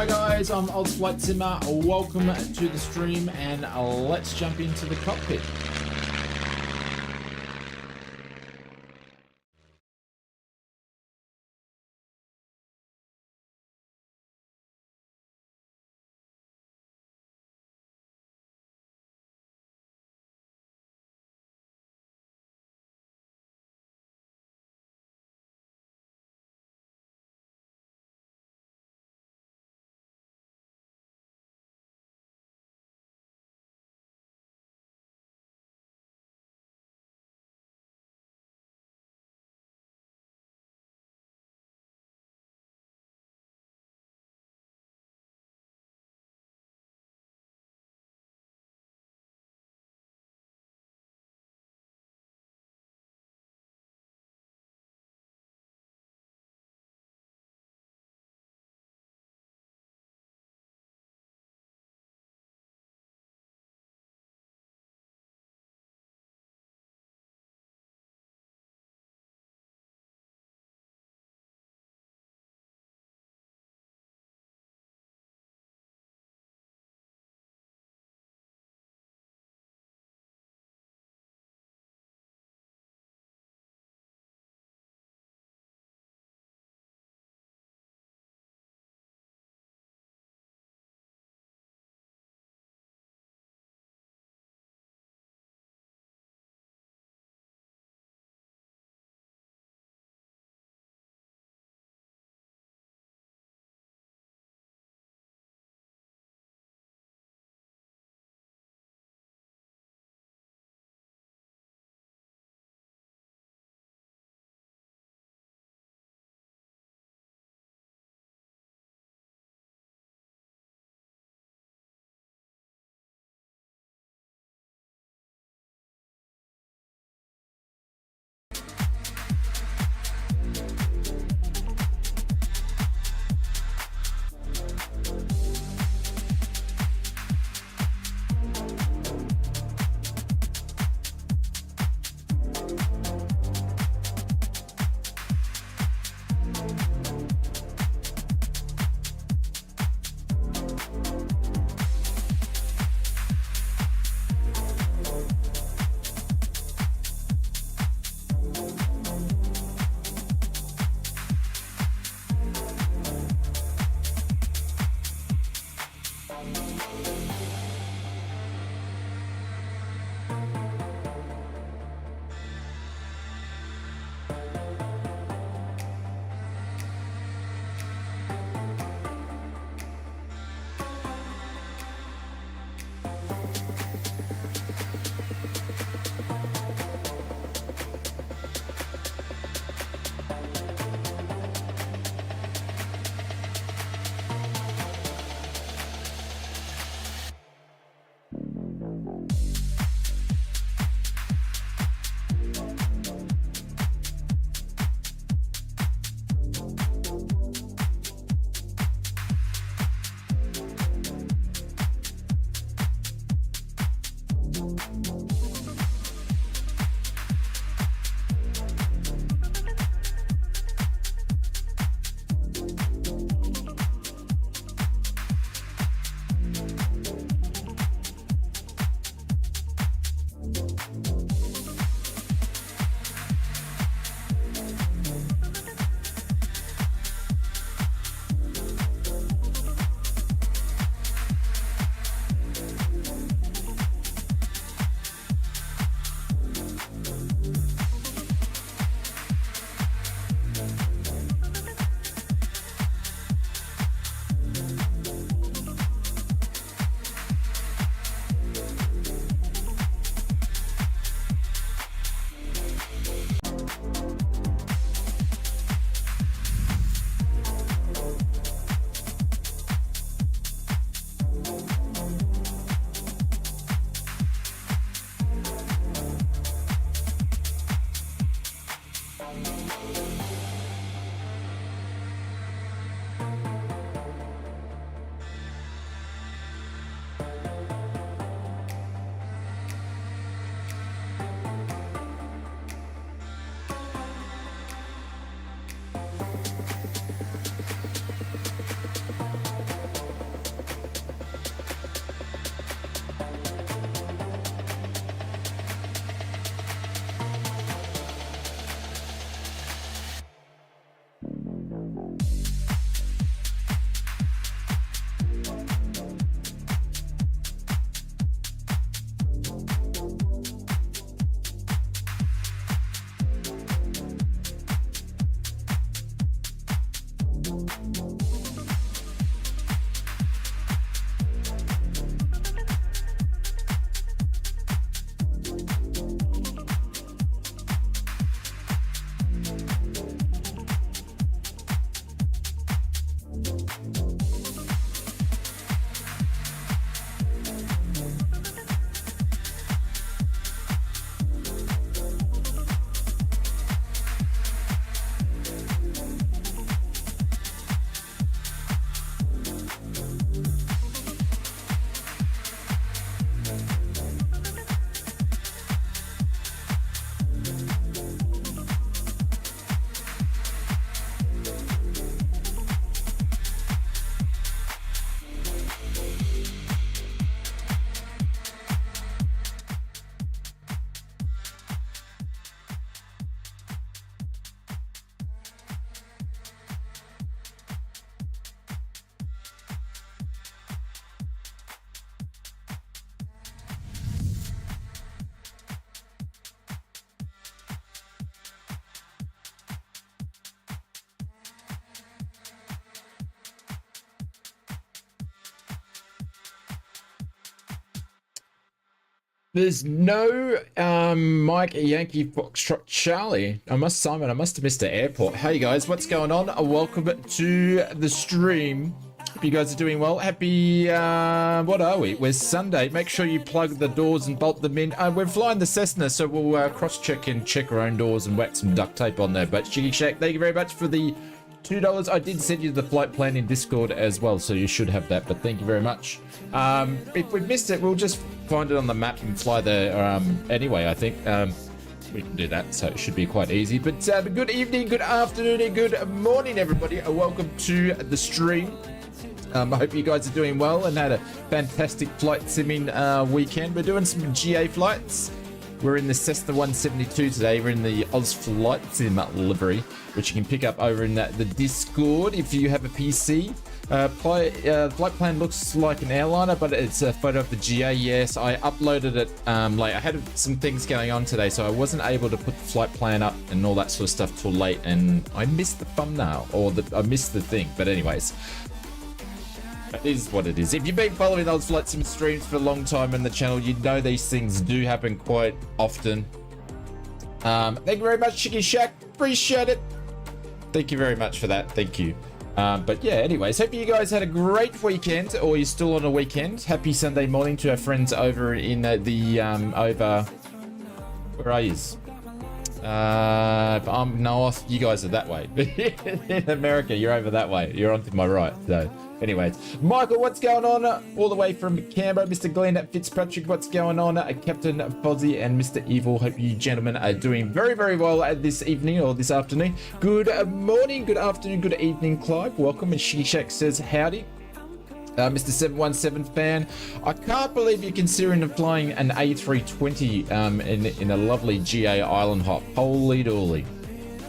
Hi guys, I'm ausflightsimmer. Welcome to the stream and let's jump into the cockpit. There's no Mike Yankee Foxtrot Charlie. Simon, I must have missed the airport. Hey guys, what's going on? Welcome to the stream. Hope you guys are doing well. Happy, what are we? We're Sunday. Make sure you plug the doors and bolt them in. We're flying the Cessna, so we'll cross-check and check our own doors and whack some duct tape on there. But Shiggy Shack, thank you very much for the $2. I did send you the flight plan in Discord as well, so you should have that, but thank you very much. If we've missed it, we'll just find it on the map and fly there anyway, I think. We can do that, so it should be quite easy. But good evening, good afternoon, and good morning, everybody. Welcome to the stream. I hope you guys are doing well and had a fantastic flight simming weekend. We're doing some GA flights. We're in the Cessna 172 today. We're in the ausflightsimmer livery, which you can pick up over in the Discord if you have a PC. Flight plan looks like an airliner, but it's a photo of the GA. Yes, I uploaded it late. I had some things going on today, so I wasn't able to put the flight plan up and all that sort of stuff till late, and I missed the thumbnail, or I missed the thing. But anyways, it is what it is. If you've been following those flight sim streams for a long time on the channel, you know these things do happen quite often. Thank you very much, Chicky Shack. Appreciate it. Thank you very much for that. Thank you. But yeah, anyways, hope you guys had a great weekend, or you're still on a weekend. Happy Sunday morning to our friends over in where are you? I'm north. You guys are that way. In America, you're over that way. You're on to my right. So, anyways, Michael, what's going on? All the way from Canberra, Mr. Glenn Fitzpatrick, what's going on? Captain Fozzie and Mr. Evil. Hope you gentlemen are doing very, very well this evening or this afternoon. Good morning, good afternoon, good evening, Clive. Welcome. And Shishak says howdy. Mr. 717 fan, I can't believe you're considering flying an A320 in a lovely GA island hop. Holy dooly.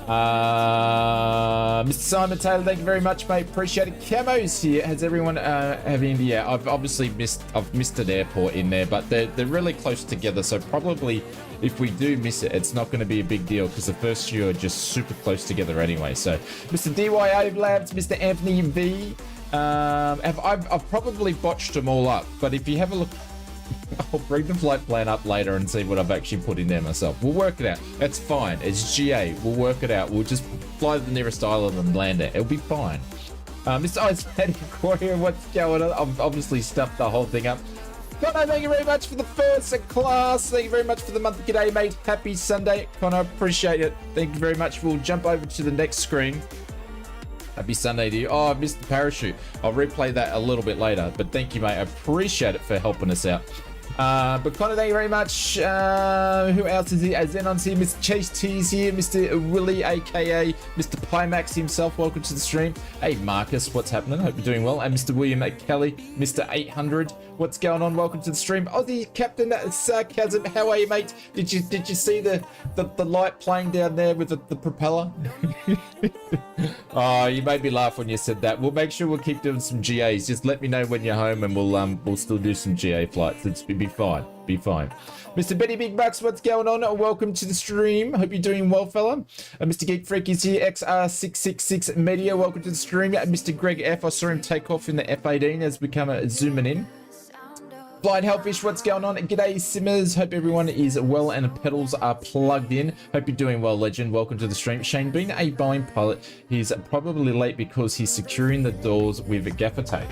Mr. Simon Taylor, thank you very much, mate. Appreciate it. Camo's here. Has everyone having? Yeah, I've obviously missed an airport in there, but they're really close together. So probably if we do miss it, it's not going to be a big deal because the first few are just super close together anyway. So Mr. DYA Labs, Mr. Anthony V. I've probably botched them all up, but if you have a look, I'll bring the flight plan up later and see what I've actually put in there myself. We'll work it out. That's fine. It's GA. We'll work it out. We'll just fly to the nearest island and land it. It'll be fine. Mr. Isaac Aquarium, what's going on? I've obviously stuffed the whole thing up. Connor, thank you very much for the first class. Thank you very much for the month. G'day, mate. Happy Sunday. Connor, appreciate it. Thank you very much. We'll jump over to the next screen. Happy Sunday to you. Oh, I missed the parachute. I'll replay that a little bit later, but thank you, mate. I appreciate it for helping us out. But Connor, thank you very much. Who else is here? Zenon's here. Mr. Chase T is here. Mr. Willie, aka Mr. Pimax himself. Welcome to the stream. Hey, Marcus, what's happening? Hope you're doing well. And Mr. William Kelly, Mr. 800. what's going on? Welcome to the stream. Aussie Captain Sarcasm, how are you, mate? Did you see the light playing down there with the propeller? Oh, you made me laugh when you said that. We'll make sure we'll keep doing some GAs. Just let me know when you're home, and we'll still do some GA flights. It'll be fine. Be fine. Mr. Benny Big Bucks, what's going on? Welcome to the stream. Hope you're doing well, fella. Mr. Geek Freak is here. XR666 Media, welcome to the stream. Mr. Greg F, I saw him take off in the F18 as we come zooming in. Blind Hellfish, what's going on? G'day, Simmers. Hope everyone is well and the pedals are plugged in. Hope you're doing well, legend. Welcome to the stream. Shane, being a Boeing pilot, he's probably late because he's securing the doors with a gaffer tape.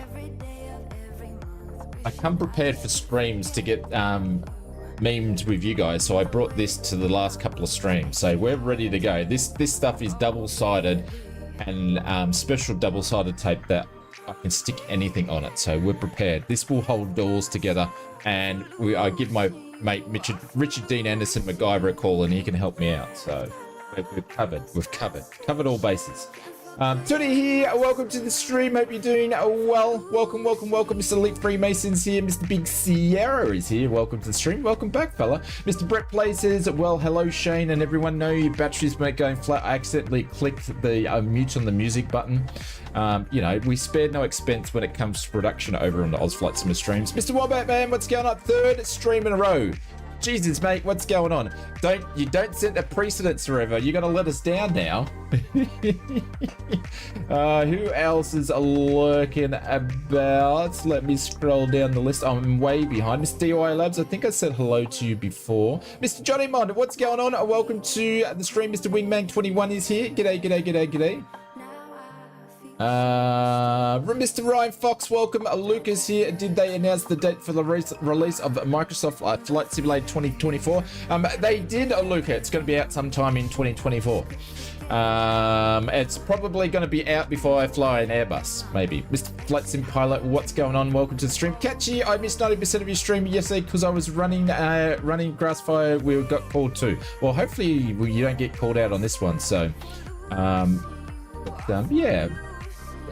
I come prepared for streams to get memed with you guys, so I brought this to the last couple of streams. So we're ready to go. This stuff is double-sided and special double-sided tape that I can stick anything on it, so we're prepared. This will hold doors together, and I give my mate Richard Dean Anderson MacGyver a call, and he can help me out. So we've covered all bases. Tony here, welcome to the stream. Hope you're doing well. Welcome. Mr. Elite Freemason's here. Mr. Big Sierra is here. Welcome to the stream. Welcome back, fella. Mr. Brett Play says, well, hello, Shane, and everyone know your batteries might going flat. I accidentally clicked the mute on the music button. You know, we spared no expense when it comes to production over on the ausflightsimmer streams. Mr. Wombat Man, what's going on? Third stream in a row. Jesus, mate, what's going on? You don't set a precedence forever. You're gonna let us down now. Who else is lurking about? Let me scroll down the list. I'm way behind. Mr. DIY Labs, I think I said hello to you before. Mr. Johnny Mond, what's going on? Welcome to the stream. Mr. Wingman21 is here. G'day. Mr. Ryan Fox, welcome. Lucas here. Did they announce the date for the release of Microsoft Flight Simulator 2024? They did, Luca. It's going to be out sometime in 2024. It's probably going to be out before I fly an Airbus, maybe. Mr. Flight Sim Pilot, what's going on? Welcome to the stream. Catchy, I missed 90% of your stream yesterday because I was running Grassfire. We got called too. Well, hopefully you don't get called out on this one. So, yeah.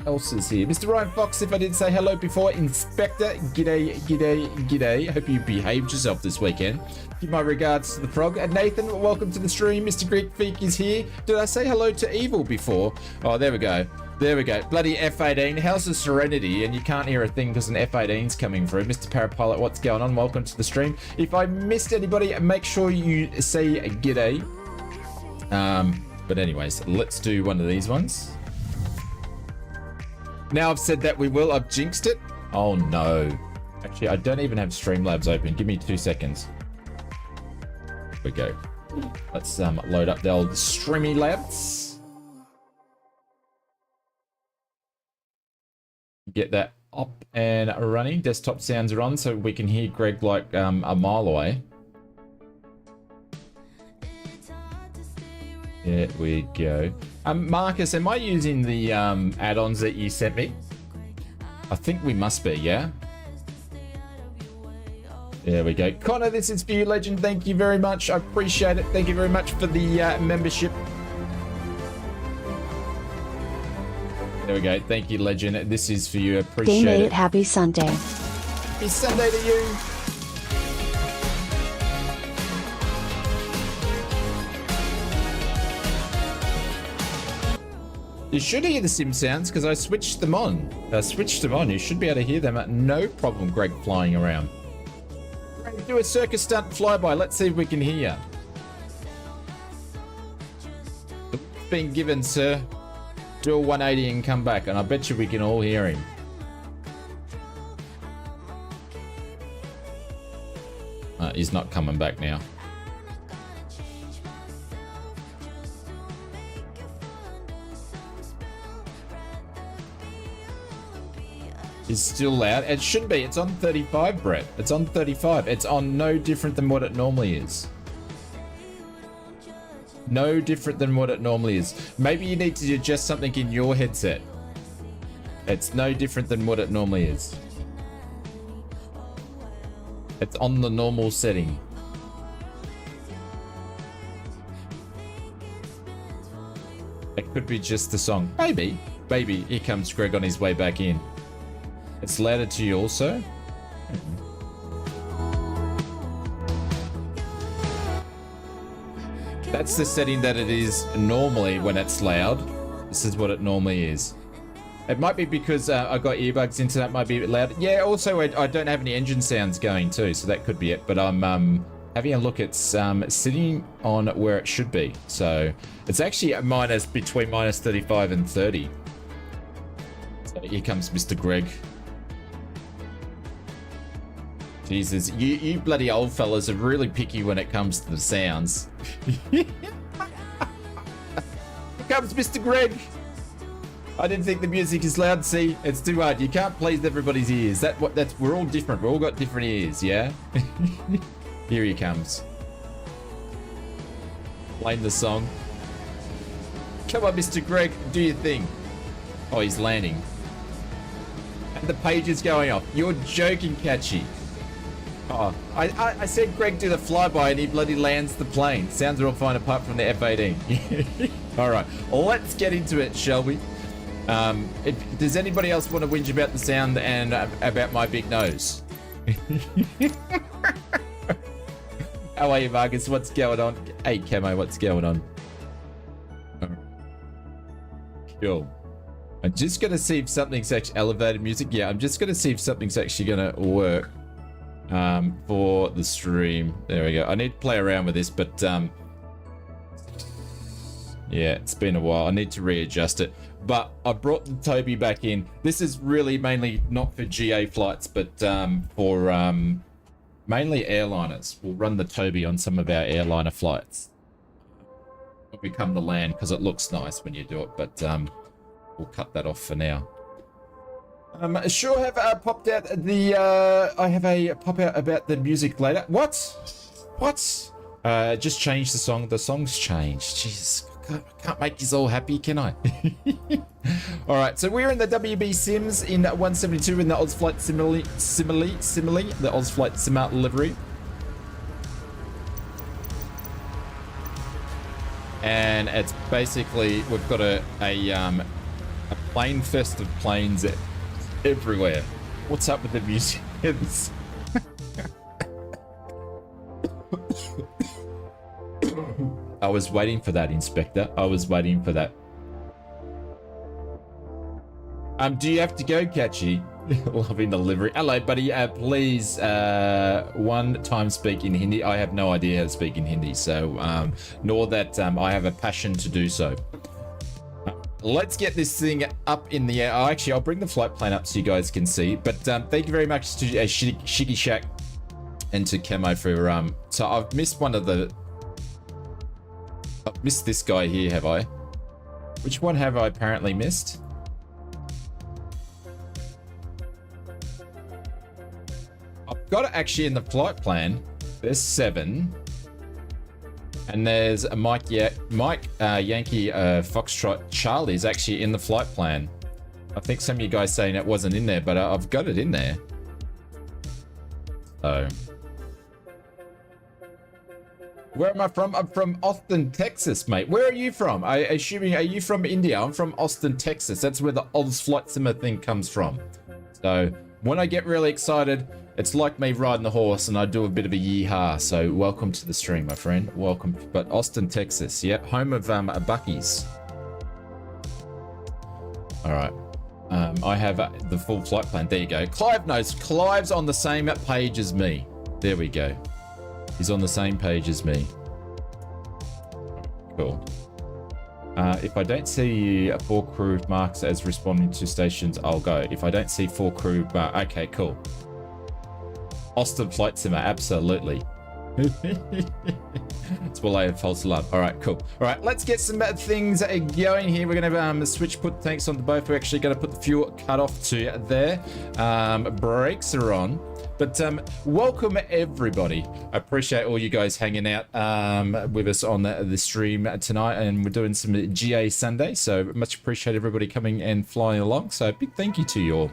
Else is here. Mr. Ryan Fox, if I didn't say hello before, Inspector, g'day. Hope you behaved yourself this weekend. Give my regards to the frog. And Nathan, welcome to the stream. Mr. Greek Feek is here. Did I say hello to Evil before? Oh, there we go. Bloody F18. How's the Serenity? And you can't hear a thing because an F18's coming through. Mr. Parapilot, what's going on? Welcome to the stream. If I missed anybody, make sure you say g'day. But anyways, let's do one of these ones. Now I've said that we will. I've jinxed it. Oh no. Actually, I don't even have Streamlabs open. Give me 2 seconds. Here we go. Let's load up the old Streamy Labs. Get that up and running. Desktop sounds are on so we can hear Greg like a mile away. There we go. Marcus, am I using the add-ons that you sent me? I think we must be, yeah? There we go. Connor, this is for you, legend. Thank you very much. I appreciate it. Thank you very much for the membership. There we go. Thank you, legend. This is for you. Appreciate it. Happy Sunday. Happy Sunday to you. You should hear the sim sounds because I switched them on. You should be able to hear them. No problem, Greg, flying around. Do a circus stunt flyby. Let's see if we can hear. Been given, sir. Do a 180 and come back, and I bet you we can all hear him. He's not coming back now. Is still loud. It should be. It's on 35, Brett. It's on 35. It's on no different than what it normally is. No different than what it normally is. Maybe you need to adjust something in your headset. It's no different than what it normally is. It's on the normal setting. It could be just the song. Maybe. Maybe. Here comes Greg on his way back in. It's louder to you also? That's the setting that it is normally when it's loud. This is what it normally is. It might be because I got earbuds into that, might be a bit loud. Yeah, also I don't have any engine sounds going too, so that could be it. But I'm having a look. It's sitting on where it should be. So it's actually a between minus 35 and 30. So here comes Mr. Greg. Jesus, you bloody old fellas are really picky when it comes to the sounds. Here comes Mr. Greg. I didn't think the music is loud. See, it's too hard. You can't please everybody's ears. We're all different. We've all got different ears, yeah? Here he comes. Playing the song. Come on, Mr. Greg, do your thing. Oh, he's landing. And the page is going off. You're joking, Catchy. Oh, I said Greg do the flyby and he bloody lands the plane. Sounds are all fine apart from the F-18. All right, let's get into it, shall we? Does anybody else want to whinge about the sound and about my big nose? How are you, Marcus? What's going on? Hey, Camo, what's going on? Cool. I'm just going to see if something's actually elevated music. Yeah, I'm just going to see if something's actually going to work for the stream. There we go. I need to play around with this, but yeah, it's been a while. I need to readjust it. But I brought the Toby back in. This is really mainly not for GA flights, but for mainly airliners. We'll run the Toby on some of our airliner flights. When we come to land, because it looks nice when you do it, but we'll cut that off for now. Sure have popped out the I have a pop out about the music later. What? Just changed the song. The song's changed. Jesus, I can't make you all happy, can I? All right, so we're in the WB Sims in 172 in the Ausflight simile, the Ausflight Simmer livery. And it's basically, we've got a plane fest of planes everywhere. What's up with the music? I was waiting for that, Inspector. I was waiting for that. Do you have to go, Catchy? Loving the livery. Hello, buddy. Please, one time speak in Hindi. I have no idea how to speak in Hindi, so nor that I have a passion to do so. Let's get this thing up in the air. Oh, actually, I'll bring the flight plan up so you guys can see. But thank you very much to Shiggy Shack and to Camo for so I've missed one of the. I've missed this guy here, have I? Which one have I apparently missed? I've got it actually in the flight plan. There's 7. And there's a Mike Yankee Foxtrot Charlie is actually in the flight plan. I think some of you guys saying it wasn't in there, but I've got it in there. So, where am I from? I'm from Austin, Texas, mate. Where are you from? Are you from India? I'm from Austin, Texas. That's where the ausflightsimmer thing comes from. So when I get really excited, it's like me riding the horse and I do a bit of a yeehaw. So welcome to the stream, my friend. Welcome. But Austin, Texas. Yep. Home of Buc-ee's. All right. I have the full flight plan. There you go. Clive knows. Clive's on the same page as me. There we go. He's on the same page as me. Cool. If I don't see 4 crew marks as responding to stations, I'll go. If I don't see 4 crew okay, cool. Austin Flight Simmer, absolutely. It's what I have false alarm. All right, cool. All right, let's get some things going here. We're going to switch put tanks on the boat. We're actually going to put the fuel cut off to there. Brakes are on. But welcome everybody. I appreciate all you guys hanging out with us on the stream tonight, and we're doing some GA Sunday. So much appreciate everybody coming and flying along. So big thank you to you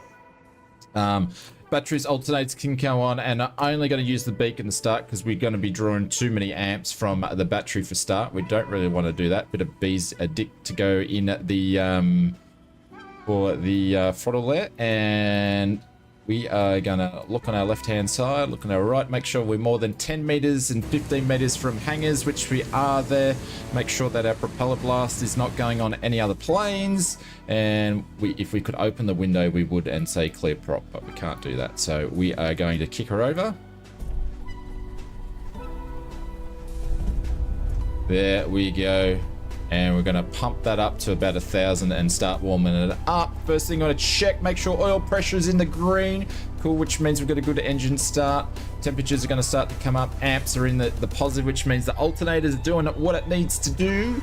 all. Batteries alternators can go on, and I'm only going to use the beacon to start because we're going to be drawing too many amps from the battery for start. We don't really want to do that. Bit of bees a dick to go in the for the throttle there, and we are gonna look on our left-hand side, look on our right, make sure we're more than 10 meters and 15 meters from hangars, which we are there. Make sure that our propeller blast is not going on any other planes. And if we could open the window, we would and say clear prop, but we can't do that. So we are going to kick her over. There we go. And we're going to pump that up to about 1,000 and start warming it up. First thing, I'm going to check, make sure oil pressure is in the green. Cool, which means we've got a good engine start. Temperatures are going to start to come up. Amps are in the positive, which means the alternator is doing what it needs to do.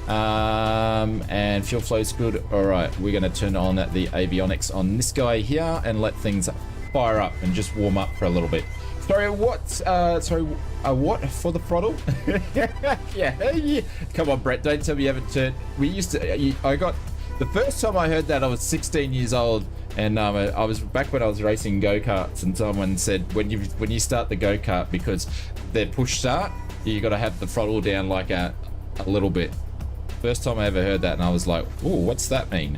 And fuel flow is good. All right, we're going to turn on the avionics on this guy here and let things fire up and just warm up for a little bit. Sorry, what? What for the throttle? yeah. Come on, Brett, don't tell me you haven't turned. We used to. I got the first time I heard that I was 16 years old, and I was back when I was racing go-karts, and someone said when you start the go-kart, because they're push start, you got to have the throttle down like a little bit. First time I ever heard that, and I was like, "Oh, what's that mean?"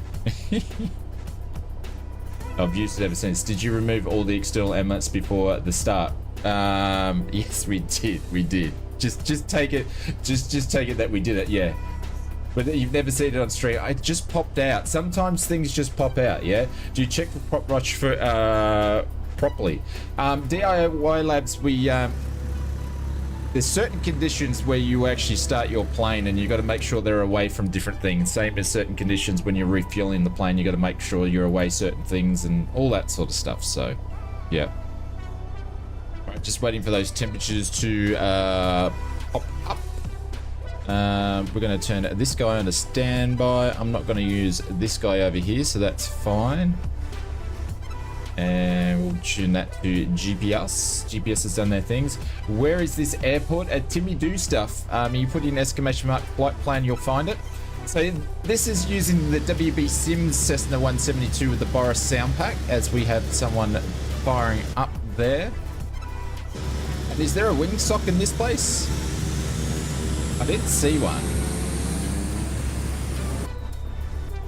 I've used it ever since. Did you remove all the external elements before the start? Yes, we did. Just take it. Just take it that we did it. Yeah. But you've never seen it on stream. It just popped out. Sometimes things just pop out. Yeah. Do you check the prop rush for properly? DIY labs. There's certain conditions where you actually start your plane and you got to make sure they're away from different things. Same as certain conditions when you're refueling the plane, you got to make sure you're away certain things and all that sort of stuff. So, yeah. Right, just waiting for those temperatures to pop up. We're going to turn this guy on to standby. I'm not going to use this guy over here, so that's fine. And we'll tune that to GPS. GPS has done their things. Where is this airport? Timmy do stuff. You put in exclamation mark flight plan, you'll find it. So this is using the WB Sims Cessna 172 with the Boris sound pack, as we have someone firing up there. And is there a wing sock in this place? I didn't see one.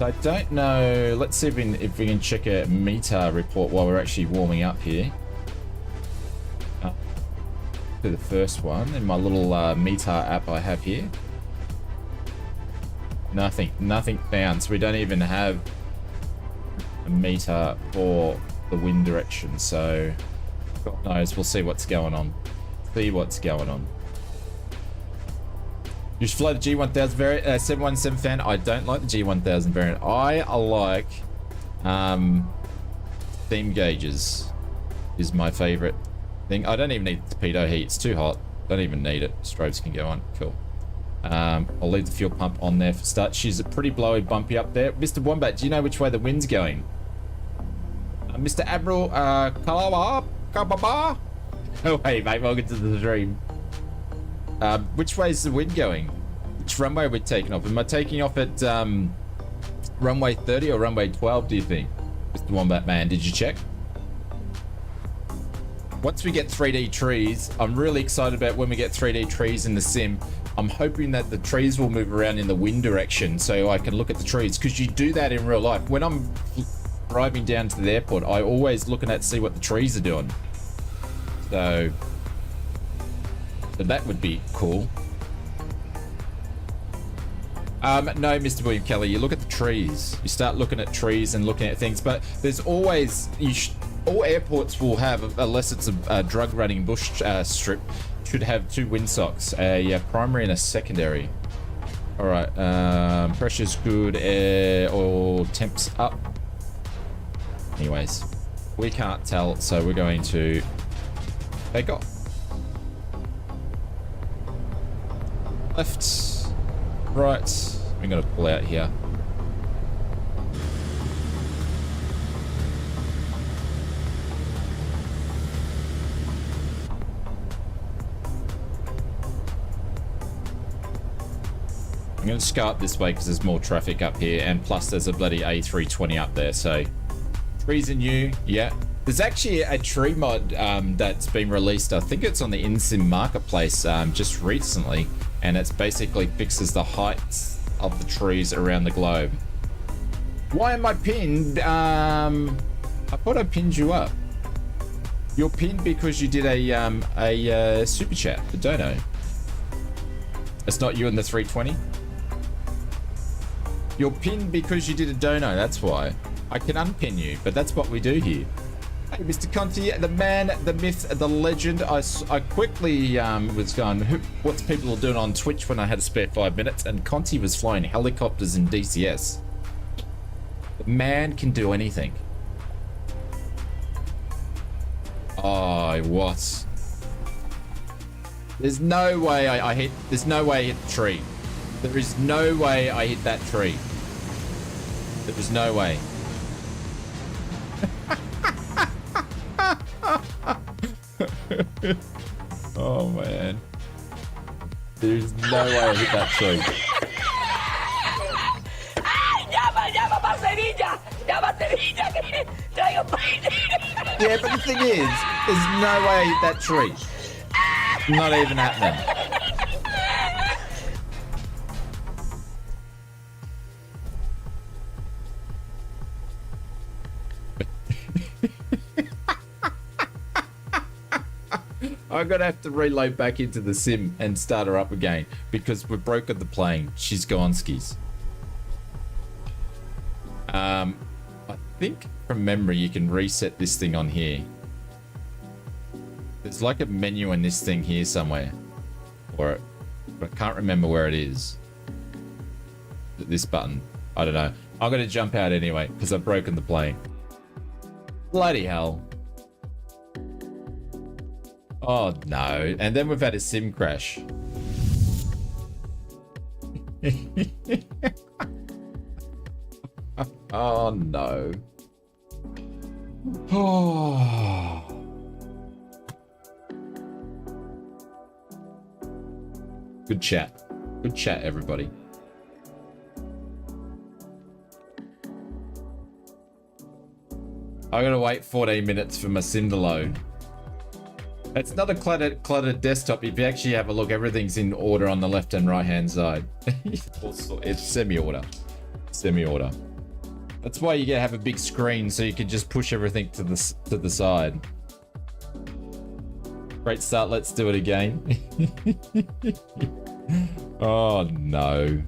I don't know. Let's see if we can check a METAR report while we're actually warming up here. To the first one in my little METAR app I have here. Nothing found. So we don't even have a METAR for the wind direction. So God knows. We'll see what's going on. You should fly the G1000 variant, 717 fan. I don't like the G1000 variant. I like steam gauges is my favorite thing. I don't even need the torpedo heat. It's too hot. Don't even need it. Strobes can go on. Cool. I'll leave the fuel pump on there for start. She's a pretty blowy, bumpy up there. Mr. Wombat, do you know which way the wind's going? Mr. Admiral Kababa? Oh, hey, mate. Welcome to the stream. Which way is the wind going? Which runway we're taking off? Am I taking off at runway 30 or runway 12, do you think? Mr. Wombat Man, did you check? Once we get 3D trees, I'm really excited about when we get 3D trees in the sim. I'm hoping that the trees will move around in the wind direction so I can look at the trees, because you do that in real life. When I'm driving down to the airport, I always looking at see what the trees are doing. So that would be cool. No, Mr. William Kelly, you look at the trees. You start looking at trees and looking at things, but there's always, all airports will have, unless it's a drug running bush strip, should have two windsocks, a primary and a secondary. All right, pressure's good, or temps up. Anyways, we can't tell, so we're going to take off. Left, right, we're going to pull out here. I'm going to just go up this way because there's more traffic up here, and plus there's a bloody A320 up there, so trees are new, yeah. There's actually a tree mod that's been released. I think it's on the InSim marketplace just recently, and it's basically fixes the heights of the trees around the globe. Why am I pinned? I thought I pinned you up. You're pinned because you did a super chat, a dono. It's not you in the 320. You're pinned because you did a dono, that's why. I can unpin you, but that's what we do here. Hey, Mr. Conti, the man, the myth, the legend. I quickly was going, what's people doing on Twitch when I had a spare 5 minutes, and Conti was flying helicopters in DCS. The man can do anything. Oh, what? There's no way I hit. There's no way I hit the tree. There is no way I hit that tree. There is no way. Oh man. There's no way I hit that tree. Yeah, but the thing is, there's no way I hit that tree. Not even happening. I'm gonna have to reload back into the sim and start her up again because we've broken the plane. She's gone skis. I think from memory you can reset this thing on here. There's like a menu in this thing here somewhere, but I can't remember where it is. This button, I don't know. I'm gonna jump out anyway because I've broken the plane. Bloody hell. Oh no, and then we've had a sim crash. Oh no. Oh. Good chat. Good chat, everybody. I gotta wait 14 minutes for my sim to load. It's not a cluttered desktop. If you actually have a look, everything's in order on the left and right hand side. It's semi-order. Semi-order. That's why you gotta have a big screen so you can just push everything to the side. Great start. Let's do it again. Oh no.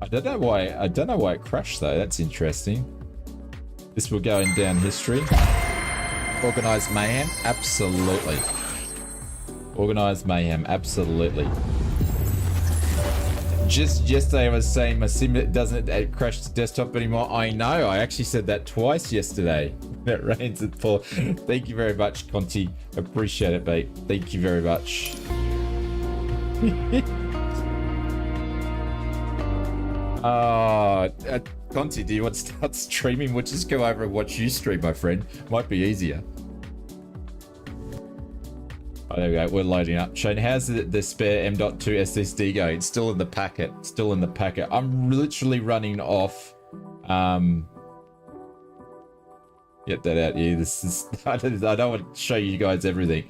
I don't know why it crashed though. That's interesting. This will go in down history. Organized mayhem, absolutely. Organized mayhem, absolutely. Just yesterday I was saying my sim doesn't crash the desktop anymore. I know, I actually said that twice yesterday. It rains at Paul. Thank you very much, Conti. Appreciate it, mate. Thank you very much. Conti, do you want to start streaming? We'll just go over and watch you stream, my friend. Might be easier. Oh, there we go. We're loading up. Shane, how's the spare M.2 SSD going? It's still in the packet. Still in the packet. I'm literally running off. Get that out here. This is. I don't want to show you guys everything,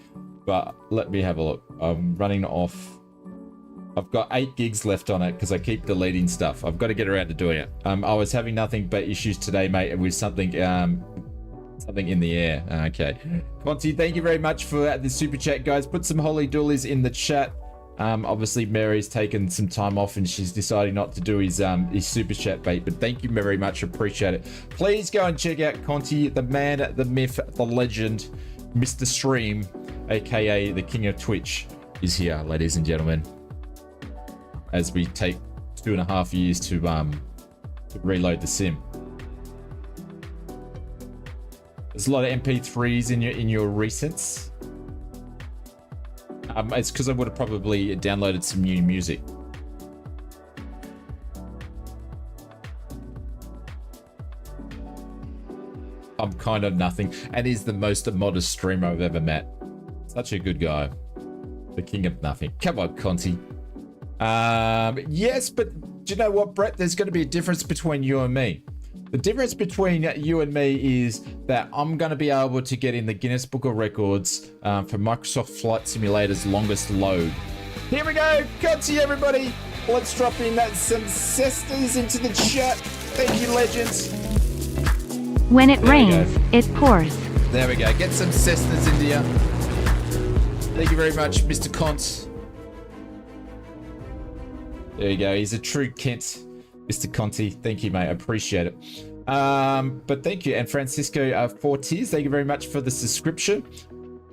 but let me have a look. I'm running off. I've got 8 gigs left on it because I keep deleting stuff. I've got to get around to doing it. I was having nothing but issues today, mate, with something in the air. Okay. Conti, thank you very much for the super chat, guys. Put some holy doolies in the chat. Obviously, Mary's taken some time off and she's decided not to do his super chat, mate. But thank you very much. Appreciate it. Please go and check out Conti, the man, the myth, the legend, Mr. Stream, aka the king of Twitch, is here, ladies and gentlemen. As we take 2.5 years to reload the sim. There's a lot of MP3s in your recents. It's because I would have probably downloaded some new music. I'm kind of nothing, and he's the most modest streamer I've ever met. Such a good guy. The king of nothing. Come on, Conti. Yes, but do you know what, Brett? There's going to be a difference between you and me. The difference between you and me is that I'm going to be able to get in the Guinness Book of Records for Microsoft Flight Simulator's longest load. Here we go, Conti, everybody. Let's drop in some cestas into the chat. Thank you, legends. When it rains, it pours. There we go. Get some Cessnas into you. Thank you very much, Mr. Kont. There you go. He's a true Kent, Mr. Conti. Thank you, mate. I appreciate it. But thank you. And Francisco Fortiz, thank you very much for the subscription.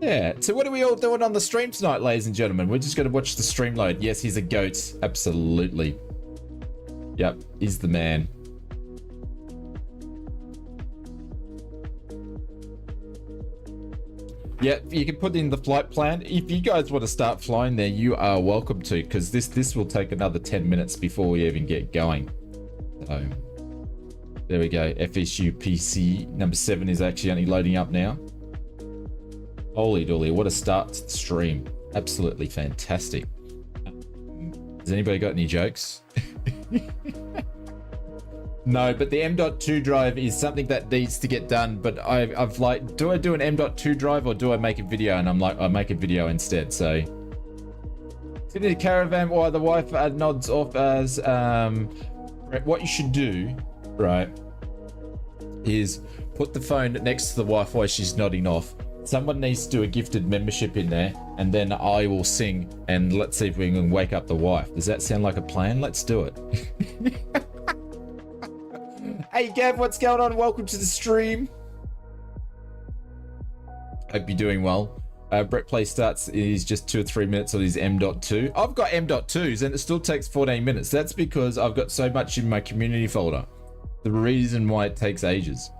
Yeah. So what are we all doing on the stream tonight, ladies and gentlemen? We're just going to watch the stream load. Yes, he's a goat. Absolutely. Yep. He's the man. Yeah, you can put in the flight plan. If you guys want to start flying there, you are welcome to, because this will take another 10 minutes before we even get going. So, there we go. FSU PC number 7 is actually only loading up now. Holy dooly, what a start to the stream. Absolutely fantastic. Has anybody got any jokes? No, but the M.2 drive is something that needs to get done. But I've like, do I do an M.2 drive or do I make a video? And I'm like, I make a video instead. So, sit in the caravan while the wife nods off as what you should do, right, is put the phone next to the wife while she's nodding off. Someone needs to do a gifted membership in there, and then I will sing, and let's see if we can wake up the wife. Does that sound like a plan? Let's do it. Hey Gav, what's going on? Welcome to the stream. Hope you're doing well. Brett Play starts is just 2 or 3 minutes on his M.2. I've got M.2s and it still takes 14 minutes. That's because I've got so much in my community folder. The reason why it takes ages.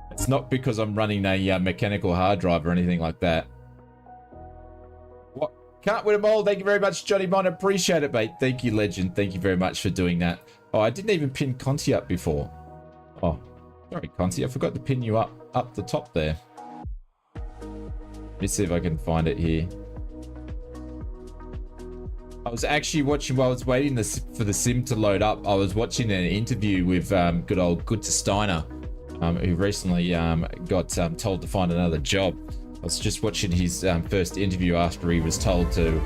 It's not because I'm running a mechanical hard drive or anything like that. What? Can't win them all. Thank you very much, Johnny Mon. Appreciate it, mate. Thank you, legend. Thank you very much for doing that. Oh, I didn't even pin Conti up before. Oh, sorry, Conti. I forgot to pin you up the top there. Let me see if I can find it here. I was actually watching while I was waiting for the sim to load up. I was watching an interview with good old Good to Steiner, who recently got told to find another job. I was just watching his first interview after he was told to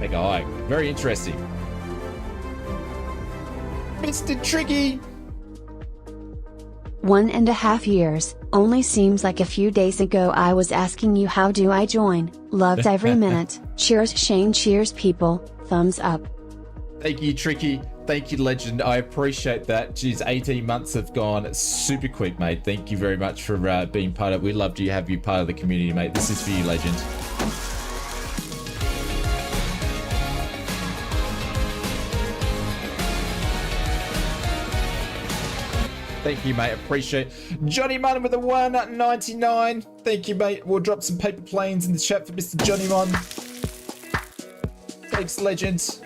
take a hike. Very interesting. Mr. Tricky. 1.5 years. Only seems like a few days ago I was asking you how do I join. Loved every minute. Cheers Shane, cheers people. Thumbs up. Thank you, Tricky. Thank you, legend. I appreciate that. Geez, 18 months have gone super quick, mate. Thank you very much for being part of it. We'd love to have you part of the community, mate. This is for you, legend. Thank you, mate. Appreciate it. Johnny Munn with a 199. Thank you, mate. We'll drop some paper planes in the chat for Mr. Johnny Munn. Thanks, legends.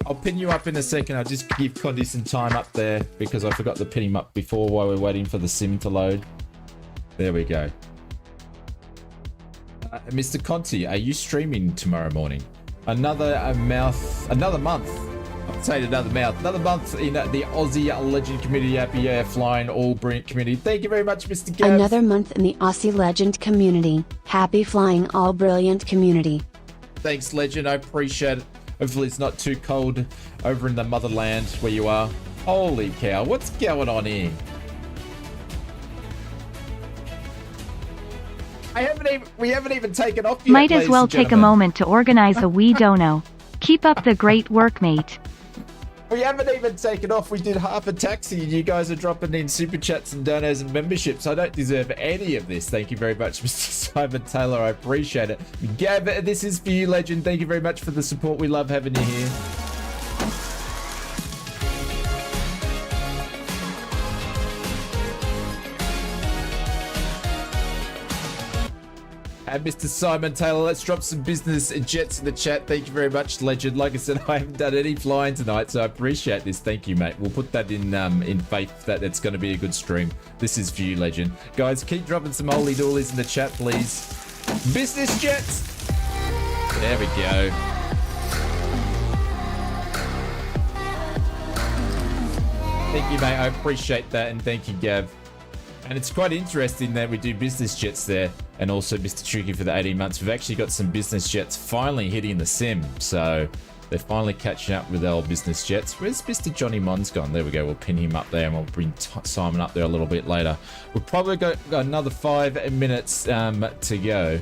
I'll pin you up in a second. I'll just give Conti some time up there because I forgot to pin him up before while we're waiting for the sim to load. There we go. Mr. Conti, are you streaming tomorrow morning? Another month. I'm saying another month in the Aussie Legend community. Happy flying all brilliant community. Thank you very much, Mr. Gav. Another month in the Aussie Legend community. Happy flying all brilliant community. Thanks, legend. I appreciate it. Hopefully it's not too cold over in the motherland where you are. Holy cow, what's going on here? We haven't even taken off yet. Might as well take a moment to organize a wee dono. Keep up the great work, mate. We haven't even taken off. We did half a taxi and you guys are dropping in super chats and donos and memberships. I don't deserve any of this. Thank you very much, Mr. Simon Taylor. I appreciate it. Gab, this is for you, legend. Thank you very much for the support. We love having you here. And Mr. Simon Taylor, let's drop some business jets in the chat. Thank you very much, legend. Like I said, I haven't done any flying tonight, so I appreciate this. Thank you, mate. We'll put that in faith that it's going to be a good stream. This is for you, legend. Guys, keep dropping some holy doolies in the chat, please. Business jets. There we go. Thank you, mate. I appreciate that, and thank you, Gav. And it's quite interesting that we do business jets there, and also Mr. Tricky for the 18 months. We've actually got some business jets finally hitting the sim, so They're finally catching up with our business jets. Where's Mr. Johnny Mon's gone? There we go. We'll pin him up there and we'll bring Simon up there a little bit later. We've probably got another 5 minutes to go.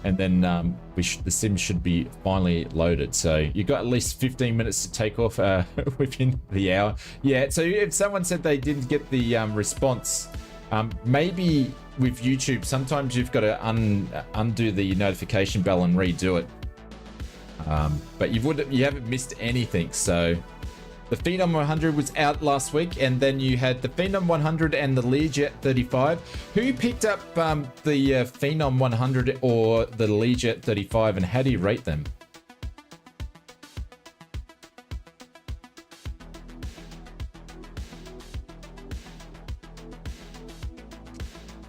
And then the sim should be finally loaded. So you got at least 15 minutes to take off within the hour. Yeah, so if someone said they didn't get the response, maybe with YouTube, sometimes you've got to undo the notification bell and redo it. But you haven't missed anything. So the Phenom 100 was out last week, and then you had the Phenom 100 and the Learjet 35. Who picked up the Phenom 100 or the Learjet 35, and how do you rate them?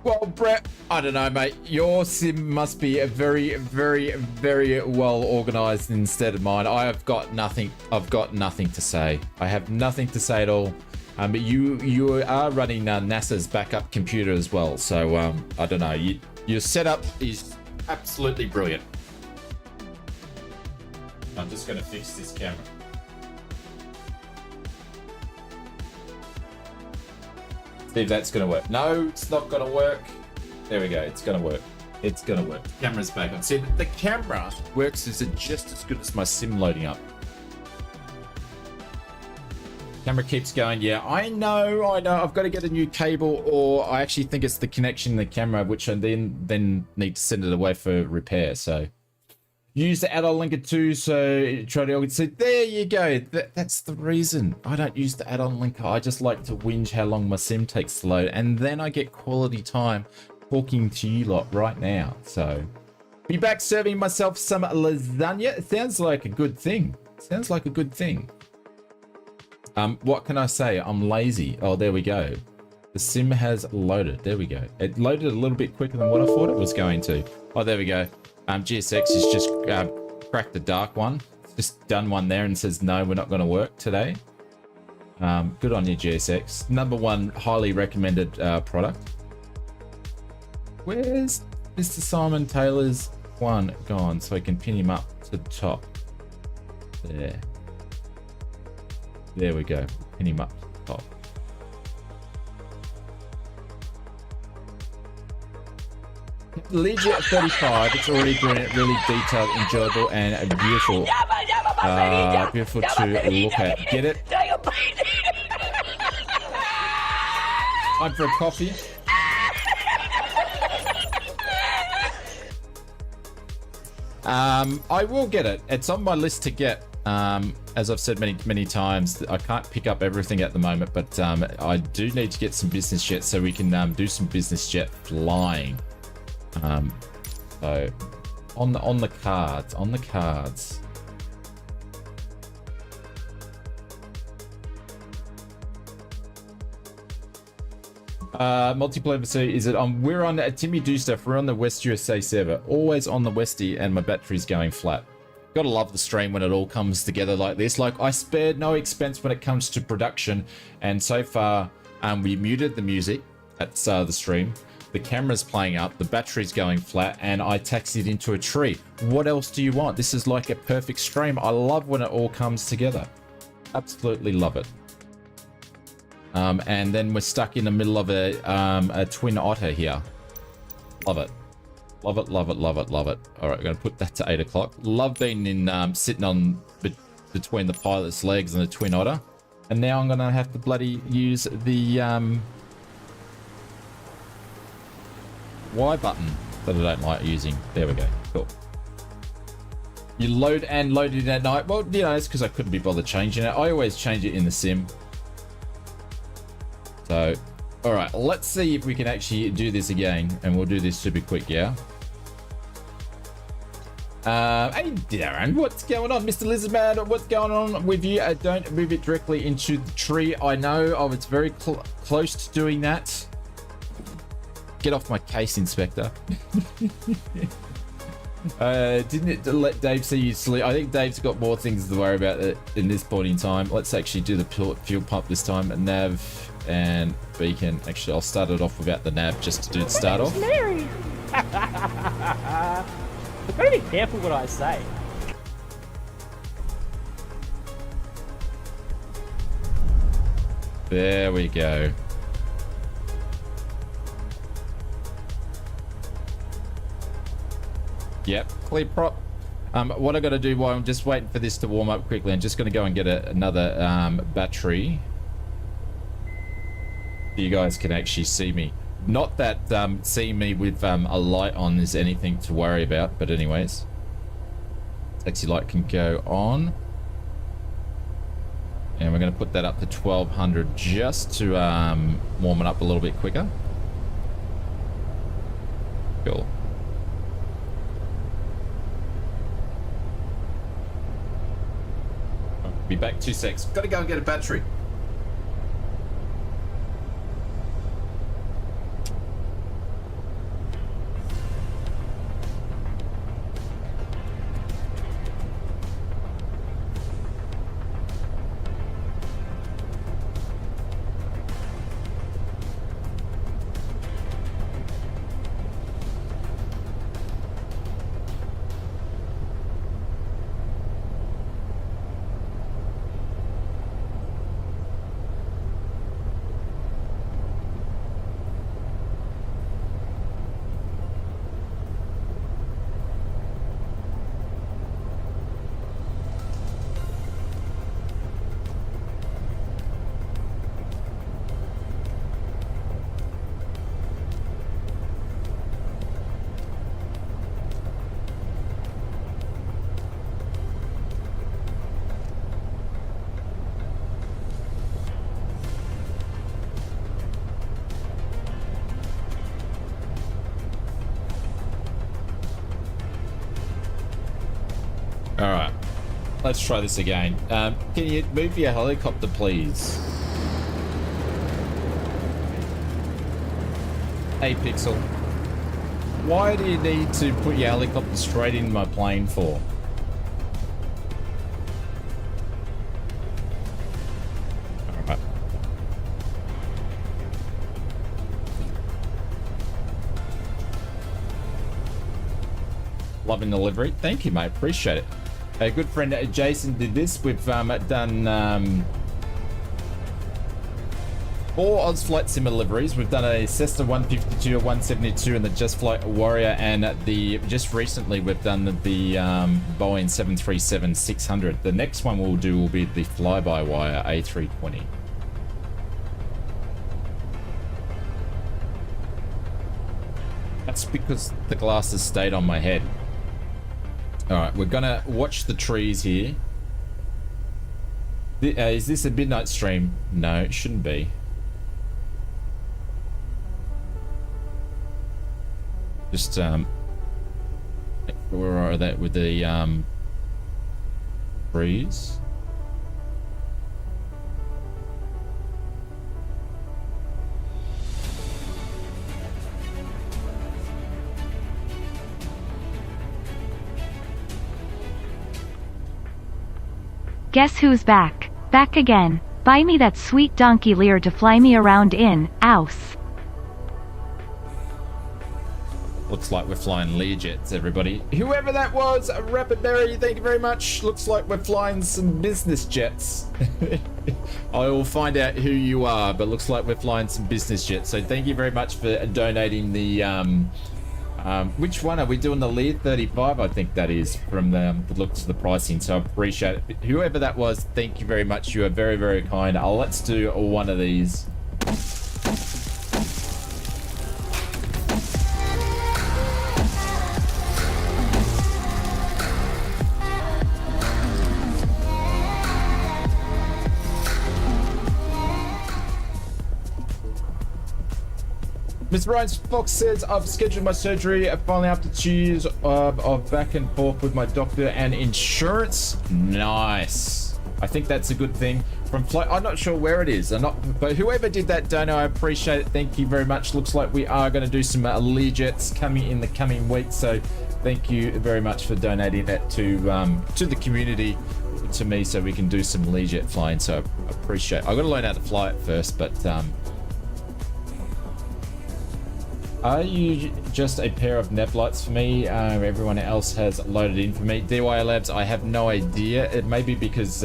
Well, Brett, I don't know, mate. Your sim must be a very, very, very well organized instead of mine. I have got nothing. I've got nothing to say. I have nothing to say at all. But you are running NASA's backup computer as well. So I don't know. Your setup is absolutely brilliant. I'm just going to fix this camera. See if that's going to work. No, it's not going to work. There we go. It's going to work. It's going to work. The camera's back on. See, the camera works just as good as my sim loading up. Camera keeps going. Yeah, I know. I've got to get a new cable, or I actually think it's the connection in the camera, which I then need to send it away for repair. So use the add-on linker too, so try to see. There you go. That's the reason I don't use the add-on linker. I just like to whinge how long my sim takes to load, and then I get quality time talking to you lot right now. So be back serving myself some lasagna. It sounds like a good thing. Sounds like a good thing. What can I say? I'm lazy. Oh, there we go. The sim has loaded. There we go. It loaded a little bit quicker than what I thought it was going to. Oh, there we go. GSX has just cracked the dark one. It's just done one there and says, no, we're not going to work today. Good on you, GSX. #1 highly recommended product. Where's Mr. Simon Taylor's one gone so I can pin him up to the top? There. There we go. Pin him up to the top. Learjet 35, it's already brilliant, really detailed, enjoyable, and beautiful. Beautiful to look at. Get it? Time for a coffee. I will get it. It's on my list to get. As I've said many times, I can't pick up everything at the moment, but I do need to get some business jets so we can do some business jet flying. So on the cards. Multiplayer, so is it on? We're on Timmy Do Stuff. We're on the West USA server, always on the Westie, and my battery's going flat. Gotta love the stream when it all comes together like this. Like, I spared no expense when it comes to production, and so far we muted the music at the start of the stream. The camera's playing up, the battery's going flat, and I taxied into a tree. What else do you want? This is like a perfect stream. I love when it all comes together. Absolutely love it. And then we're stuck in the middle of a twin otter here. Love it. Love it, love it, love it, love it. All right, we're going to put that to 8 o'clock. Love being in sitting on between the pilot's legs and the twin otter. And now I'm going to have to bloody use the Y button that I don't like using. There we go. Cool. You load it at night. Well, you know, it's because I couldn't be bothered changing it. I always change it in the sim. So, all right, let's see if we can actually do this again, and we'll do this super quick, yeah? Hey, Darren, what's going on? Mr. Lizardman, what's going on with you? Don't move it directly into the tree. I know, it's very close to doing that. Get off my case, Inspector. Didn't it let Dave see you sleep? I think Dave's got more things to worry about in this point in time. Let's actually do the fuel pump this time. A nav and beacon. Actually, I'll start it off without the nav just to do the start off. Mary. I've got to be careful what I say. There we go. Yep, clear prop. What I got to do while I'm just waiting for this to warm up quickly, I'm just going to go and get another battery. So you guys can actually see me. Not that seeing me with a light on is anything to worry about, but anyways. Taxi light can go on. And we're going to put that up to 1200 just to warm it up a little bit quicker. Cool. Be back 2 secs. Gotta go and get a battery. Alright, let's try this again. Can you move your helicopter, please? Hey, Pixel. Why do you need to put your helicopter straight in my plane for? Alright. Loving the livery. Thank you, mate. Appreciate it. A good friend Jason did this. We've done 4 ausflightsimmer liveries. We've done a Cessna 152, a 172, and the Just Flight Warrior, and just recently we've done the Boeing 737-600. The next one we'll do will be the fly-by-wire A320. That's because the glasses stayed on my head. Alright, we're gonna watch the trees here. Is this a midnight stream? No, it shouldn't be. Just, where are that with the, trees? Guess who's back? Back again. Buy me that sweet donkey Lear to fly me around in, Aus. Looks like we're flying Learjets, everybody. Whoever that was, Rapid Berry, thank you very much. Looks like we're flying some business jets. I will find out who you are, but looks like we're flying some business jets. So thank you very much for donating the, which one are we doing? The Lear 35, I think that is, from the looks of the pricing. So I appreciate it. Whoever that was, thank you very much. You are very, very kind. Let's do one of these. Mr. Ryan Fox says, I've scheduled my surgery finally after 2 years of back and forth with my doctor and insurance. Nice. I think that's a good thing. From flight, I'm not sure where it is. But whoever did that dono, I appreciate it. Thank you very much. Looks like we are going to do some Learjets coming in the coming weeks. So thank you very much for donating that to the community, to me, so we can do some Learjet flying. So I appreciate it. I've got to learn how to fly it first, but are you just a pair of nav lights for me? Everyone else has loaded in for me. DY Labs, I have no idea. It may be because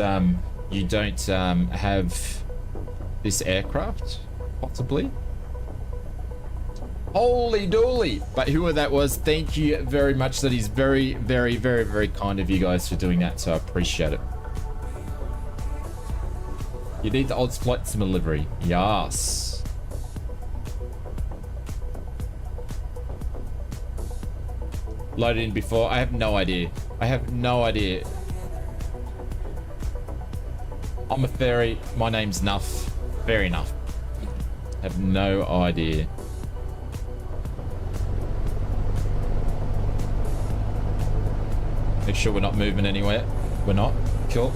you don't have this aircraft, possibly. Holy dooly. But whoever that was, thank you very much. That is very, very, very, very kind of you guys for doing that, so I appreciate it. You need the ausflightsimmer livery. Yes. Loaded in before. I have no idea. I have no idea. I'm a fairy. My name's Nuff. Fair enough. I have no idea. Make sure we're not moving anywhere. We're not. Cool.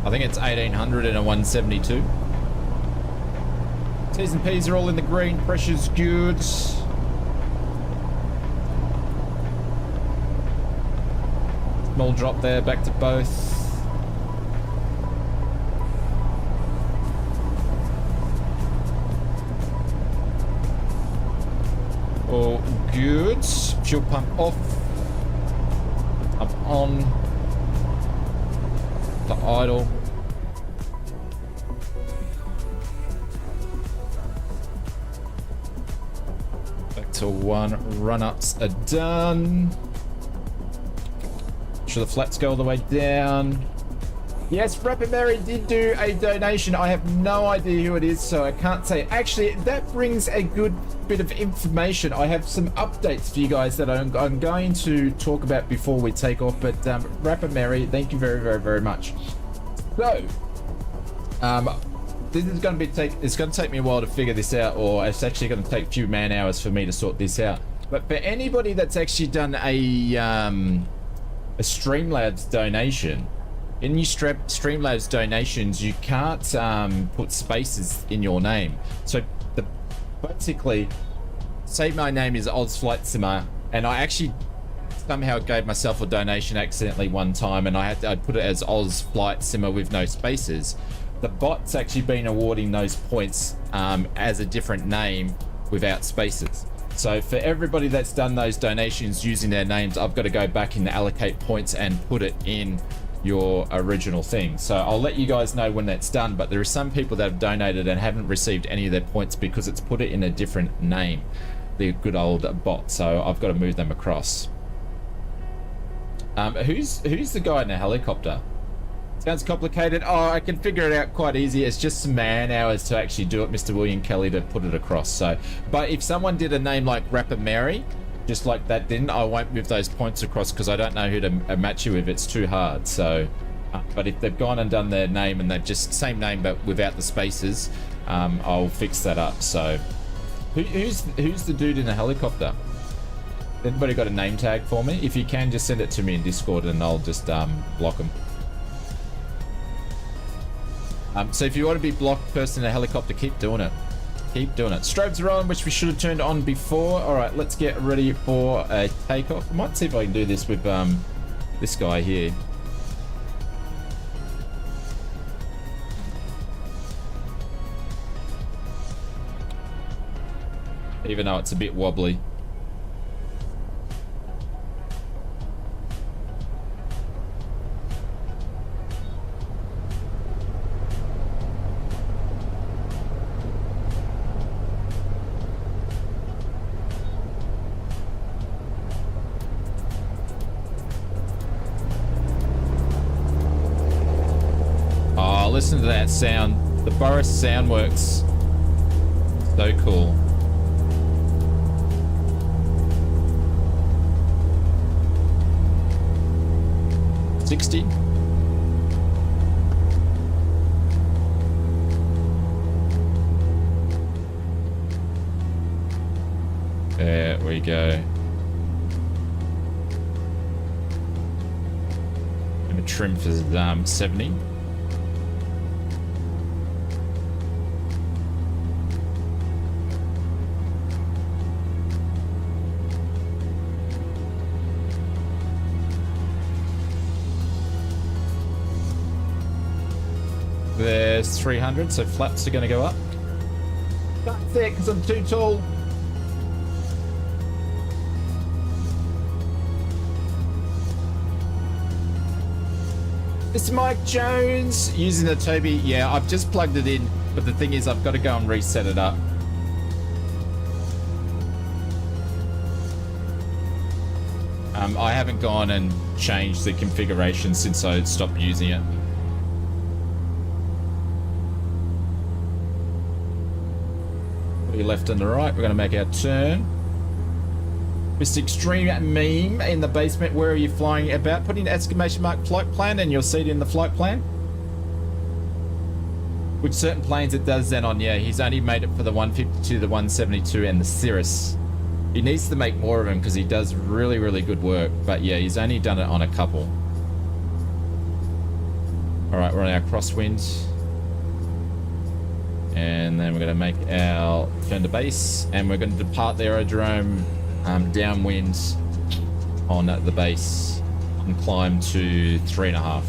I think it's 1800 and a 172. T's and P's are all in the green. Pressure's good. Small drop there, back to both. All good. Fuel pump off. Up on. To idle. Back to one. Run-ups are done. Sure the flats go all the way down. Yes, Rapid Mary did do a donation. I have no idea who it is, so I can't say. Actually, that brings a good bit of information. I have some updates for you guys that I'm going to talk about before we take off. But Rapid Mary, thank you very, very, very much. So, this is going to be it's going to take me a while to figure this out, or it's actually going to take a few man hours for me to sort this out. But for anybody that's actually done a Streamlabs donation, in your Streamlabs donations, you can't put spaces in your name. So basically, say my name is ausflightsimmer, and I actually somehow gave myself a donation accidentally one time, and I put it as ausflightsimmer with no spaces. The bot's actually been awarding those points as a different name without spaces. So for everybody that's done those donations using their names, I've got to go back in the allocate points and put it in your original thing. So I'll let you guys know when that's done, but there are some people that have donated and haven't received any of their points because it's put it in a different name, the good old bot. So I've got to move them across. Who's the guy in the helicopter? Sounds complicated. Oh, I can figure it out quite easy. It's just some man hours to actually do it, Mr. William Kelly, to put it across. So, but if someone did a name like Rapper Mary, just like that, then I won't move those points across because I don't know who to match you with. It's too hard. So, but if they've gone and done their name and they're just same name but without the spaces, I'll fix that up. So, who's the dude in the helicopter? Anybody got a name tag for me? If you can, just send it to me in Discord and I'll just block them. So if you want to be blocked person in a helicopter, keep doing it. Keep doing it. Strobes are on, which we should have turned on before. All right, let's get ready for a takeoff. I might see if I can do this with this guy here. Even though it's a bit wobbly. Listen to that sound. The Boris sound works. So cool. $60. There we go. I'm gonna trim for 70. There's 300, so flaps are going to go up. That's it, because I'm too tall. Mr. Mike Jones using the Toby. Yeah, I've just plugged it in, but the thing is I've got to go and reset it up. I haven't gone and changed the configuration since I stopped using it. We left and the right. We're going to make our turn. Mr. Extreme Meme in the basement. Where are you flying about? Put in exclamation mark flight plan and you'll see it in the flight plan. Which certain planes it does then on. Yeah, he's only made it for the 152, the 172 and the Cirrus. He needs to make more of them because he does really, really good work. But yeah, he's only done it on a couple. All right, we're on our crosswind. And then we're going to make our turn to base. And we're going to depart the aerodrome downwind on the base and climb to 3.5.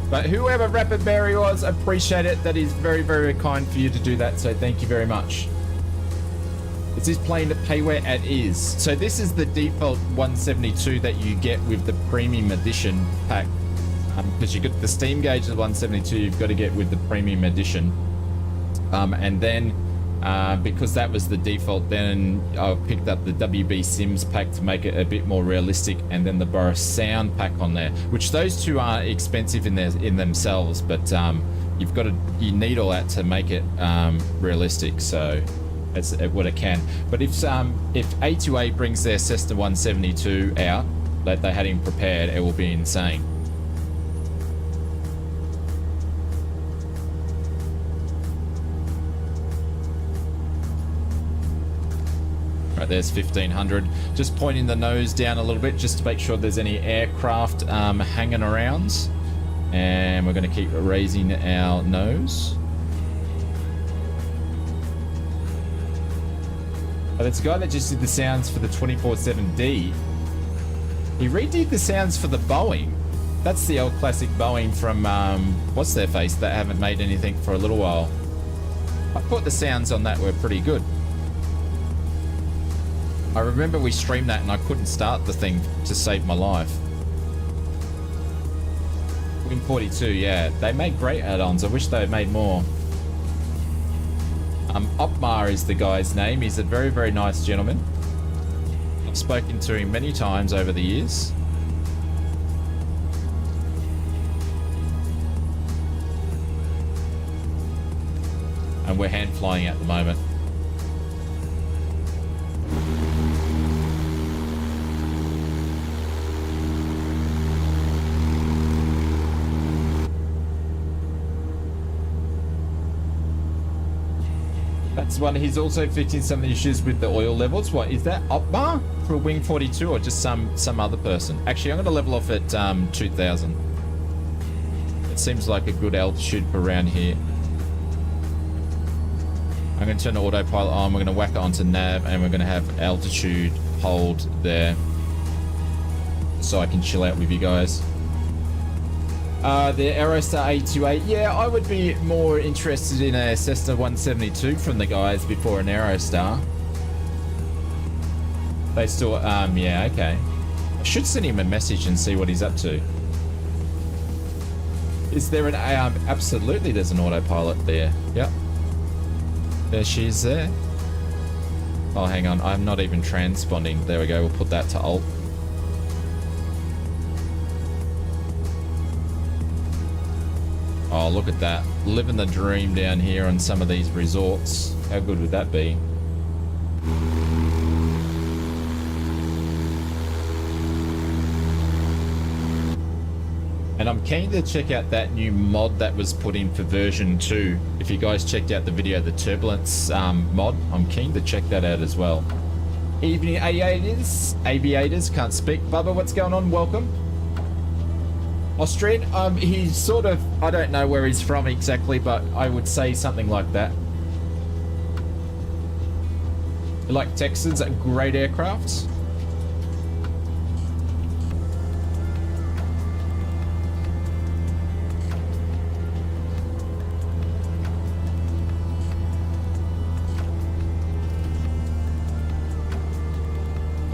But whoever Rapid Berry was, appreciate it. That is very, very kind for you to do that. So thank you very much. Is this plane to pay where it is? So this is the default 172 that you get with the premium edition pack. Because you get the steam gauge of the 172, you've got to get with the premium edition. And then because that was the default, then I picked up the WB Sims pack to make it a bit more realistic, and then the Boris Sound pack on there, which those two are expensive in themselves, but you need all that to make it realistic. So that's what it can. But if A2A brings their Cessna 172 out that they had him prepared, it will be insane. Right, there's 1500. Just pointing the nose down a little bit just to make sure there's any aircraft hanging around. And we're going to keep raising our nose. Oh, there's a guy that just did the sounds for the 24-7D. He redid the sounds for the Boeing. That's the old classic Boeing from, what's their face, that haven't made anything for a little while. I thought the sounds on that were pretty good. I remember we streamed that and I couldn't start the thing to save my life. Wing 42, yeah. They made great add-ons. I wish they had made more. Opmar is the guy's name. He's a very, very nice gentleman. I've spoken to him many times over the years. And we're hand flying at the moment. That's one. He's also fixing some of the issues with the oil levels. What is that? Opmar for Wing 42 or just some other person? Actually, I'm going to level off at 2000. It seems like a good altitude for around here. I'm going to turn the autopilot on. We're going to whack it onto nav and we're going to have altitude hold there so I can chill out with you guys. The Aerostar A28, yeah, I would be more interested in a Cessna 172 from the guys before an Aerostar. They still, yeah, okay. I should send him a message and see what he's up to. Is there an, absolutely there's an autopilot there. Yep. There she is there. Oh, hang on, I'm not even transponding. There we go, we'll put that to alt. Oh, look at that. Living the dream down here on some of these resorts. How good would that be? And I'm keen to check out that new mod that was put in for version 2. If you guys checked out the video, the Turbulence mod, I'm keen to check that out as well. Evening aviators, can't speak. Bubba, what's going on? Welcome. Austrian, he's sort of, I don't know where he's from exactly, but I would say something like that. Like Texans are great aircrafts.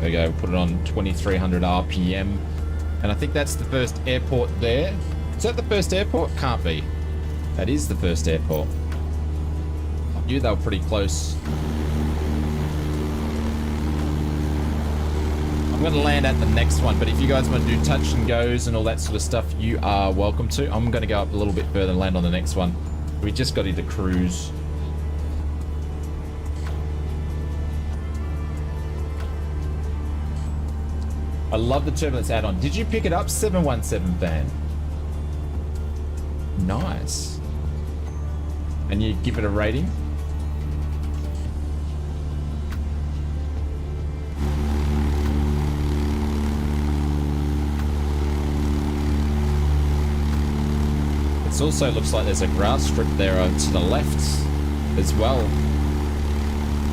There we we go. Put it on 2300 RPM. And I think that's the first airport there. Is that the first airport? Can't be. That is the first airport. I knew they were pretty close. I'm going to land at the next one, but if you guys want to do touch and goes and all that sort of stuff, you are welcome to. I'm going to go up a little bit further and land on the next one. We just got into cruise. I love the turbulence add-on. Did you pick it up, 717 fan? Nice. And you give it a rating? It also looks like there's a grass strip there to the left as well.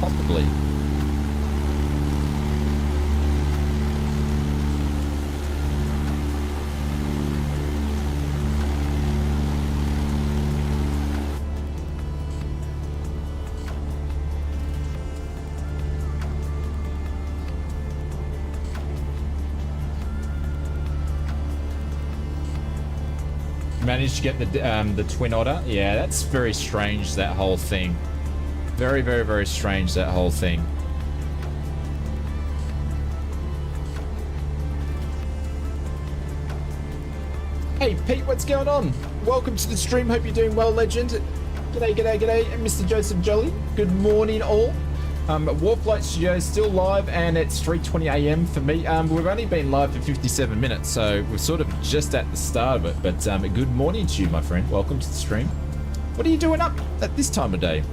Possibly. Managed to get the twin otter. Yeah, that's very strange, that whole thing. Very, very, very strange, that whole thing. Hey Pete, what's going on? Welcome to the stream. Hope you're doing well, legend. G'day, g'day, g'day. And Mr. Joseph Jolly. Good morning, all. Warflight Studio is still live, and it's 3:20 a.m. for me. We've only been live for 57 minutes, so we're sort of just at the start of it. But good morning to you, my friend. Welcome to the stream. What are you doing up at this time of day?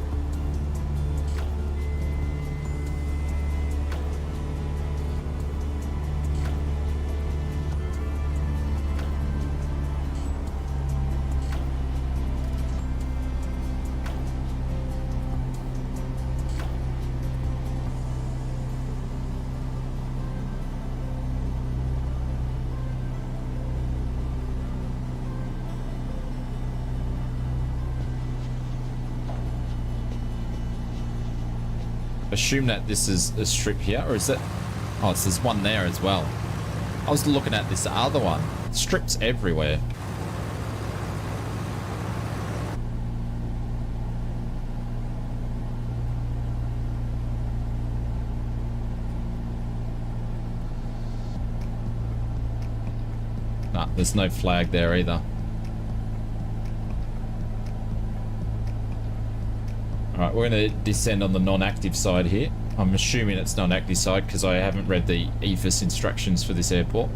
Assume that this is a strip here, or is it? Oh, there's one there as well. I was looking at this other one. Strips everywhere. Nah, there's no flag there either. Alright, we're going to descend on the non-active side here. I'm assuming it's non-active side because I haven't read the EFIS instructions for this airport.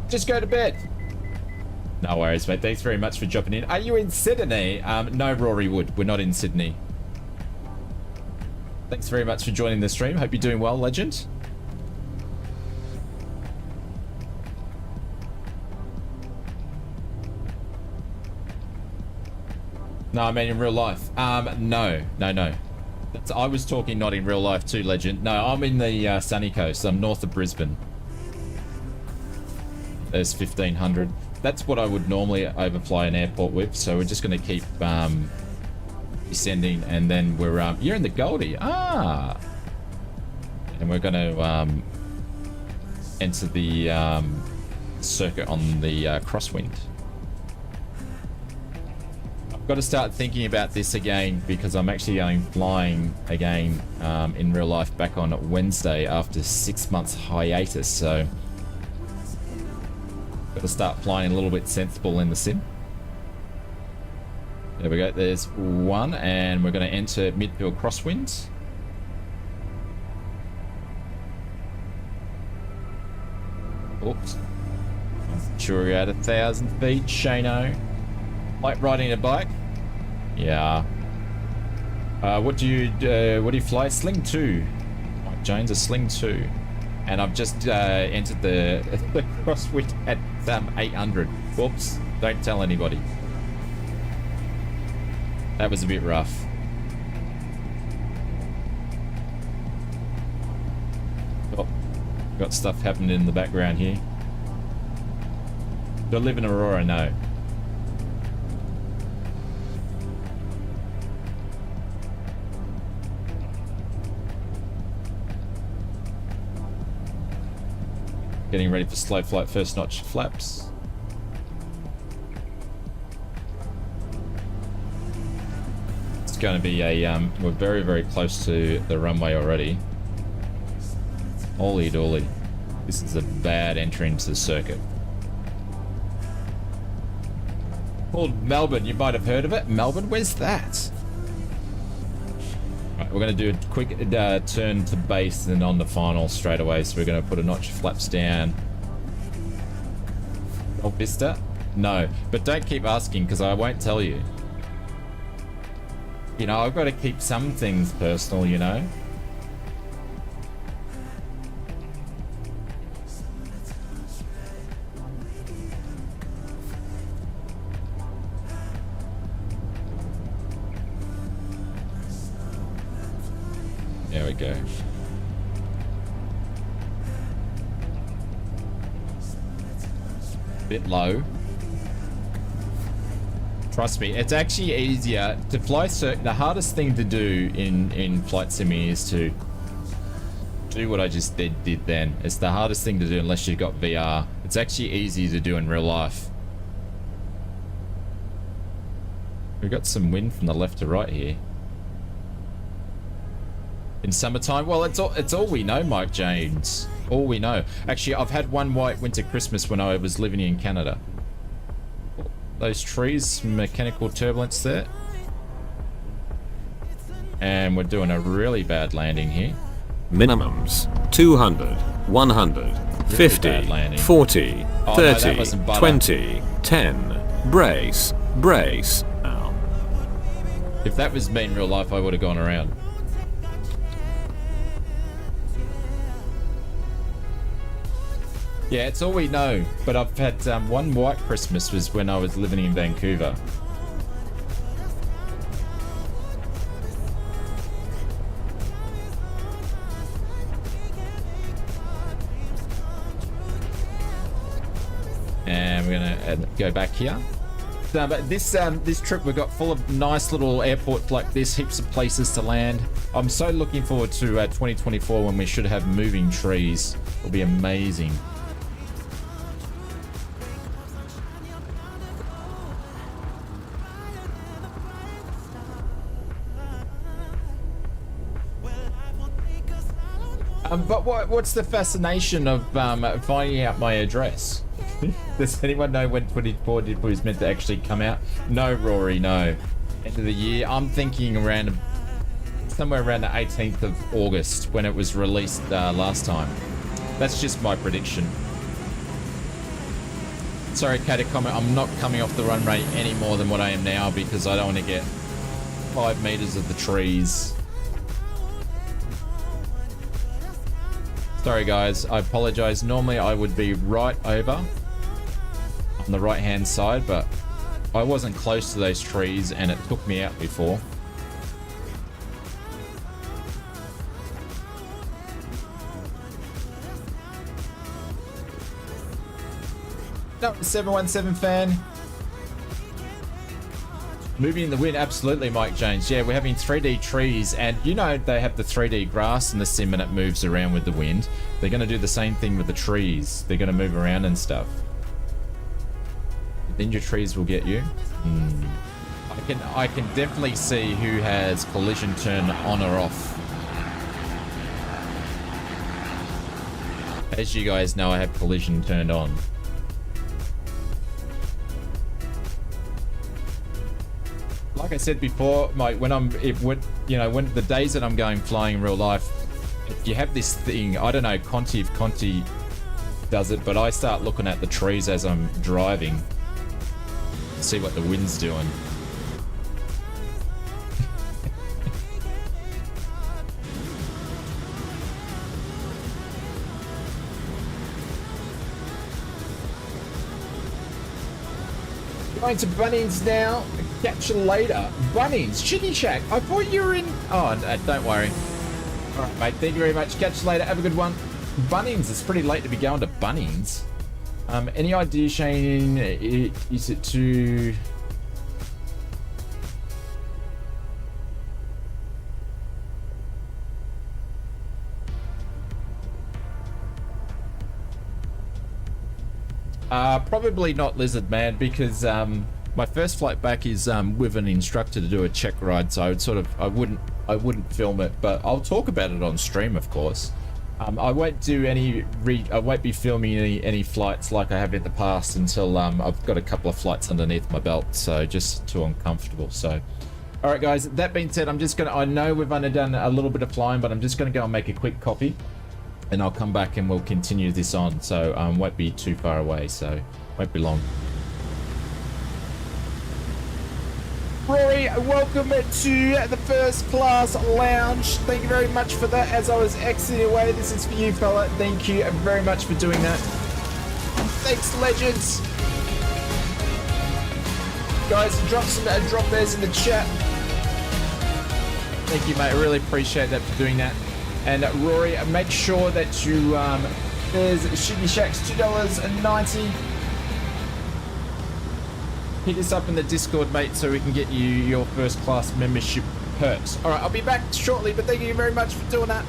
Just go to bed. No worries, mate. Thanks very much for dropping in. Are you in Sydney? No, Rory Wood. We're not in Sydney. Thanks very much for joining the stream. Hope you're doing well, legend. No, I mean in real life. No. I was talking not in real life too, legend. No, I'm in the sunny coast. I'm north of Brisbane. There's 1500. That's what I would normally overfly an airport with. So we're just going to keep descending, and then we're you're in the Goldie. Ah, and we're going to enter the circuit on the crosswind. Got to start thinking about this again because I'm actually going flying again in real life back on Wednesday after 6 months hiatus. So got to start flying a little bit sensible in the sim. There we go. There's one, and we're going to enter midfield crosswind. Oops. Sure, you're at 1,000 feet, Shano. Like riding a bike? Yeah. What do you fly? Sling 2. Mike Jones, a Sling 2. And I've just entered the crosswind at 800. Whoops. Don't tell anybody. That was a bit rough. Oh, got stuff happening in the background here. Do I live in Aurora? No. Getting ready for slow flight, first notch flaps. It's going to be a, we're very, very close to the runway already. Holy dooly. This is a bad entry into the circuit. Called Melbourne, you might have heard of it. Melbourne, where's that? Right, we're going to do a quick turn to base and then on the final straight away. So we're going to put a notch of flaps down. Oh, Vista? No, but don't keep asking because I won't tell you. You know, I've got to keep some things personal, you know. There we go. Bit low. Trust me, it's actually easier to fly. The hardest thing to do in flight simmy is to do what I just did then. It's the hardest thing to do unless you've got VR. It's actually easy to do in real life. We've got some wind from the left to right here. In summertime, well, it's all we know, Mike James. All we know. Actually, I've had one white winter Christmas when I was living in Canada. Those trees, mechanical turbulence there. And we're doing a really bad landing here. Minimums 200, 100, 50, 40, 30, 20, 10. Brace, brace. Ow. If that was me in real life, I would have gone around. Yeah, it's all we know. But I've had one white Christmas was when I was living in Vancouver. And we're gonna go back here. But this trip we got full of nice little airports like this, heaps of places to land. I'm so looking forward to 2024 when we should have moving trees. It'll be amazing. But what's the fascination of finding out my address? Does anyone know when 24 was meant to actually come out? No, Rory, no. End of the year. I'm thinking around somewhere around the 18th of August when it was released last time. That's just my prediction. Sorry, Kata comment. I'm not coming off the runway any more than what I am now because I don't want to get 5 meters of the trees. Sorry guys, I apologize. Normally I would be right over on the right hand side, but I wasn't close to those trees and it took me out before. No, 717 fan. Moving in the wind, absolutely, Mike James. Yeah, we're having 3D trees, and you know they have the 3D grass in the sim and it moves around with the wind. They're going to do the same thing with the trees. They're going to move around and stuff. Ninja trees will get you. I can definitely see who has collision turn on or off. As you guys know, I have collision turned on. Like I said before, Mike, when the days that I'm going flying in real life, if you have this thing, I don't know, Conti, if Conti does it, but I start looking at the trees as I'm driving, see what the wind's doing. Going to Bunnings now. Catch you later. Bunnings, Chitty Shack. I thought you were in. Oh, no, don't worry. All right, mate. Thank you very much. Catch you later. Have a good one. Bunnings. It's pretty late to be going to Bunnings. Any idea, Shane? Is it to? Probably not Lizard Man, because my first flight back is with an instructor to do a check ride, so I wouldn't film it, but I'll talk about it on stream, of course. I won't do I won't be filming any flights like I have in the past until I've got a couple of flights underneath my belt, so just too uncomfortable. So, all right, guys. That being said, I know we've only done a little bit of flying, but I'm just gonna go and make a quick coffee, and I'll come back and we'll continue this on. So won't be too far away, so won't be long. Rory, welcome to the first class lounge. Thank you very much for that. As I was exiting away, this is for you, fella. Thank you very much for doing that. Thanks, legends. Guys, drop theirs in the chat. Thank you, mate. I really appreciate that for doing that. And Rory, make sure that you there's Shiggy Shack's $2.90. Hit us up in the Discord, mate, so we can get you your first class membership perks. All right, I'll be back shortly, but thank you very much for doing that.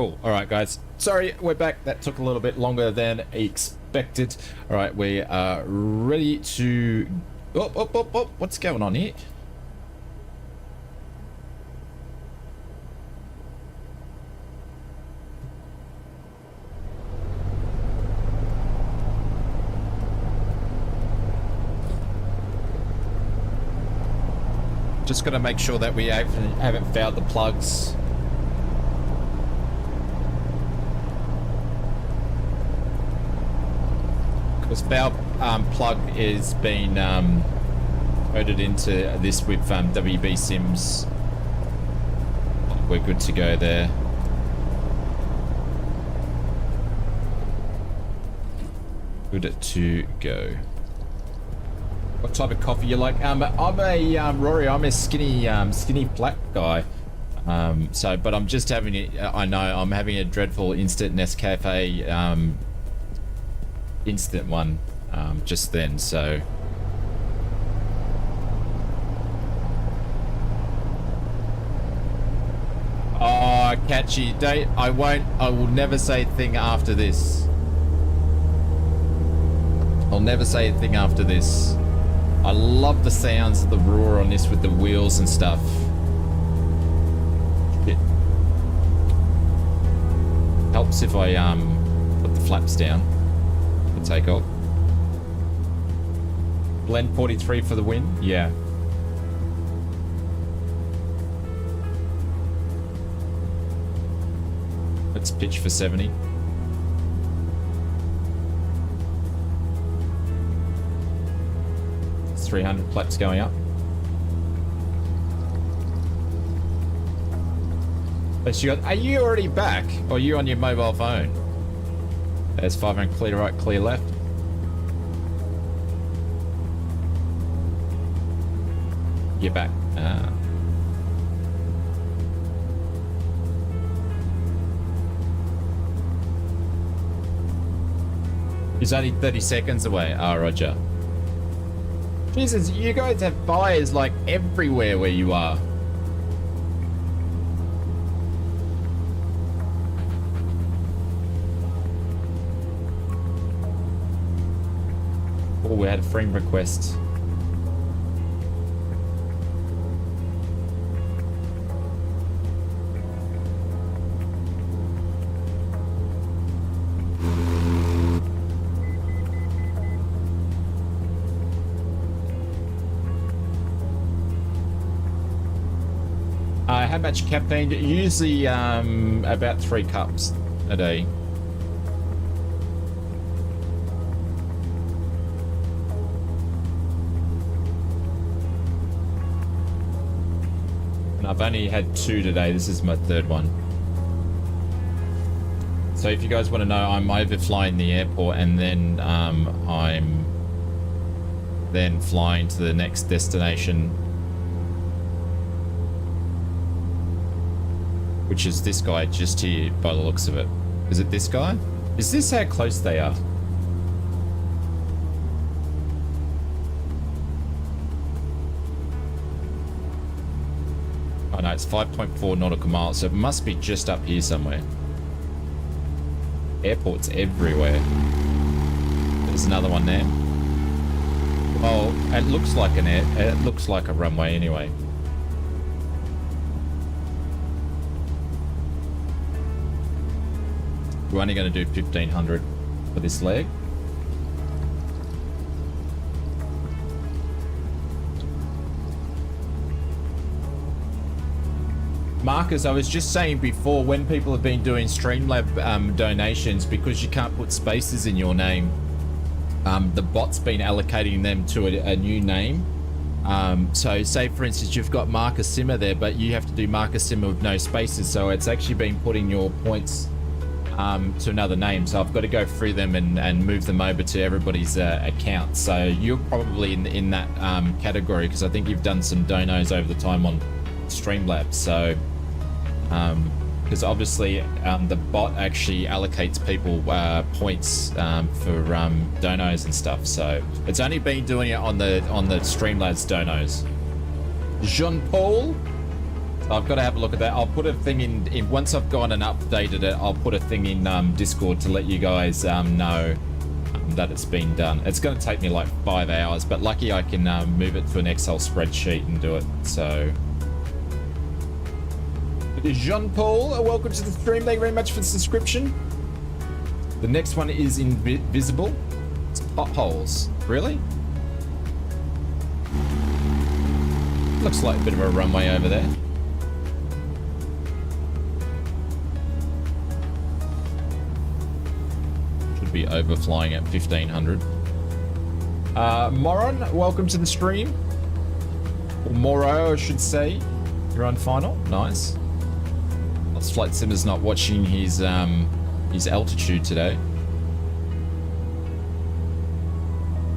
Cool. All right, guys. Sorry, we're back. That took a little bit longer than expected. All right, we are ready to... Oh, what's going on here? Just got to make sure that we haven't fouled the plugs. Because valve plug is being coded into this with WB Sims. We're good to go there. Good to go. What type of coffee you like? I'm a Rory. I'm a skinny black guy. But I'm just having it. I know I'm having a dreadful instant Nescafe instant one just then. So oh, catchy. I will never say a thing after this. I'll never say a thing after this. I love the sounds of the roar on this with the wheels and stuff. It helps if I put the flaps down for takeoff. Blend 43 for the win? Yeah. Let's pitch for 70. 300 flaps going up. But are you already back? Or are you on your mobile phone? There's 500 clear right, clear left. You're back. He's only 30 seconds away. Ah, Roger. Jesus, you guys have fires like everywhere where you are. Oh, we had a friend request. How much caffeine? Usually about 3 cups a day. And I've only had 2 today. This is my 3rd one. So if you guys want to know, I'm overflying the airport and then I'm then flying to the next destination, which is this guy just here by the looks of it. Is it this guy? Is this how close they are? Oh no, it's 5.4 nautical miles, so it must be just up here somewhere. Airports everywhere. There's another one there. Oh, it looks like it looks like a runway anyway. We're only going to do 1500 for this leg. Marcus, I was just saying before, when people have been doing Streamlab donations, because you can't put spaces in your name, the bot's been allocating them to a new name. So say for instance you've got Marcus Simmer there, but you have to do Marcus Simmer with no spaces, so it's actually been putting your points to another name. So I've got to go through them and move them over to everybody's account. So you're probably in that category, because I think you've done some donos over the time on Streamlabs. So because obviously the bot actually allocates people points for donos and stuff. So it's only been doing it on the Streamlabs donos. Jean Paul, I've got to have a look at that. I'll put a thing in once I've gone and updated it. I'll put a thing in Discord to let you guys know that it's been done. It's going to take me like 5 hours, but lucky I can move it to an Excel spreadsheet and do it. So, Jean-Paul, welcome to the stream. Thank you very much for the subscription. The next one is invisible. It's potholes. Really? Looks like a bit of a runway over there. Should be overflying at 1500. Moron, welcome to the stream. Or Moro, I should say. You're on final. Nice. Ausflightsimmer's not watching his altitude today.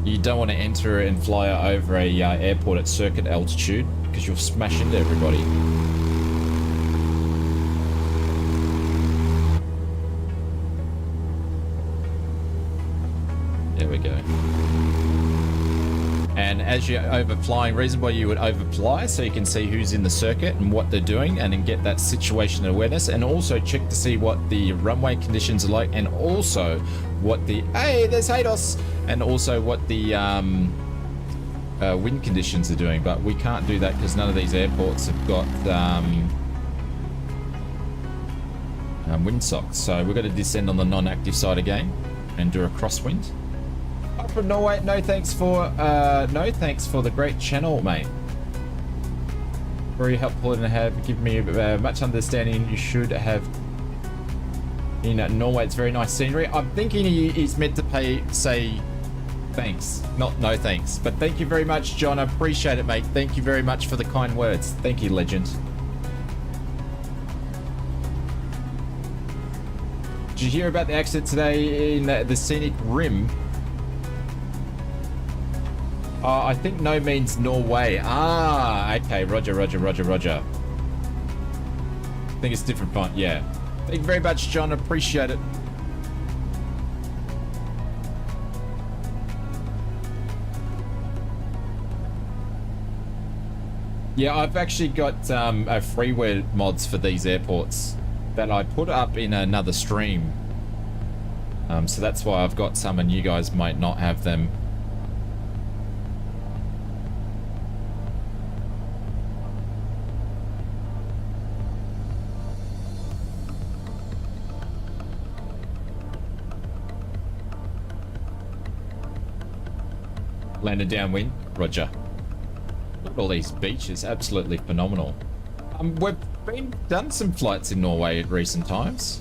You don't want to enter and fly over a airport at circuit altitude because you'll smash into everybody. There we go. And as you're overflying, reason why you would overfly, so you can see who's in the circuit and what they're doing, and then get that situation awareness, and also check to see what the runway conditions are like, and also what the there's Hados, and also what the wind conditions are doing. But we can't do that because none of these airports have got windsocks, so we're going to descend on the non-active side again and do a crosswind. From Norway, no thanks for the great channel, mate. Very helpful and have given me much understanding. You should have in Norway. It's very nice scenery. I'm thinking he's meant to say thanks, not no thanks. But thank you very much, John. I appreciate it, mate. Thank you very much for the kind words. Thank you, legend. Did you hear about the accident today in the scenic rim? I think no means Norway. Ah, okay. Roger. I think it's different font. Yeah. Thank you very much, John. Appreciate it. Yeah, I've actually got a freeware mods for these airports that I put up in another stream. So that's why I've got some, and you guys might not have them. Landed downwind. Roger. Look at all these beaches. Absolutely phenomenal. We've done some flights in Norway at recent times.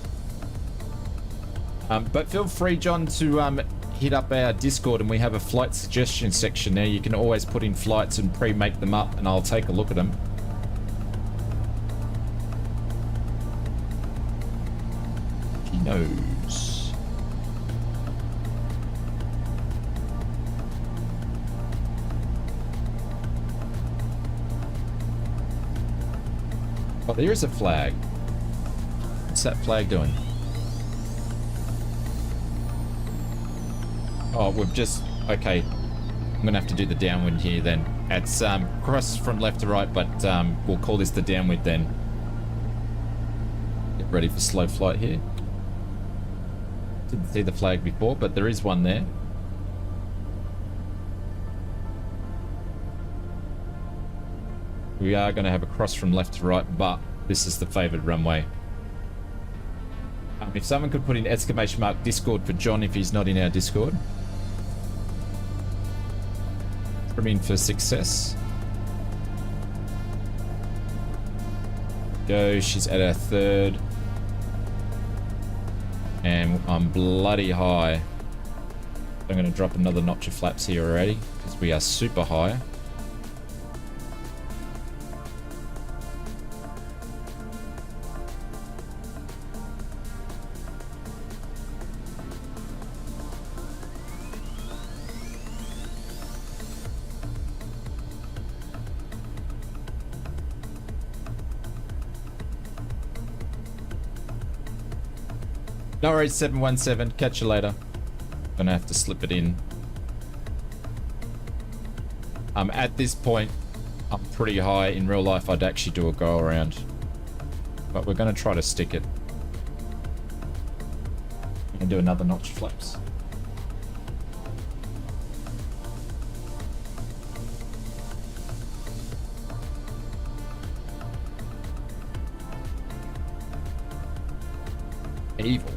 But feel free, John, to hit up our Discord, and we have a flight suggestion section there. You can always put in flights and pre-make them up, and I'll take a look at them. He knows. Oh, there is a flag. What's that flag doing? Oh, we've just... Okay. I'm going to have to do the downwind here then. It's cross from left to right, but we'll call this the downwind then. Get ready for slow flight here. Didn't see the flag before, but there is one there. We are going to have a cross from left to right, but this is the favored runway. If someone could put in exclamation mark Discord for John if he's not in our Discord. Put him in for success. Go, she's at her third. And I'm bloody high. I'm going to drop another notch of flaps here already because we are super high. No worries, 717. Catch you later. Gonna have to slip it in. At this point, up pretty high. In real life, I'd actually do a go around. But we're going to try to stick it. And do another notch flaps. Evil.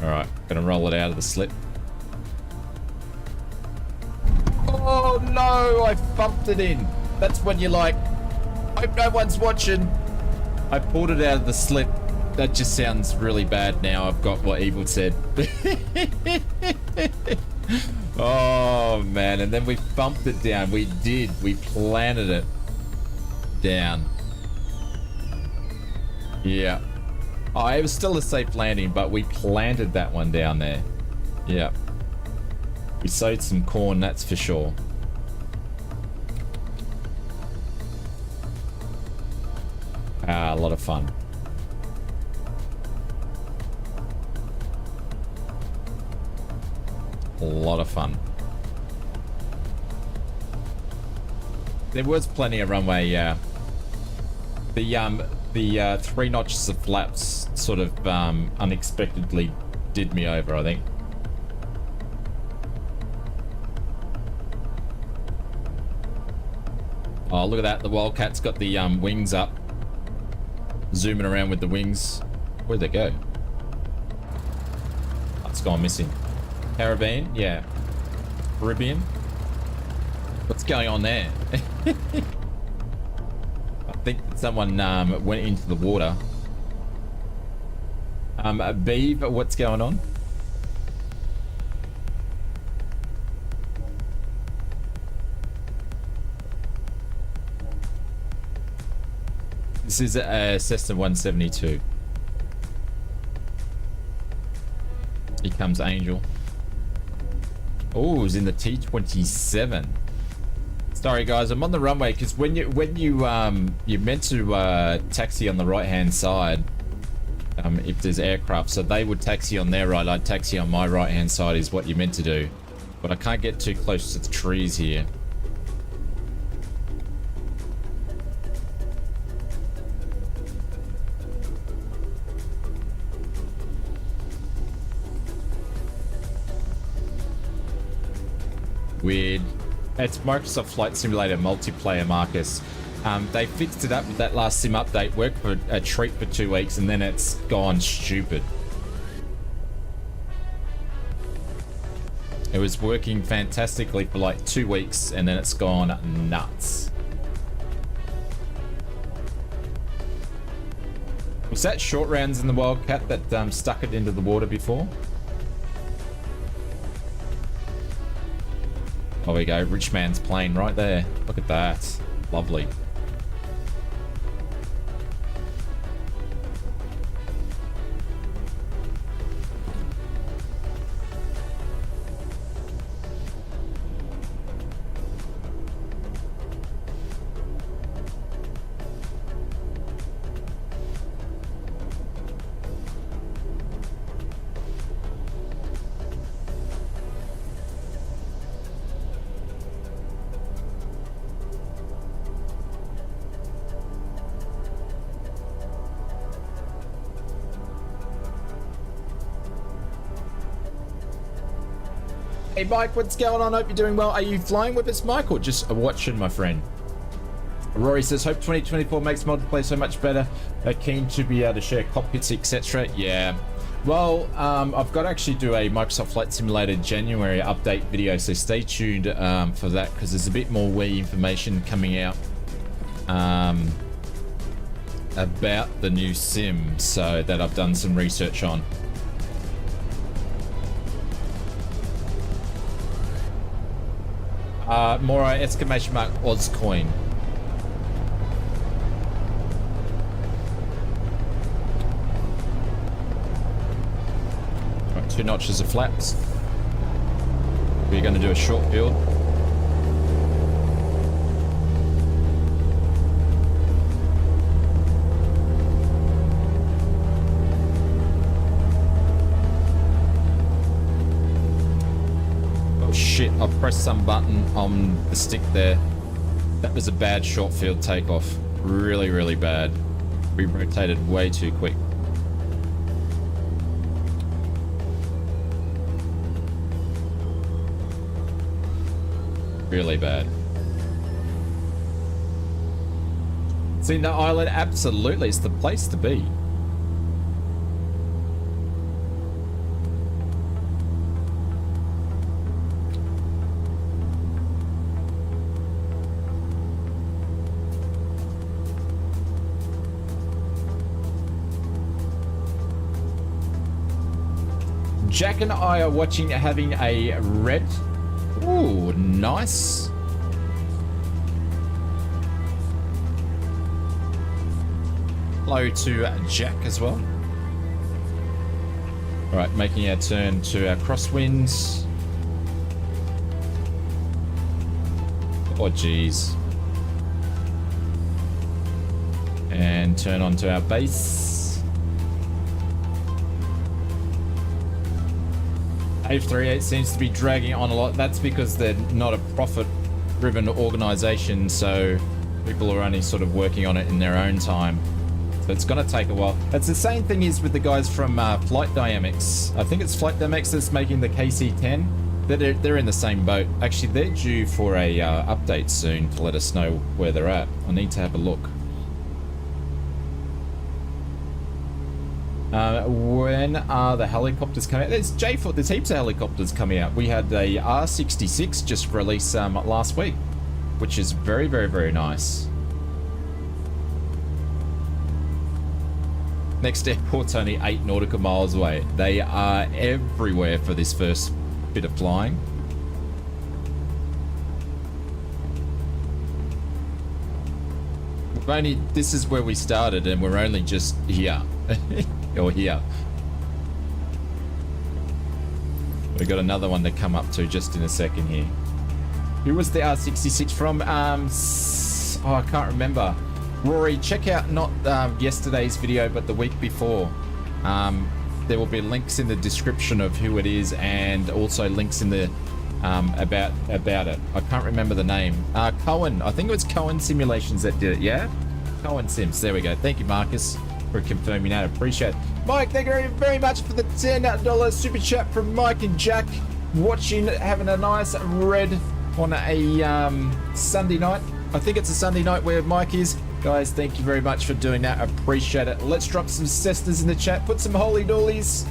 Alright, gonna roll it out of the slip. Oh no, I bumped it in. That's when you're like, hope no one's watching. I pulled it out of the slip. That just sounds really bad now. I've got what Evil said. Oh man, and then we bumped it down. We did. We planted it down. Yeah. Oh, it was still a safe landing, but we planted that one down there. Yeah. We sowed some corn, that's for sure. Ah, a lot of fun. A lot of fun. There was plenty of runway, yeah. The 3 notches of flaps sort of unexpectedly did me over, I think. Oh, look at that. The Wildcat's got the wings up. Zooming around with the wings. Where'd they go? Oh, it's gone missing. Caribbean? Yeah. Caribbean? What's going on there? I think someone went into the water. Beeve, what's going on? This is a Cessna 172. Here comes Angel. Oh, he's in the T-27. Sorry guys, I'm on the runway because when you're meant to taxi on the right hand side if there's aircraft, so they would taxi on their right, I'd taxi on my right hand side is what you're meant to do, but I can't get too close to the trees here. Weird. It's Microsoft Flight Simulator multiplayer, Marcus. They fixed it up with that last sim update, worked for a treat for 2 weeks, and then it's gone stupid. It was working fantastically for like 2 weeks, and then it's gone nuts. Was that short rounds in the Wildcat that stuck it into the water before? Oh, we go. Rich man's plane right there. Look at that. Lovely. Hey Mike, what's going on? Hope you're doing well. Are you flying with us, Mike, or just watching, my friend? Rory says, hope 2024 makes multiplayer so much better. They're keen to be able to share cockpits, etc. Yeah. Well, I've got to actually do a Microsoft Flight Simulator January update video, so stay tuned for that, because there's a bit more wee information coming out about the new sim, so that I've done some research on. Mora, exclamation mark, Ozcoin. Right, 2 notches of flaps. We're going to do a short build. Oh shit. I've pressed some button on the stick there. That was a bad short field takeoff. Really, really bad. We rotated way too quick. Really bad. Seen that island? Absolutely, it's the place to be. Jack and I are watching having a red. Ooh, nice. Hello to Jack as well. All right, making our turn to our crosswinds. Oh, geez. And turn onto our base. A38 seems to be dragging on a lot. That's because they're not a profit-driven organization, so people are only sort of working on it in their own time. So it's going to take a while. It's the same thing is with the guys from Flight Dynamics. I think it's Flight Dynamics that's making the KC-10. They're in the same boat. Actually, they're due for a update soon to let us know where they're at. I need to have a look. When are the helicopters coming out? There's J4, there's heaps of helicopters coming out. We had a R66 just released last week, which is very, very, very nice. Next airport's only 8 nautical miles away. They are everywhere for this first bit of flying. This is where we started and we're only just here. Or here. We've got another one to come up to just in a second here. Who was the R66 from? Oh, I can't remember. Rory, check out not yesterday's video, but the week before. There will be links in the description of who it is, and also links in the about it. I can't remember the name. Cohen. I think it was Cohen Simulations that did it. Yeah, Cohen Sims. There we go. Thank you, Marcus, for confirming that. I appreciate it. Mike, thank you very much for the $10 super chat from Mike and Jack. Watching, having a nice red on a Sunday night. I think it's a Sunday night where Mike is. Guys, thank you very much for doing that. I appreciate it. Let's drop some cestas in the chat. Put some holy doolies.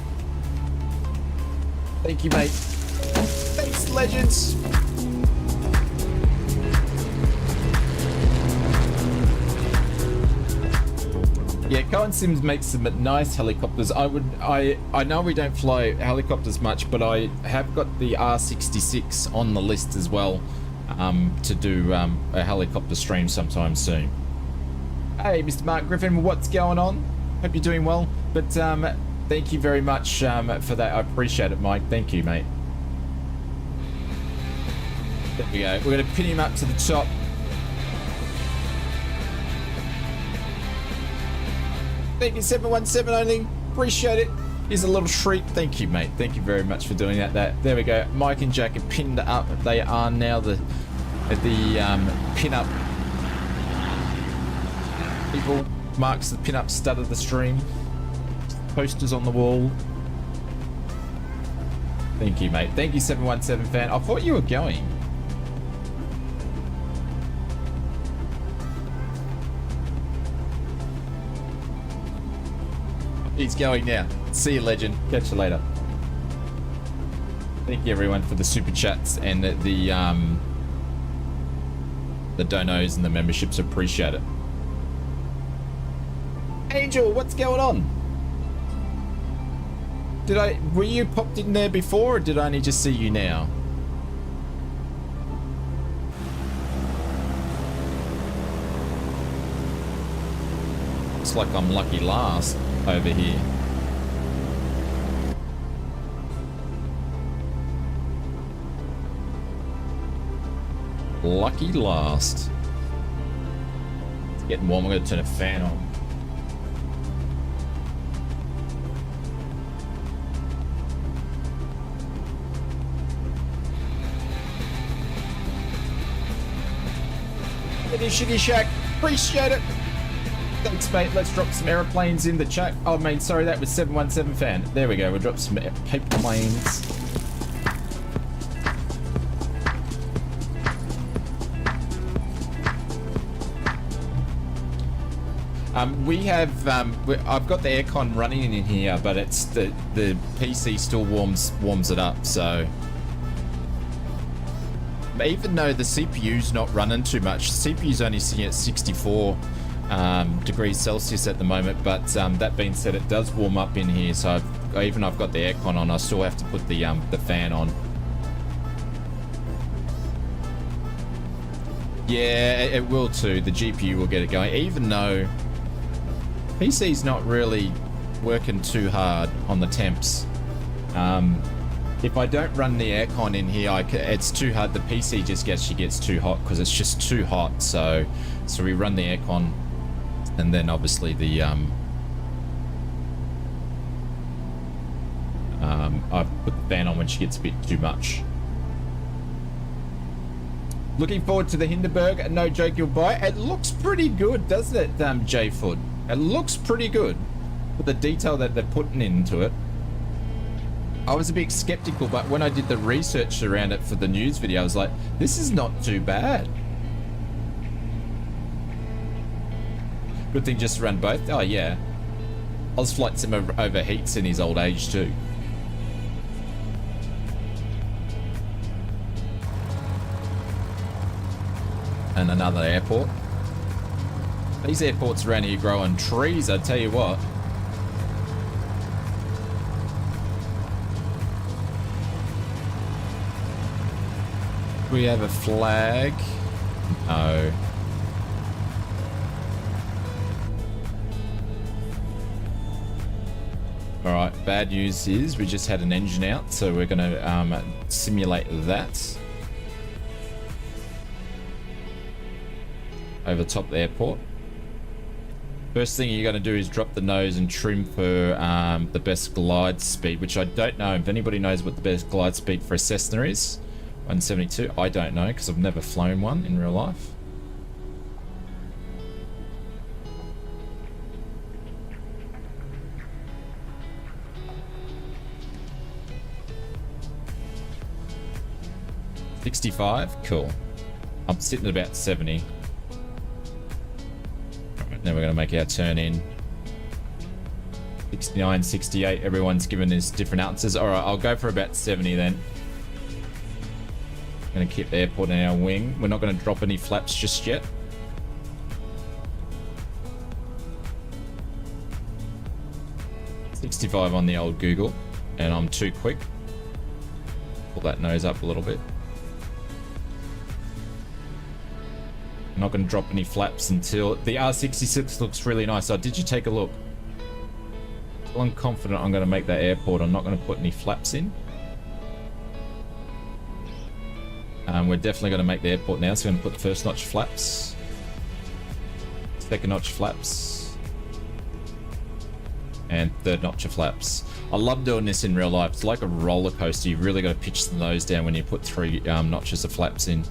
Thank you, mate. Thanks, legends. Yeah, Cohen Sims makes some nice helicopters. I know we don't fly helicopters much, but I have got the R66 on the list as well to do a helicopter stream sometime soon. Hey, Mr. Mark Griffin, what's going on? Hope you're doing well. But thank you very much for that. I appreciate it, Mike. Thank you, mate. There we go. We're going to pin him up to the top. Thank you, 717 only. Appreciate it. Here's a little treat. Thank you, mate. Thank you very much for doing that. There we go. Mike and Jack are pinned up. They are now the pin-up people. Mark's the pin-up stud of the stream. Posters on the wall. Thank you, mate. Thank you, 717 fan. I thought you were going. He's going now. See you, legend. Catch you later. Thank you, everyone, for the super chats and the donos and the memberships. Appreciate it. Angel, what's going on? Were you popped in there before, or did I only just see you now? Looks like I'm lucky last over here. Lucky last. It's getting warm. I'm going to turn a fan on. Shitty Shitty Shack. Appreciate it. Thanks, mate. Let's drop some aeroplanes in the chat. Oh, I mean, sorry, that was 717 fan. There we go. We'll drop some paper planes. We have, I've got the aircon running in here, but it's the PC still warms it up, so. Even though the CPU's not running too much, the CPU's only sitting at 64 degrees Celsius at the moment, but that being said, it does warm up in here, so I've got the aircon on, I still have to put the fan on. Yeah, it will too. The GPU will get it going, even though PC's not really working too hard on the temps. If I don't run the aircon in here, it's too hard. The PC just actually gets too hot because it's just too hot. So we run the aircon, and then obviously the I put the fan on when she gets a bit too much. Looking forward to the Hindenburg. No joke, you'll buy. It looks pretty good, doesn't it, J-Foot? It looks pretty good with the detail that they're putting into it. I was a bit skeptical, but when I did the research around it for the news video, I was like, this is not too bad. Good thing just to run both. Oh, yeah. ausflightsimmer overheats in his old age, too. And another airport. These airports around here grow on trees, I tell you what. We have a flag. No. Alright, bad news is we just had an engine out, so we're going to simulate that. Over the top of the airport. First thing you're going to do is drop the nose and trim for the best glide speed, which I don't know if anybody knows what the best glide speed for a Cessna is. 172. I don't know because I've never flown one in real life. $65. Cool. I'm sitting at about 70. Now we're going to make our turn in. 69, 68. Everyone's given us different answers. All right, I'll go for about 70 then. I'm going to keep the airport in our wing. We're not going to drop any flaps just yet. $65 on the old Google, and I'm too quick. Pull that nose up a little bit. I'm not going to drop any flaps until the R66 looks really nice. Oh, did you take a look? Well, I'm confident I'm going to make that airport. I'm not going to put any flaps in. We're definitely going to make the airport now, so we're going to put first notch flaps, second notch flaps, and third notch of flaps. I love doing this in real life. It's like a roller coaster. You've really got to pitch the nose down when you put 3 notches of flaps in.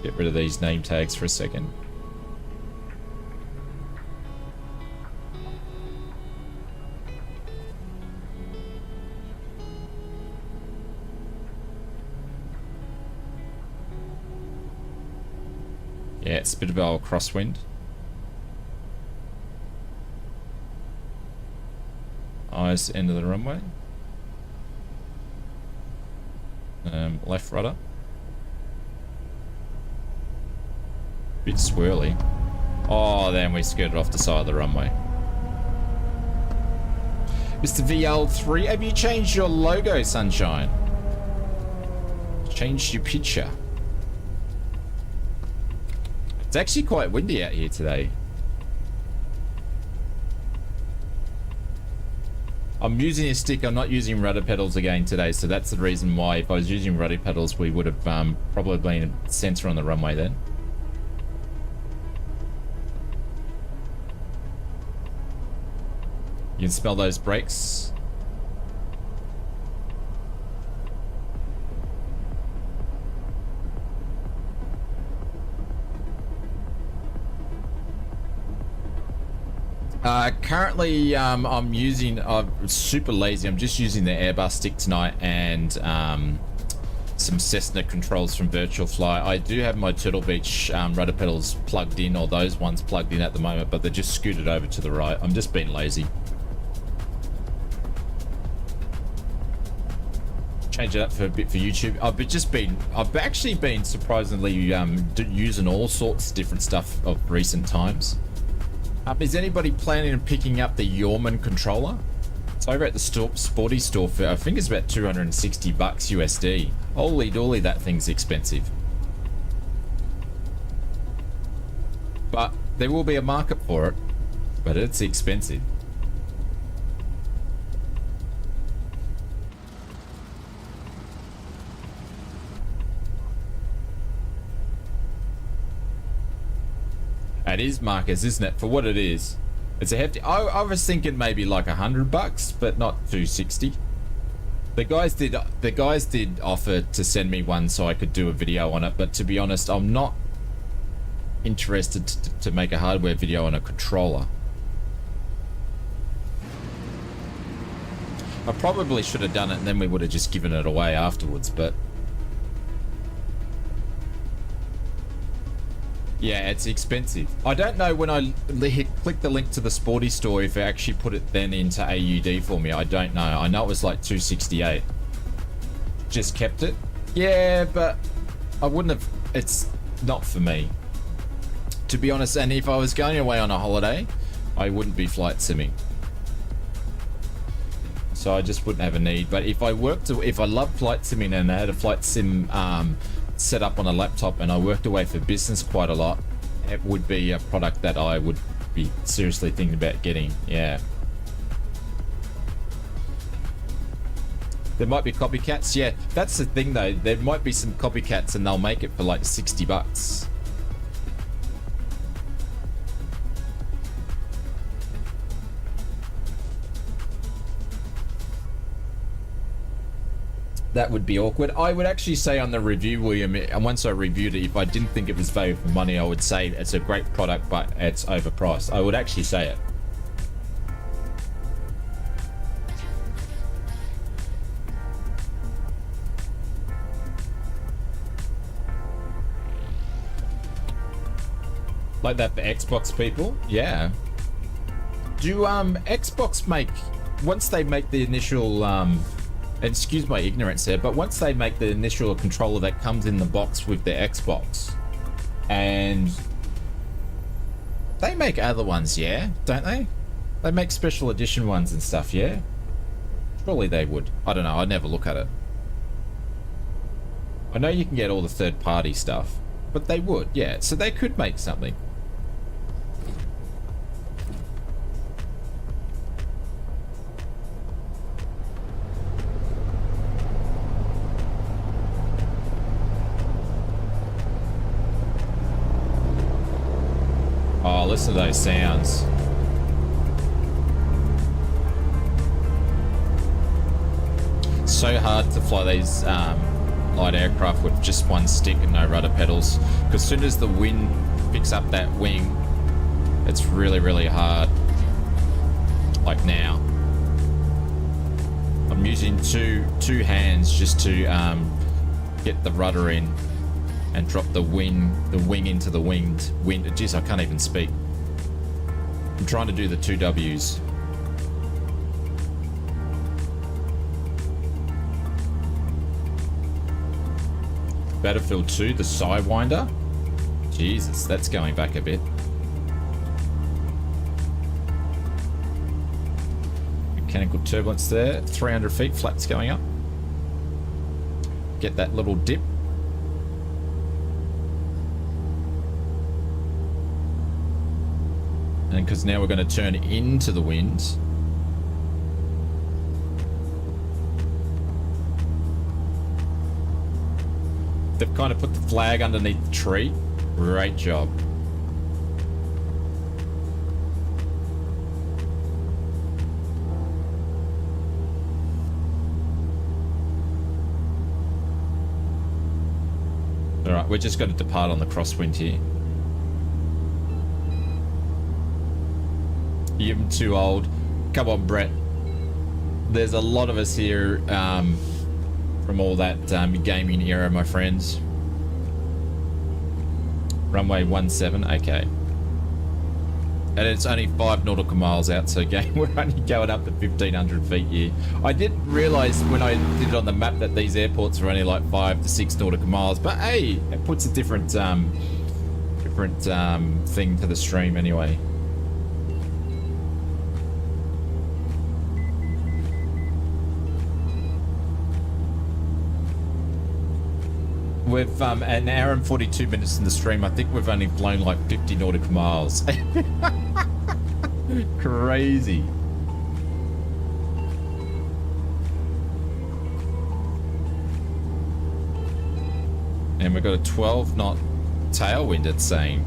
Get rid of these name tags for a second. Yeah, it's a bit of an old crosswind. Eyes end of the runway. Left rudder. Bit swirly. Oh, then we skirted off the side of the runway. Mr. VL3, have you changed your logo, Sunshine? Changed your picture. It's actually quite windy out here today. I'm using a stick, I'm not using rudder pedals again today, so that's the reason why. If I was using rudder pedals, we would have probably been a sensor on the runway then. You can smell those brakes. Currently, I'm using, I'm super lazy. I'm just using the Airbus stick tonight and some Cessna controls from Virtual Fly. I do have my Turtle Beach rudder pedals plugged in, or those ones plugged in at the moment, but they're just scooted over to the right. I'm just being lazy. Change it up for a bit for YouTube. I've actually been surprisingly using all sorts of different stuff of recent times. Is anybody planning on picking up the Yorman controller? It's over at the Sporty store for, I think it's about 260 bucks USD. Holy dooly, that thing's expensive. But there will be a market for it, but it's expensive. It is, Marcus, isn't it? For what it is. It's a hefty... I was thinking maybe like $100, but not 260. The guys did offer to send me one so I could do a video on it, but to be honest, I'm not interested to make a hardware video on a controller. I probably should have done it and then we would have just given it away afterwards, but... yeah, it's expensive. I don't know when I click the link to the Sporty store if it actually put it then into AUD for me. I don't know. I know it was like 268. Just kept it. Yeah, but I wouldn't have... it's not for me, to be honest. And if I was going away on a holiday, I wouldn't be flight simming. So I just wouldn't have a need. But if I loved flight simming and I had a flight sim set up on a laptop and I worked away for business quite a lot, it would be a product that I would be seriously thinking about getting. Yeah, there might be copycats. Yeah, that's the thing though, there might be some copycats and they'll make it for like 60 bucks. That would be awkward. I would actually say on the review, William, and once I reviewed it, if I didn't think it was value for money, I would say it's a great product, but it's overpriced. I would actually say it. Like that for Xbox people? Yeah. Do Xbox make, once they make the initial excuse my ignorance there, but once they make the initial controller that comes in the box with the Xbox, and they make other ones, yeah, don't they? They make special edition ones and stuff, yeah? Surely they would. I don't know, I never look at it. I know you can get all the third-party stuff, but they would, yeah. So they could make something. Oh, listen to those sounds. So hard to fly these light aircraft with just one stick and no rudder pedals, because as soon as the wind picks up that wing, it's really, really hard. Like now. I'm using two hands just to get the rudder in and drop the wing into the wind. Jeez, I can't even speak. I'm trying to do the 2 Ws. Battlefield 2, the Sidewinder. Jesus, that's going back a bit. Mechanical turbulence there. 300 feet, flaps going up. Get that little dip. And because now we're going to turn into the wind. They've kind of put the flag underneath the tree. Great job. All right, we're just going to depart on the crosswind here. You're too old. Come on, Brett. There's a lot of us here from all that gaming era, my friends. Runway 17, okay. And it's only 5 nautical miles out, so again, we're only going up to 1,500 feet here. I didn't realise when I did it on the map that these airports were only like 5 to 6 nautical miles, but hey, it puts a different thing to the stream anyway. We've an hour and 42 minutes in the stream. I think we've only flown like 50 nautical miles. Crazy. And we've got a 12 knot tailwind, it's saying.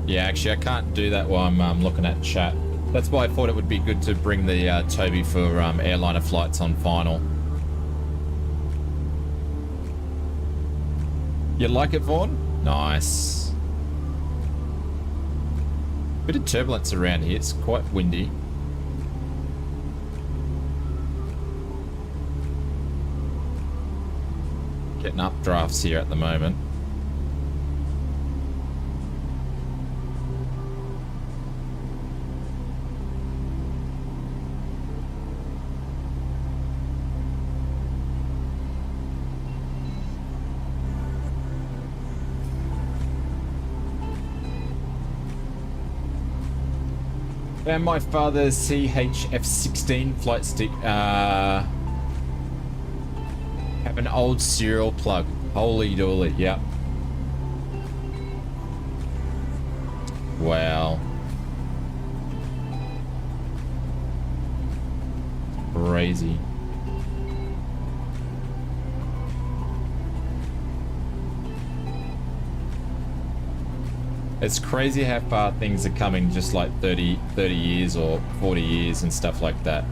Yeah, actually, I can't do that while I'm looking at chat. That's why I thought it would be good to bring the Toby for airliner flights on final. You like it, Vaughn? Nice. Bit of turbulence around here. It's quite windy. Getting updrafts here at the moment. And my father's CHF16 flight stick have an old serial plug. Holy dooly, yep. Wow. Crazy. It's crazy how far things are coming, just like 30 years or 40 years and stuff like that.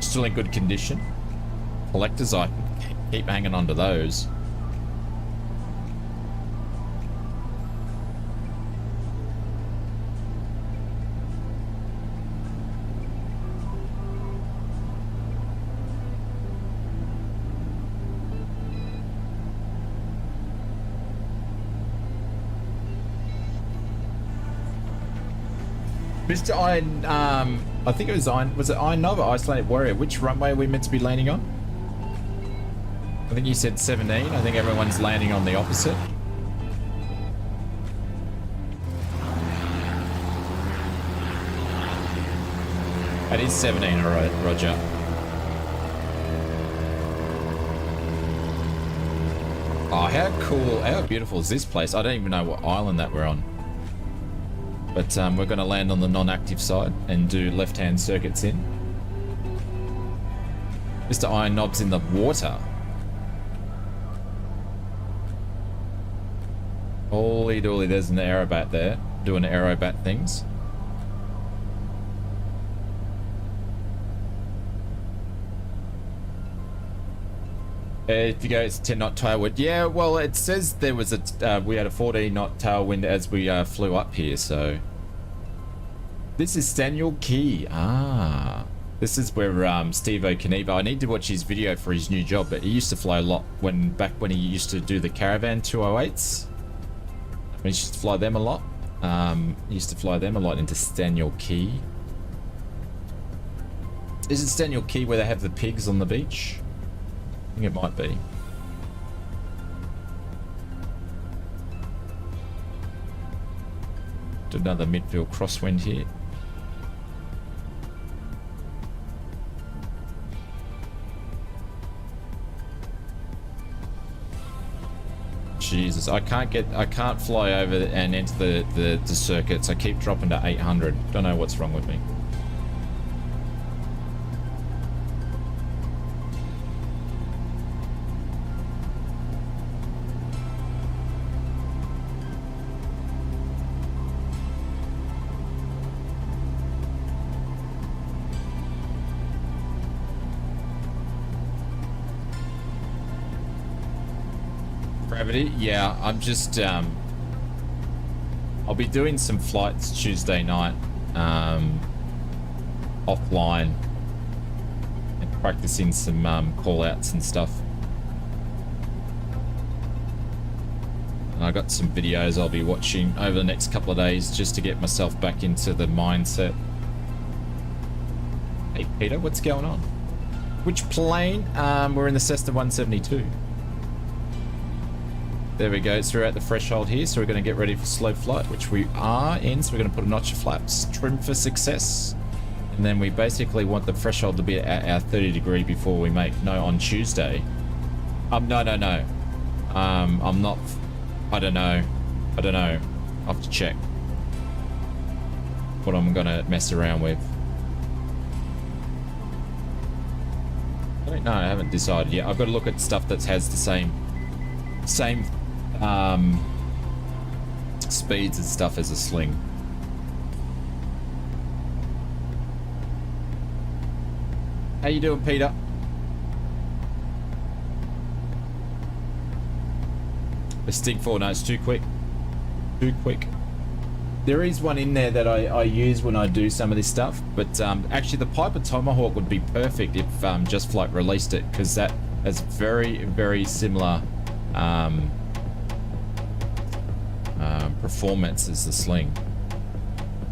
Still in good condition. Collectors, I keep hanging on to those. Mr. Iron, I think it was Iron, was it Iron Nova, Isolated Warrior? Which runway are we meant to be landing on? I think you said 17. I think everyone's landing on the opposite. It is 17, alright, roger. Oh, how cool, how beautiful is this place? I don't even know what island that we're on. But we're going to land on the non-active side and do left-hand circuits in. Mr. Iron Knob's in the water. Holy dooly, there's an aerobat there, doing aerobat things. If you go, it's 10 knot tailwind. Yeah, well, it says there was a we had a 14 knot tailwind as we flew up here. So this is Daniel Key. Ah, this is where Steve-O Kaniba. I need to watch his video for his new job, but he used to fly a lot back when he used to do the Caravan 208s. He used to fly them a lot. He used to fly them a lot into Daniel Key. Is it Daniel Key where they have the pigs on the beach? I think it might be. Do another midfield crosswind here. Jesus, I can't fly over and enter the circuits. I keep dropping to 800. Don't know what's wrong with me. Gravity, yeah, I'm just, I'll be doing some flights Tuesday night, offline, and practicing some call-outs and stuff. And I got some videos I'll be watching over the next couple of days just to get myself back into the mindset. Hey Peter, what's going on? Which plane? We're in the Cessna 172. There we go, it's throughout the threshold here, so we're going to get ready for slow flight, which we are in, so we're going to put a notch of flaps, trim for success. And then we basically want the threshold to be at our 30 degree before we make, no, on Tuesday. No. I'm not, I don't know. I'll have to check what I'm going to mess around with. I don't know, I haven't decided yet. I've got to look at stuff that has the same speeds and stuff as a sling. How you doing, Peter? The Sting 4, no, it's too quick. Too quick. There is one in there that I use when I do some of this stuff, but actually the Piper Tomahawk would be perfect if Just Flight released it, because that has very, very similar performance as the sling.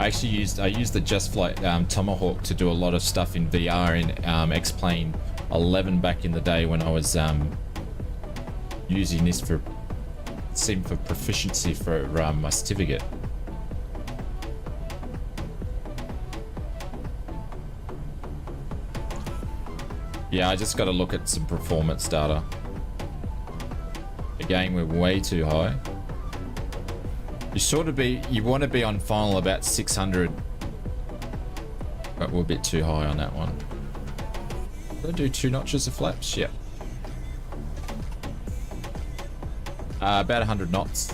I used the Just Flight Tomahawk to do a lot of stuff in VR in X-Plane 11 back in the day when I was using this for proficiency for my certificate. Yeah, I just got to look at some performance data. Again, we're way too high. You want to be on final about 600, but we're a bit too high on that one. Did I do 2 notches of flaps? Yep. About 100 knots.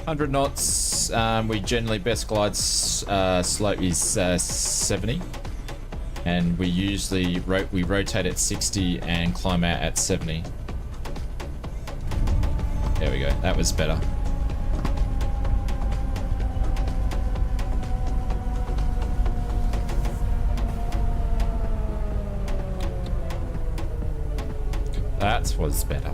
100 knots. We generally best glide slope is 70, and we usually rotate at 60 and climb out at 70. There we go. That was better. That was better.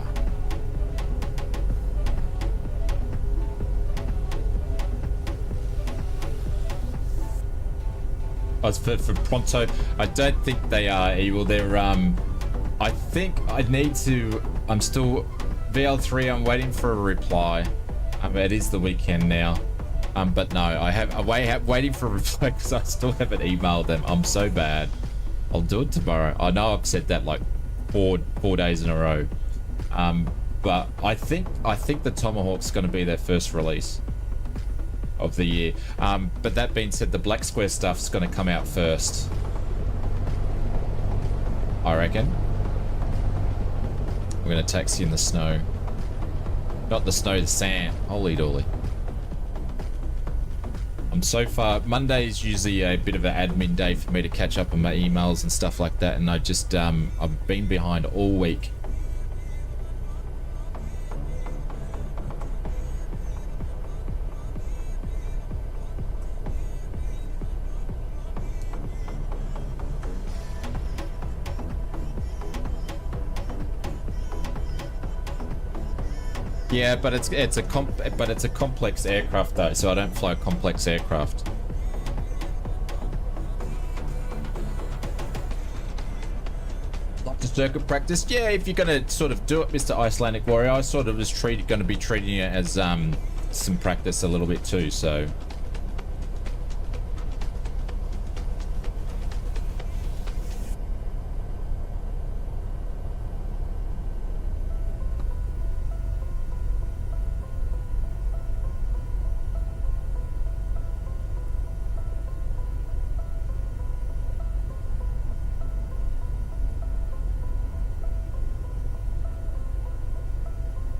As for Pronto, I don't think they are evil. They're I think I need to. I'm still VL3. I'm waiting for a reply. It is the weekend now. But no, I'm waiting for a reply because I still haven't emailed them. I'm so bad. I'll do it tomorrow. I know I've said that like four days in a row. But I think the Tomahawk's going to be their first release of the year. But that being said, the Black Square stuff's going to come out first, I reckon. We're going to taxi in the snow. Not the snow, the sand. Holy dooly. I'm so far. Monday is usually a bit of an admin day for me to catch up on my emails and stuff like that, and I just I've been behind all week. Yeah, but it's a complex aircraft though, so I don't fly complex aircraft. Like to circuit practice? Yeah, if you're gonna sort of do it, Mr. Icelandic Warrior, I sort of was gonna be treating it as some practice a little bit too, so.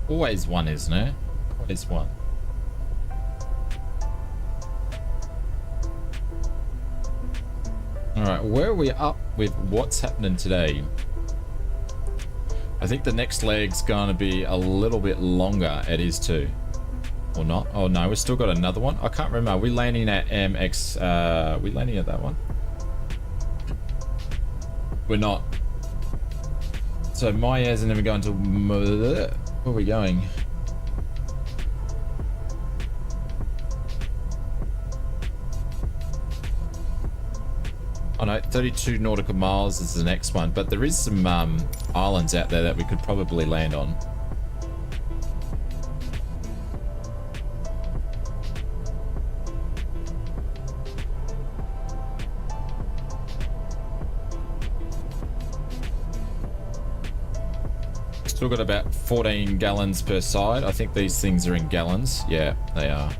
Always one, isn't it? Always one. Alright, where are we up with what's happening today? I think the next leg's gonna be a little bit longer. It is too. Or not. Oh no, we've still got another one. I can't remember. Are we landing at MX? We landing at that one? We're not. So MYES, and then we're going to... Where are we going? Oh no, 32 nautical miles is the next one, but there is some islands out there that we could probably land on. Still got about 14 gallons per side. I think these things are in gallons. Yeah, they are.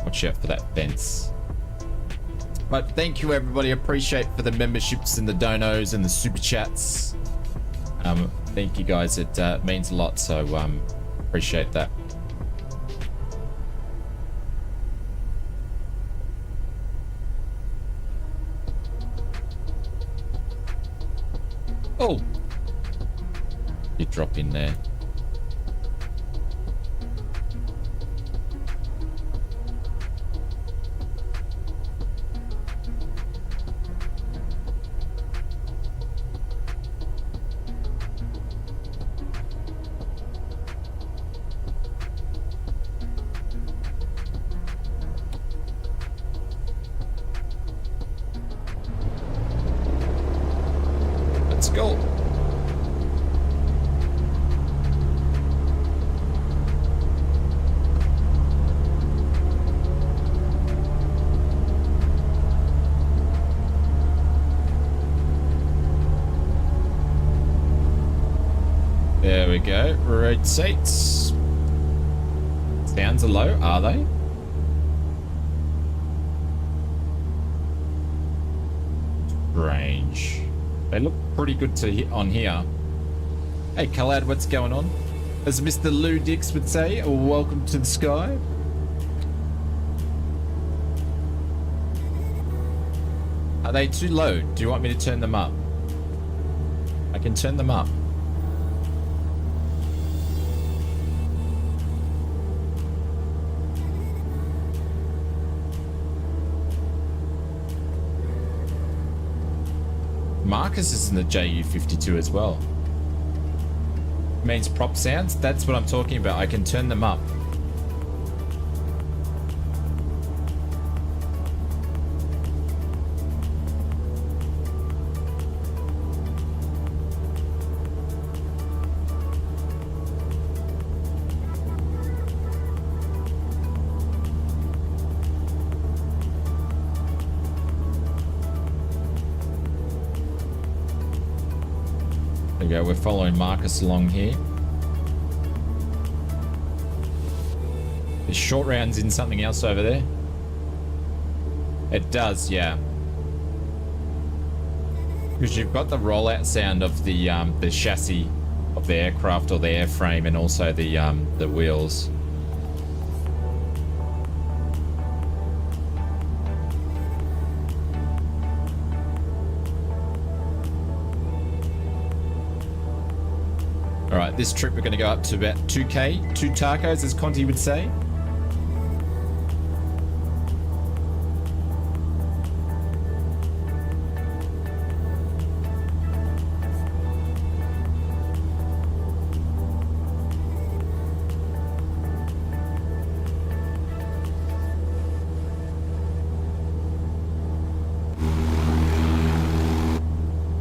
Watch out for that fence. But thank you everybody. Appreciate for the memberships and the donos and the super chats. Thank you guys. It means a lot. So appreciate that. Oh, you drop in there. Let's go. There we go. Road seats. Sounds are low, are they? Strange. They look pretty good to on here. Hey, Khalad, what's going on? As Mr. Lou Dix would say, welcome to the sky. Are they too low? Do you want me to turn them up? I can turn them up. Marcus is in the JU52 as well. Means prop sounds? That's what I'm talking about. I can turn them up. There we go, we're following Marcus along here. There's short rounds in something else over there. It does, yeah. Because you've got the rollout sound of the chassis of the aircraft or the airframe, and also the wheels. All right, this trip we're going to go up to about 2K, 2 tacos, as Conti would say.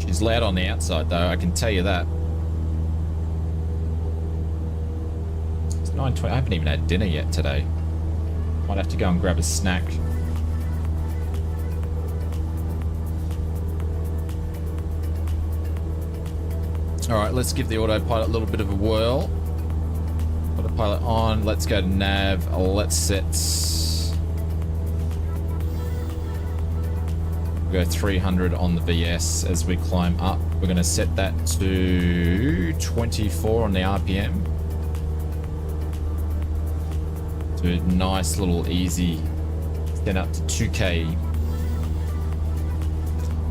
She's loud on the outside, though, I can tell you that. 9:20. I haven't even had dinner yet today. Might have to go and grab a snack. Alright, let's give the autopilot a little bit of a whirl. Autopilot on. Let's go to nav. Let's set... We'll go 300 on the VS as we climb up. We're going to set that to 24 on the RPM. Nice little easy, then up to 2K.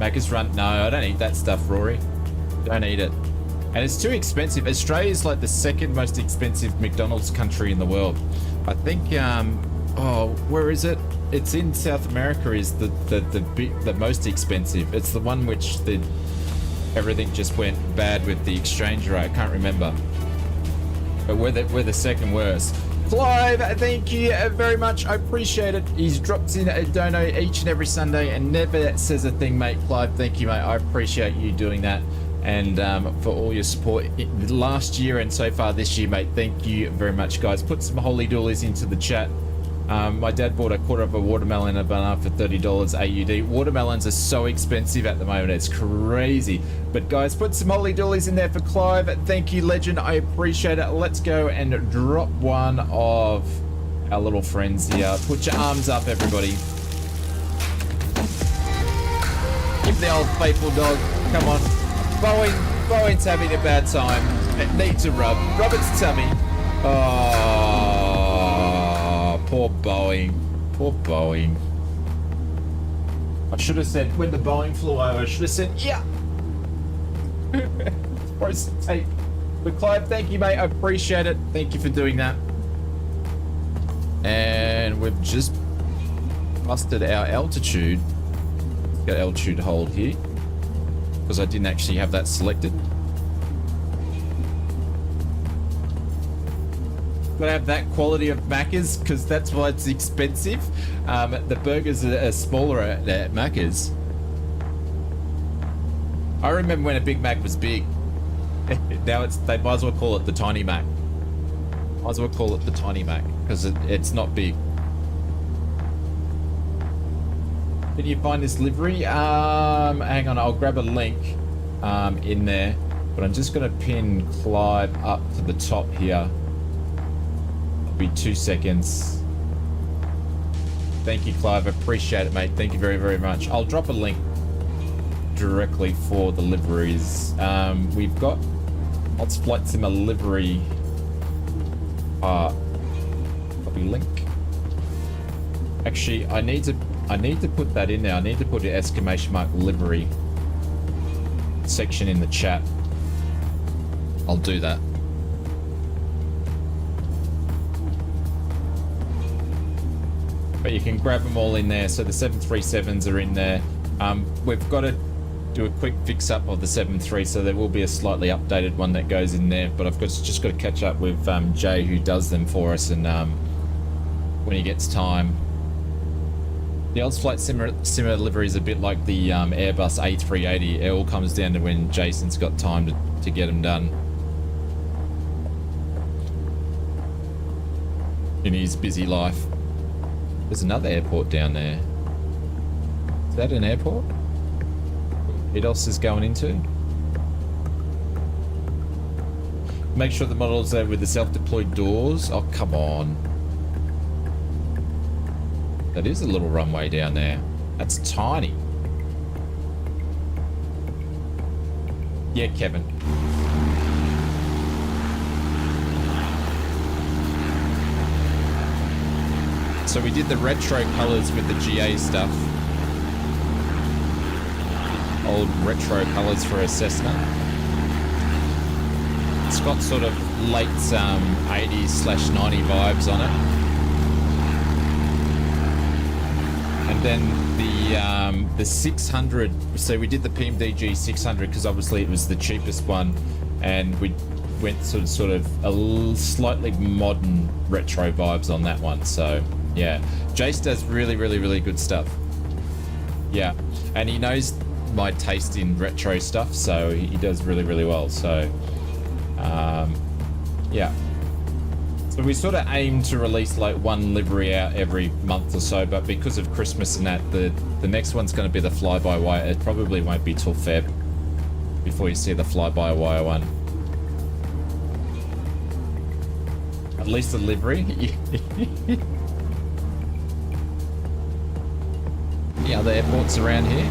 Macca's run. No, I don't eat that stuff, Rory. Don't eat it. And it's too expensive. Australia is like the second most expensive McDonald's country in the world. I think, oh, where is it? It's in South America is the most expensive. It's the one which everything just went bad with the exchange rate. I can't remember. But we're the second worst. Clive, thank you very much. I appreciate it. He's dropped in a dono each and every Sunday and never says a thing, mate. Clive, thank you, mate. I appreciate you doing that. And for all your support last year and so far this year, mate. Thank you very much, guys. Put some holy doolies into the chat. My dad bought a quarter of a watermelon and a banana for $30 AUD. Watermelons are so expensive at the moment. It's crazy. But guys, put some holy doolies in there for Clive. Thank you, legend. I appreciate it. Let's go and drop one of our little friends here. Put your arms up, everybody. Give the old faithful dog. Come on. Bowen's having a bad time. It needs a rub. Rub its tummy. Oh, poor Boeing. Poor Boeing. I should have said, when the Boeing flew over, I should have said, yeah. Hey, but Clive, thank you, mate. I appreciate it. Thank you for doing that. And we've just busted our altitude. Got altitude hold here. Because I didn't actually have that selected. Gotta have that quality of Macca's because that's why it's expensive. The burgers are smaller at Macca's. I remember when a Big Mac was big. Now they might as well call it the Tiny Mac. Might as well call it the Tiny Mac because it's not big. Can you find this livery? Hang on, I'll grab a link in there. But I'm just going to pin Clive up to the top here. It'll be 2 seconds. Thank you, Clive. I appreciate it, mate. Thank you very, very much. I'll drop a link directly for the liveries. We've got ausflightsimmer livery. Copy link. Actually, I need to put that in there. I need to put an exclamation mark livery section in the chat. I'll do that. But you can grab them all in there. So the 737s are in there. We've got to do a quick fix up of the 7.3, so there will be a slightly updated one that goes in there. But I've just got to catch up with Jay, who does them for us, and when he gets time. The ausflightsimmer livery is a bit like the Airbus A380. It all comes down to when Jason's got time to get them done in his busy life. There's another airport down there. Is that an airport? Idos is going into? Make sure the model's there with the self-deployed doors. Oh, come on. That is a little runway down there. That's tiny. Yeah, Kevin. So we did the retro colors with the GA stuff. Old retro colors for a Cessna. It's got sort of late 80s/90 vibes on it. And then the 600, so we did the PMDG 600 because obviously it was the cheapest one, and we went sort of a slightly modern retro vibes on that one. So yeah, Jace does really, really, really good stuff. Yeah, and he knows my taste in retro stuff, so he does really, really well. So yeah. So we sort of aim to release like one livery out every month or so, but because of Christmas and that, the next one's going to be the fly-by-wire. It probably won't be till Feb before you see the fly-by-wire one. At least the livery. Any other airports around here?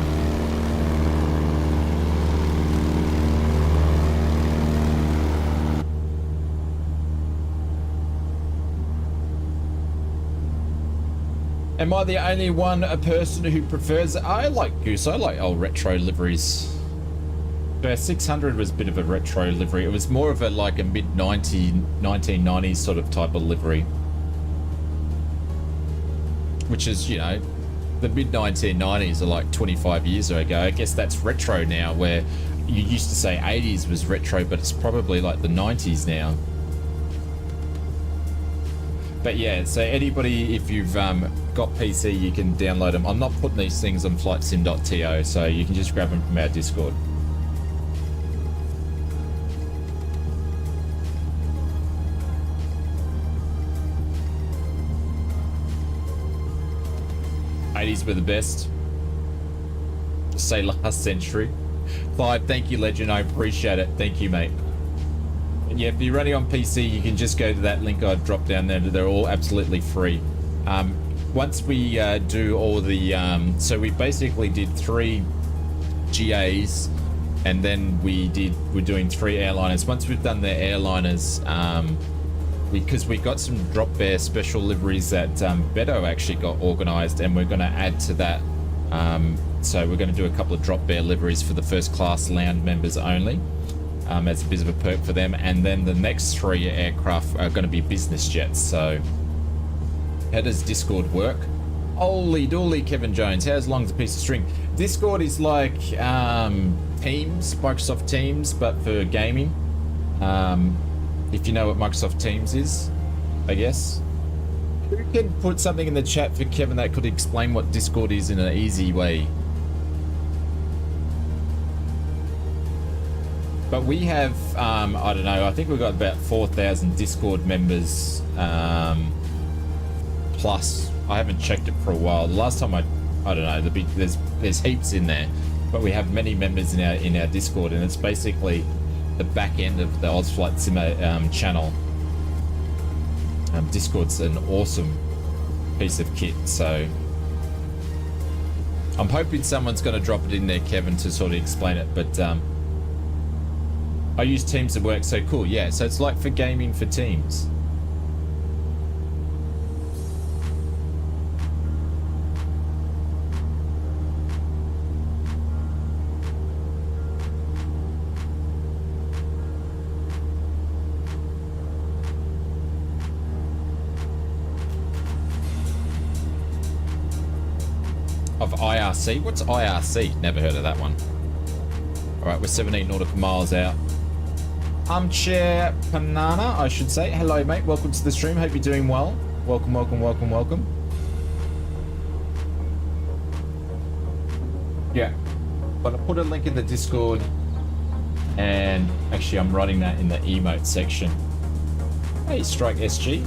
Am I the only a person who prefers? I like Goose. I like old retro liveries. The 600 was a bit of a retro livery. It was more of a like a mid 1990s sort of type of livery, which is, you know, the mid 1990s are like 25 years ago. I guess that's retro now, where you used to say 80s was retro, but it's probably like the 90s now. But yeah, so anybody, if you've got PC, you can download them. I'm not putting these things on flightsim.to, so you can just grab them from our Discord. '80s were the best. Say last century. 5, thank you, Legend. I appreciate it. Thank you, mate. And yeah, if you're running on PC, you can just go to that link I've dropped down there. They're all absolutely free. Once we do all the... so we basically did 3 GAs, and then we're doing 3 airliners. Once we've done the airliners, because we got some drop bear special liveries that Beto actually got organised, and we're going to add to that. So we're going to do a couple of drop bear liveries for the first class lounge members only, as a bit of a perk for them. And then the next 3 aircraft are going to be business jets. So how does Discord work? Holy dooly, Kevin Jones, how long's a piece of string? Discord is like Teams, Microsoft Teams, but for gaming. If you know what Microsoft Teams is, I guess. Who can put something in the chat for Kevin that could explain what Discord is in an easy way? But we have, I don't know, I think we've got about 4,000 Discord members plus. I haven't checked it for a while. The last time I don't know, there's heaps in there. But we have many members in our Discord, and it's basically the back end of the ausflightsimmer channel. Discord's an awesome piece of kit, so I'm hoping someone's going to drop it in there, Kevin, to sort of explain it. But I use Teams at work, so cool. Yeah, so it's like for gaming for Teams. Of IRC? What's IRC? Never heard of that one. Alright, we're 17 nautical miles out. Armchair Banana, I should say. Hello, mate. Welcome to the stream. Hope you're doing well. Welcome, welcome, welcome, welcome. Yeah. But I put a link in the Discord, and actually I'm writing that in the emote section. Hey, Strike SG.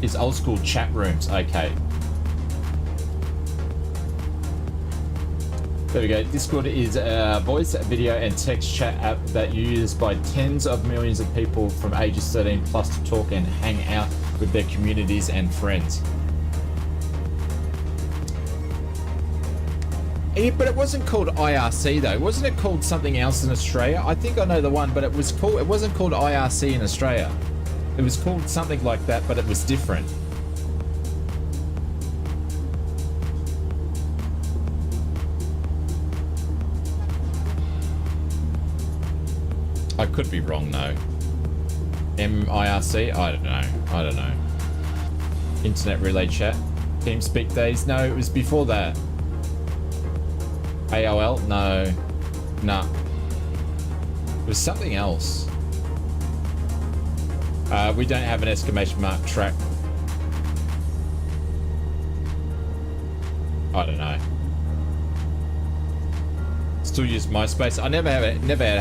It's old school chat rooms. Okay. There we go. Discord is a voice, video, and text chat app that used by tens of millions of people from ages 13 plus to talk and hang out with their communities and friends. Yeah, but it wasn't called IRC though. Wasn't it called something else in Australia? I think I know the one, but it wasn't called IRC in Australia. It was called something like that, but it was different. I could be wrong though. MYRC? I don't know. I don't know. Internet relay chat. TeamSpeak days? No, it was before that. AOL? No. Nah. It was something else. We don't have an exclamation mark track. I don't know. Still use MySpace. I never had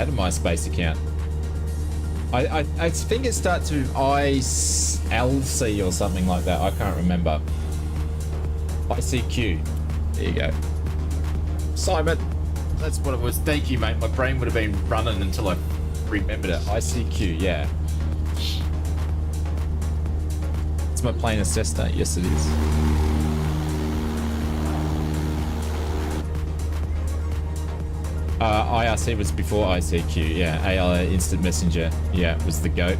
a MySpace account. I think it starts with ILC or something like that. I can't remember. ICQ. There you go. Simon. That's what it was. Thank you, mate. My brain would have been running until I remembered it. ICQ, yeah. It's my plane assessor. Yes, it is. IRC was before ICQ. Yeah, AL Instant Messenger. Yeah, was the GOAT.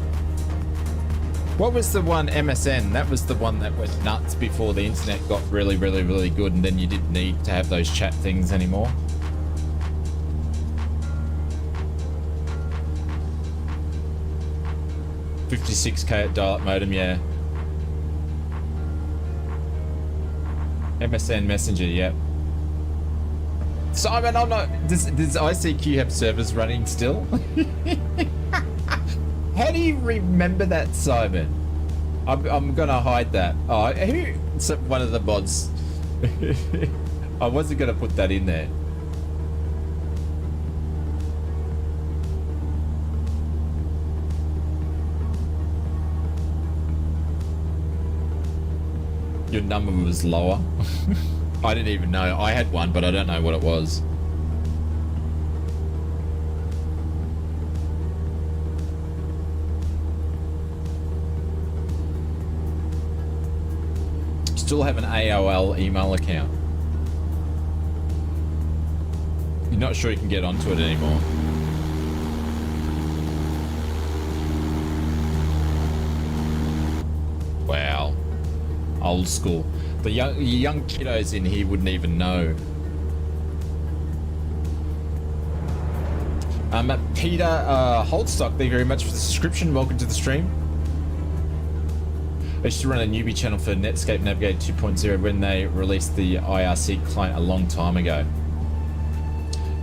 What was the one, MSN? That was the one that went nuts before the internet got really, really, really good, and then you didn't need to have those chat things anymore. $56K at dial-up modem, yeah. MSN Messenger, yep. Simon, I'm not... Does ICQ have servers running still? How do you remember that, Simon? I'm gonna hide that. Oh, one of the mods. I wasn't gonna put that in there. Your number was lower. I didn't even know. I had one, but I don't know what it was. Still have an AOL email account. You're not sure you can get onto it anymore. Wow. Old school. The young kiddos in here wouldn't even know. Peter Holdstock, thank you very much for the subscription. Welcome to the stream. I used to run a newbie channel for Netscape Navigator 2.0 when they released the IRC client a long time ago.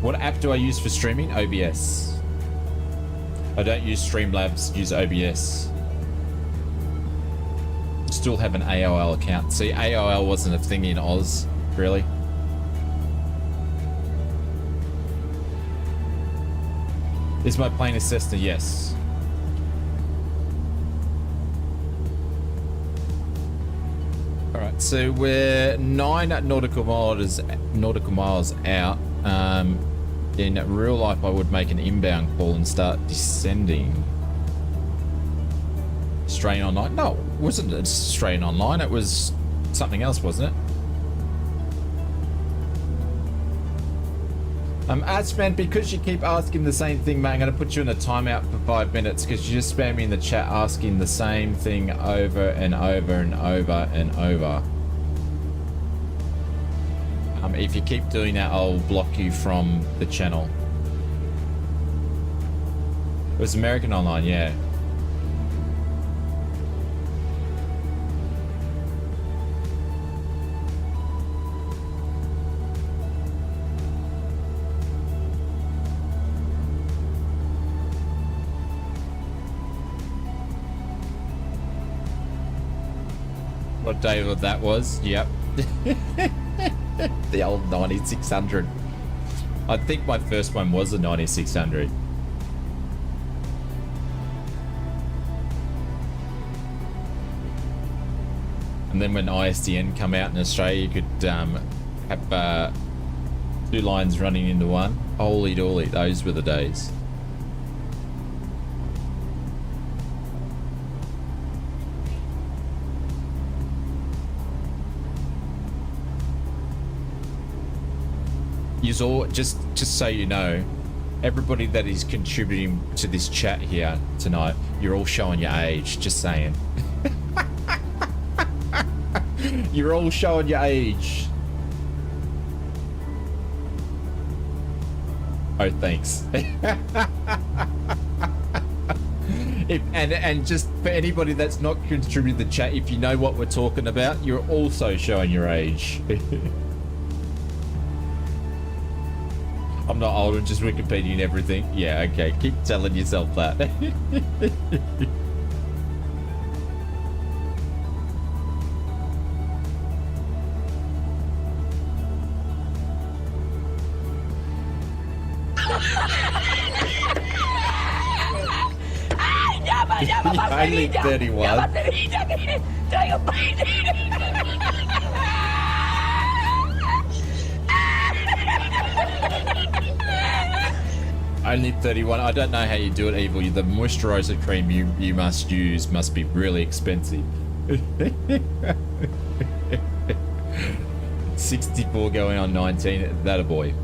What app do I use for streaming? OBS. I don't use Streamlabs, use OBS. Still have an AOL account. See, AOL wasn't a thing in Oz, really. Is my plane a Cessna? Yes. Alright, so we're 9 nautical miles out. In real life, I would make an inbound call and start descending. Strain Online? No, it wasn't a Strain Online. It was something else, wasn't it? Adsman, because you keep asking the same thing, mate, I'm going to put you in a timeout for 5 minutes because you just spam me in the chat asking the same thing over and over and over and over. If you keep doing that, I'll block you from the channel. It was American Online, yeah. What day of that was? Yep. The old 9600. I think my first one was a 9600. And then when ISDN come out in Australia, you could have 2 lines running into one. Holy dooly, those were the days. All, just so you know, everybody that is contributing to this chat here tonight, you're all showing your age, just saying. You're all showing your age. Oh, thanks. And just for anybody that's not contributing to the chat, if you know what we're talking about, you're also showing your age. I'm not old, I'm just Wikipediaing everything. Yeah, okay, keep telling yourself that. Only 31. Only 31. I don't know how you do it, Evil. The moisturizer cream you must use must be really expensive. 64 going on 19. That a boy.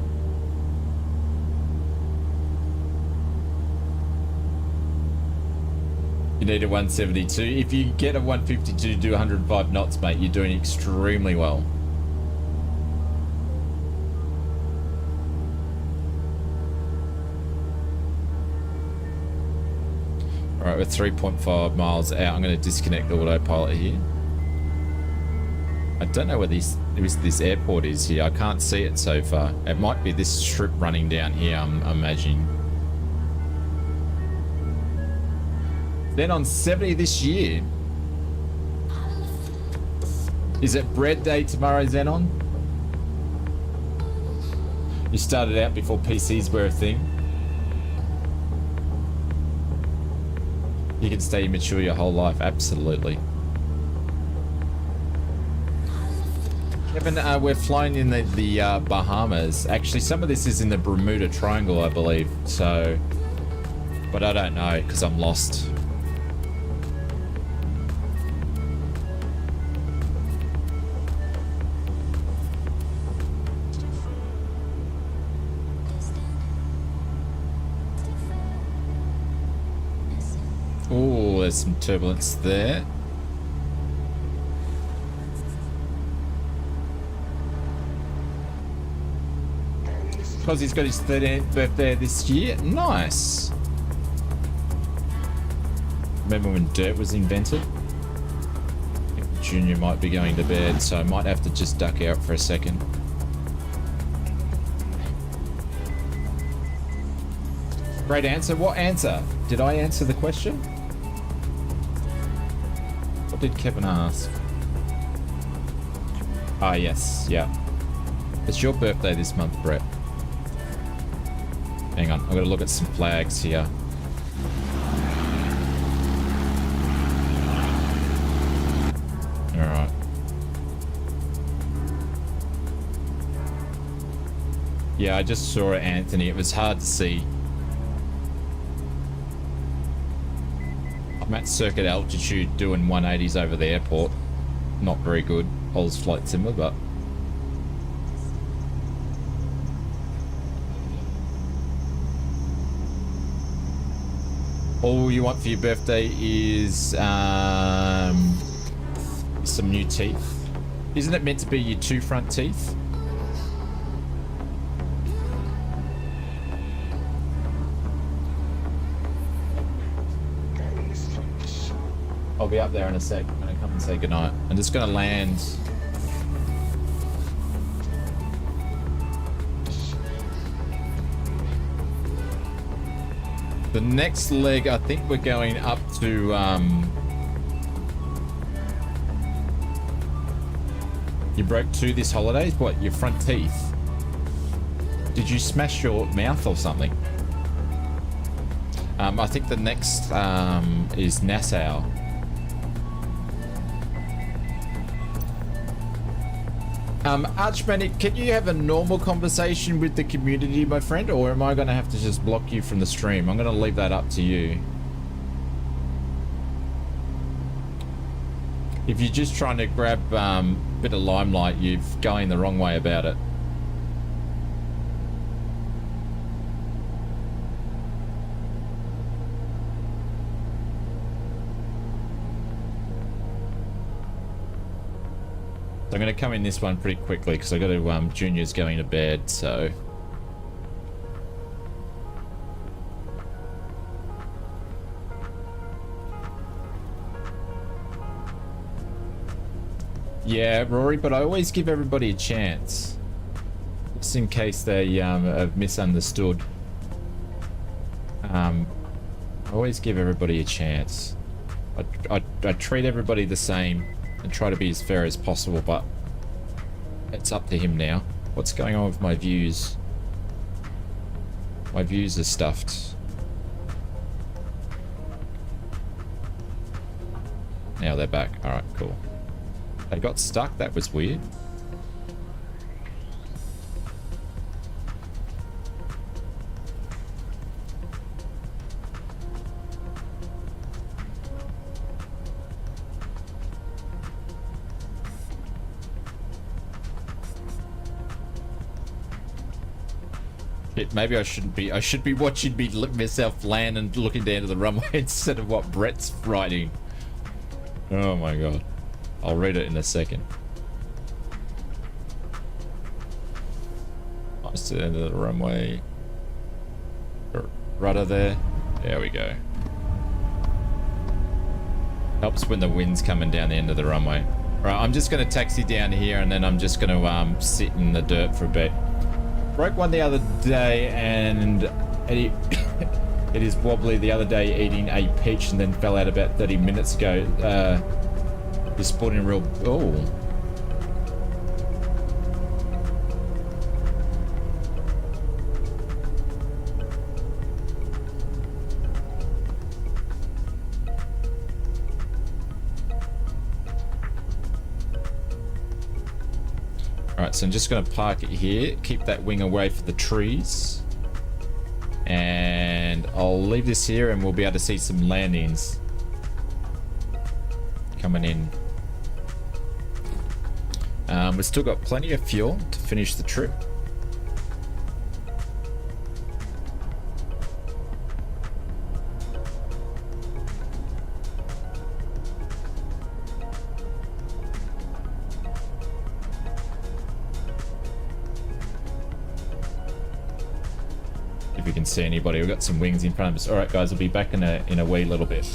You need a 172. If you get a 152 to do 105 knots, mate, you're doing extremely well. All right, we're 3.5 miles out. I'm going to disconnect the autopilot here. I don't know where this airport is here. I can't see it so far. It might be this strip running down here, I'm imagining. Then on 70 this year. Is it bread day tomorrow, Xenon? You started out before PCs were a thing. You can stay immature your whole life, absolutely. Kevin, we're flying in the Bahamas. Actually, some of this is in the Bermuda Triangle, I believe. So, but I don't know because I'm lost. Oh, there's some turbulence there. Because he's got his 13th birthday this year. Nice. Remember when dirt was invented? I think Junior might be going to bed, so I might have to just duck out for a second. Great answer. What answer? Did I answer the question? What did Kevin ask? Ah, yes. Yeah. It's your birthday this month, Brett. Hang on, I've got to look at some flags here. Alright. Yeah, I just saw it, Anthony. It was hard to see. I'm at circuit altitude doing 180s over the airport. Not very good. Ausflightsimmer, but... all you want for your birthday is some new teeth. Isn't it meant to be your 2 front teeth? I'll be up there in a sec. I'm gonna come and say goodnight. I'm just gonna land. The next leg, I think we're going up to, you broke 2 this holidays? What, your front teeth? Did you smash your mouth or something? I think the next is Nassau. Archmanic, can you have a normal conversation with the community, my friend, or am I going to have to just block you from the stream? I'm going to leave that up to you. If you're just trying to grab a bit of limelight, you're going the wrong way about it. So I'm going to come in this one pretty quickly because I got to, Junior's going to bed, so. Yeah, Rory, but I always give everybody a chance. Just in case they have misunderstood. I always give everybody a chance. I treat everybody the same and try to be as fair as possible, but it's up to him now. What's going on with my views? My views are stuffed. Now they're back. Alright, cool. They got stuck? That was weird. Maybe I shouldn't be. I should be watching myself land and looking down to the runway instead of what Brett's writing. Oh my god. I'll read it in a second. Nice to the end of the runway. Rudder there. There we go. Helps when the wind's coming down the end of the runway. Right, I'm just going to taxi down here and then I'm just going to sit in the dirt for a bit. Broke one the other day and it is wobbly the other day eating a peach and then fell out about 30 minutes ago. Just put in real... Oh. Alright, so I'm just going to park it here, keep that wing away from the trees, and I'll leave this here and we'll be able to see some landings coming in. We've still got plenty of fuel to finish the trip. If you can see anybody, we've got some wings in front of us. All right, guys, we'll be back in a wee little bit.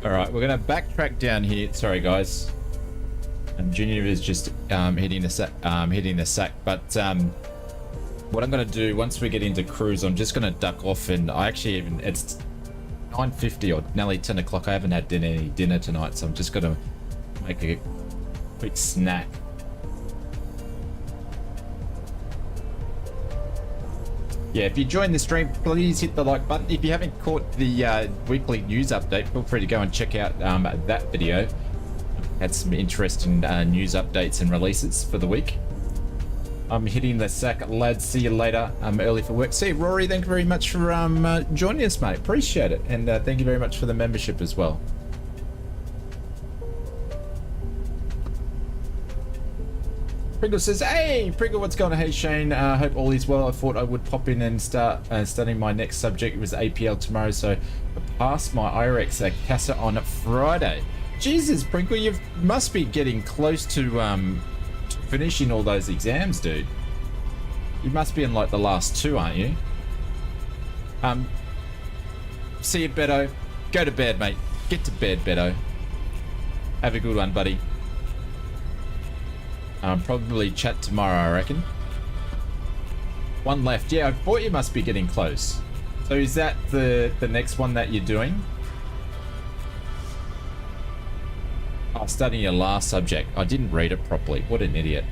All right, we're gonna backtrack down here. Sorry, guys. And Junior is just hitting the sack. But what I'm gonna do once we get into cruise, I'm just gonna duck off, and it's 9:50 or nearly 10 o'clock. I haven't had any dinner tonight, so I'm just gonna make a quick snack. Yeah, if you join the stream, please hit the like button. If you haven't caught the weekly news update, feel free to go and check out that video. Had some interesting news updates and releases for the week. I'm hitting the sack, lads. See you later. I'm early for work. See, Rory, thank you very much for joining us, mate. Appreciate it. And thank you very much for the membership as well. Pringle says, hey, Pringle, what's going on? Hey, Shane, hope all is well. I thought I would pop in and start studying my next subject. It was APL tomorrow, so I passed my IREX CASA on Friday. Jesus, Pringle, you must be getting close to finishing all those exams, dude. You must be in, like, the last two, aren't you? See you, Beto. Go to bed, mate. Get to bed, Beto. Have a good one, buddy. Probably chat tomorrow, I reckon. One left. Yeah, I thought you must be getting close. So is that the next one that you're doing? Oh, studying your last subject. I didn't read it properly. What an idiot.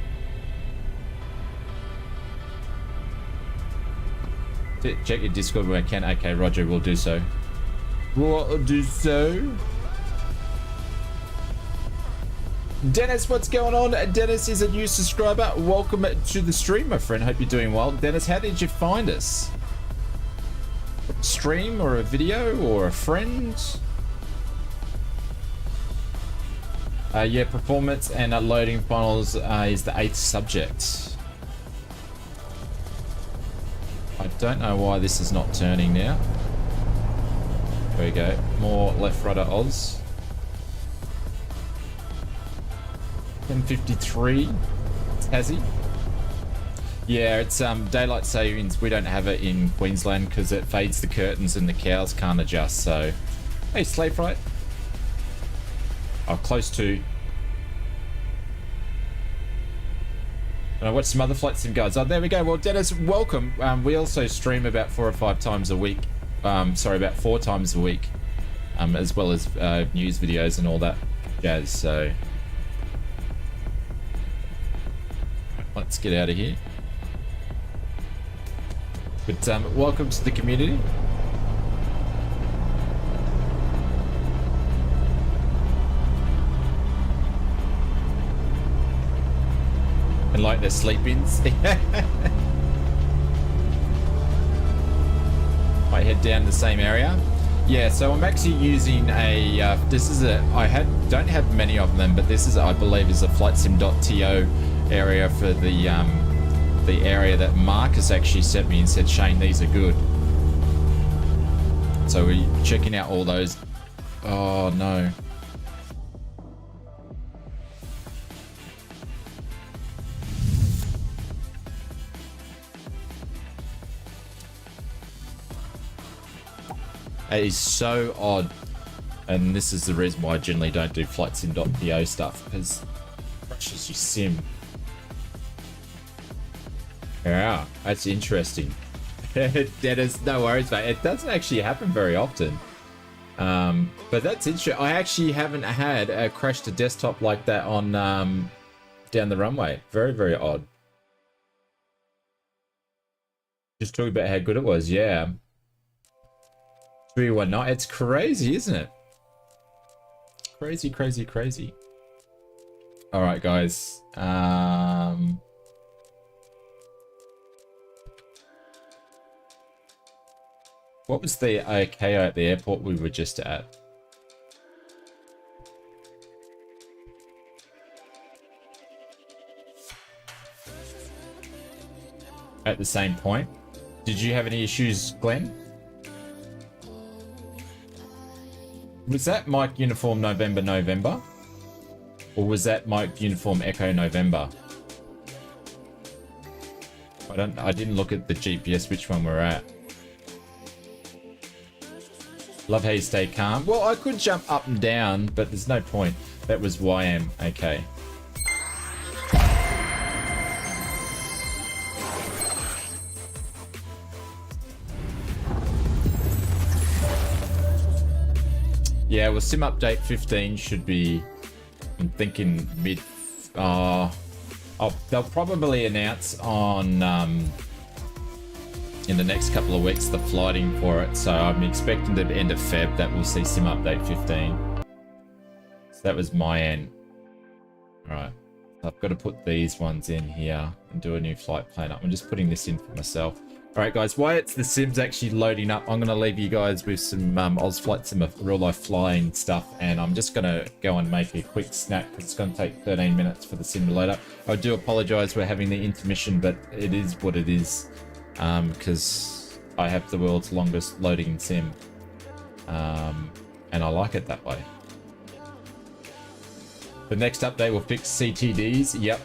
Check your Discord when I can. Okay, Roger, we'll do so. We'll do so. Dennis, what's going on? Dennis is a new subscriber. Welcome to the stream, my friend. Hope you're doing well. Dennis, how did you find us? Stream or a video or a friend? Yeah, performance and loading finals is the 8th subject. I don't know why this is not turning now. There we go. More left rudder Oz. 10:53. Tassie. Yeah, it's daylight savings. We don't have it in Queensland because it fades the curtains and the cows can't adjust. So, hey, Slave Fright. Oh, close to. And I watched some other flight sim guys. Oh, there we go. Well, Dennis, welcome. We also stream about 4 or 5 times a week. Sorry, about 4 times a week, as well as news videos and all that jazz. So. Let's get out of here. But welcome to the community. And like their sleep-ins. Might head down the same area. Yeah, so I'm actually using a. I don't have many of them, but this is, I believe, is a flightsim.to area for the area that Marcus actually sent me and said, Shane, these are good. So we're checking out all those. Oh no. It is so odd, and this is the reason why I generally don't do flightsim.to stuff, because it crushes your sim. Yeah, that's interesting. Dennis, no worries, mate. It doesn't actually happen very often. But that's interesting. I actually haven't had a crash to desktop like that on down the runway. Very, very odd. Just talking about how good it was, yeah. 319. It's crazy, isn't it? Crazy, crazy, crazy. All right, guys. What was the KO at the airport we were just at? At the same point? Did you have any issues, Glenn? Was that Mike Uniform November November? Or was that Mike Uniform Echo November? I didn't look at the GPS which one we're at. Love how you stay calm. Well, I could jump up and down, but there's no point. That was YM. Okay. Yeah, well, sim update 15 should be, I'm thinking mid, they'll probably announce on, in the next couple of weeks, the flighting for it. So I'm expecting the end of Feb that we'll see sim update 15. So that was MYEN. All right, I've got to put these ones in here and do a new flight plan up. I'm just putting this in for myself. All right, guys, while the sim's actually loading up, I'm going to leave you guys with some ausflightsimmer real life flying stuff. And I'm just going to go and make a quick snack because it's going to take 13 minutes for the sim to load up. I do apologize for having the intermission, but it is what it is. Because I have the world's longest loading sim, and I like it that way. The next update will fix CTDs, yep,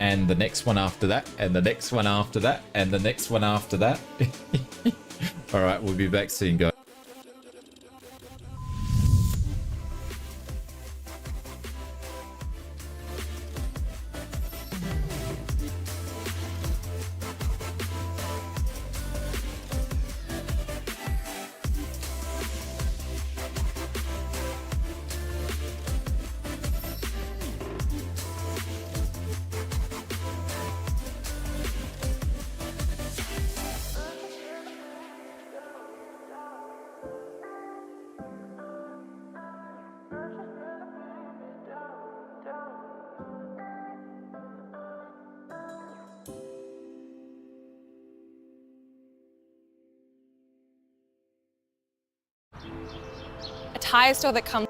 and the next one after that, and the next one after that, and the next one after that. All right, we'll be back soon, guys. A tire store that comes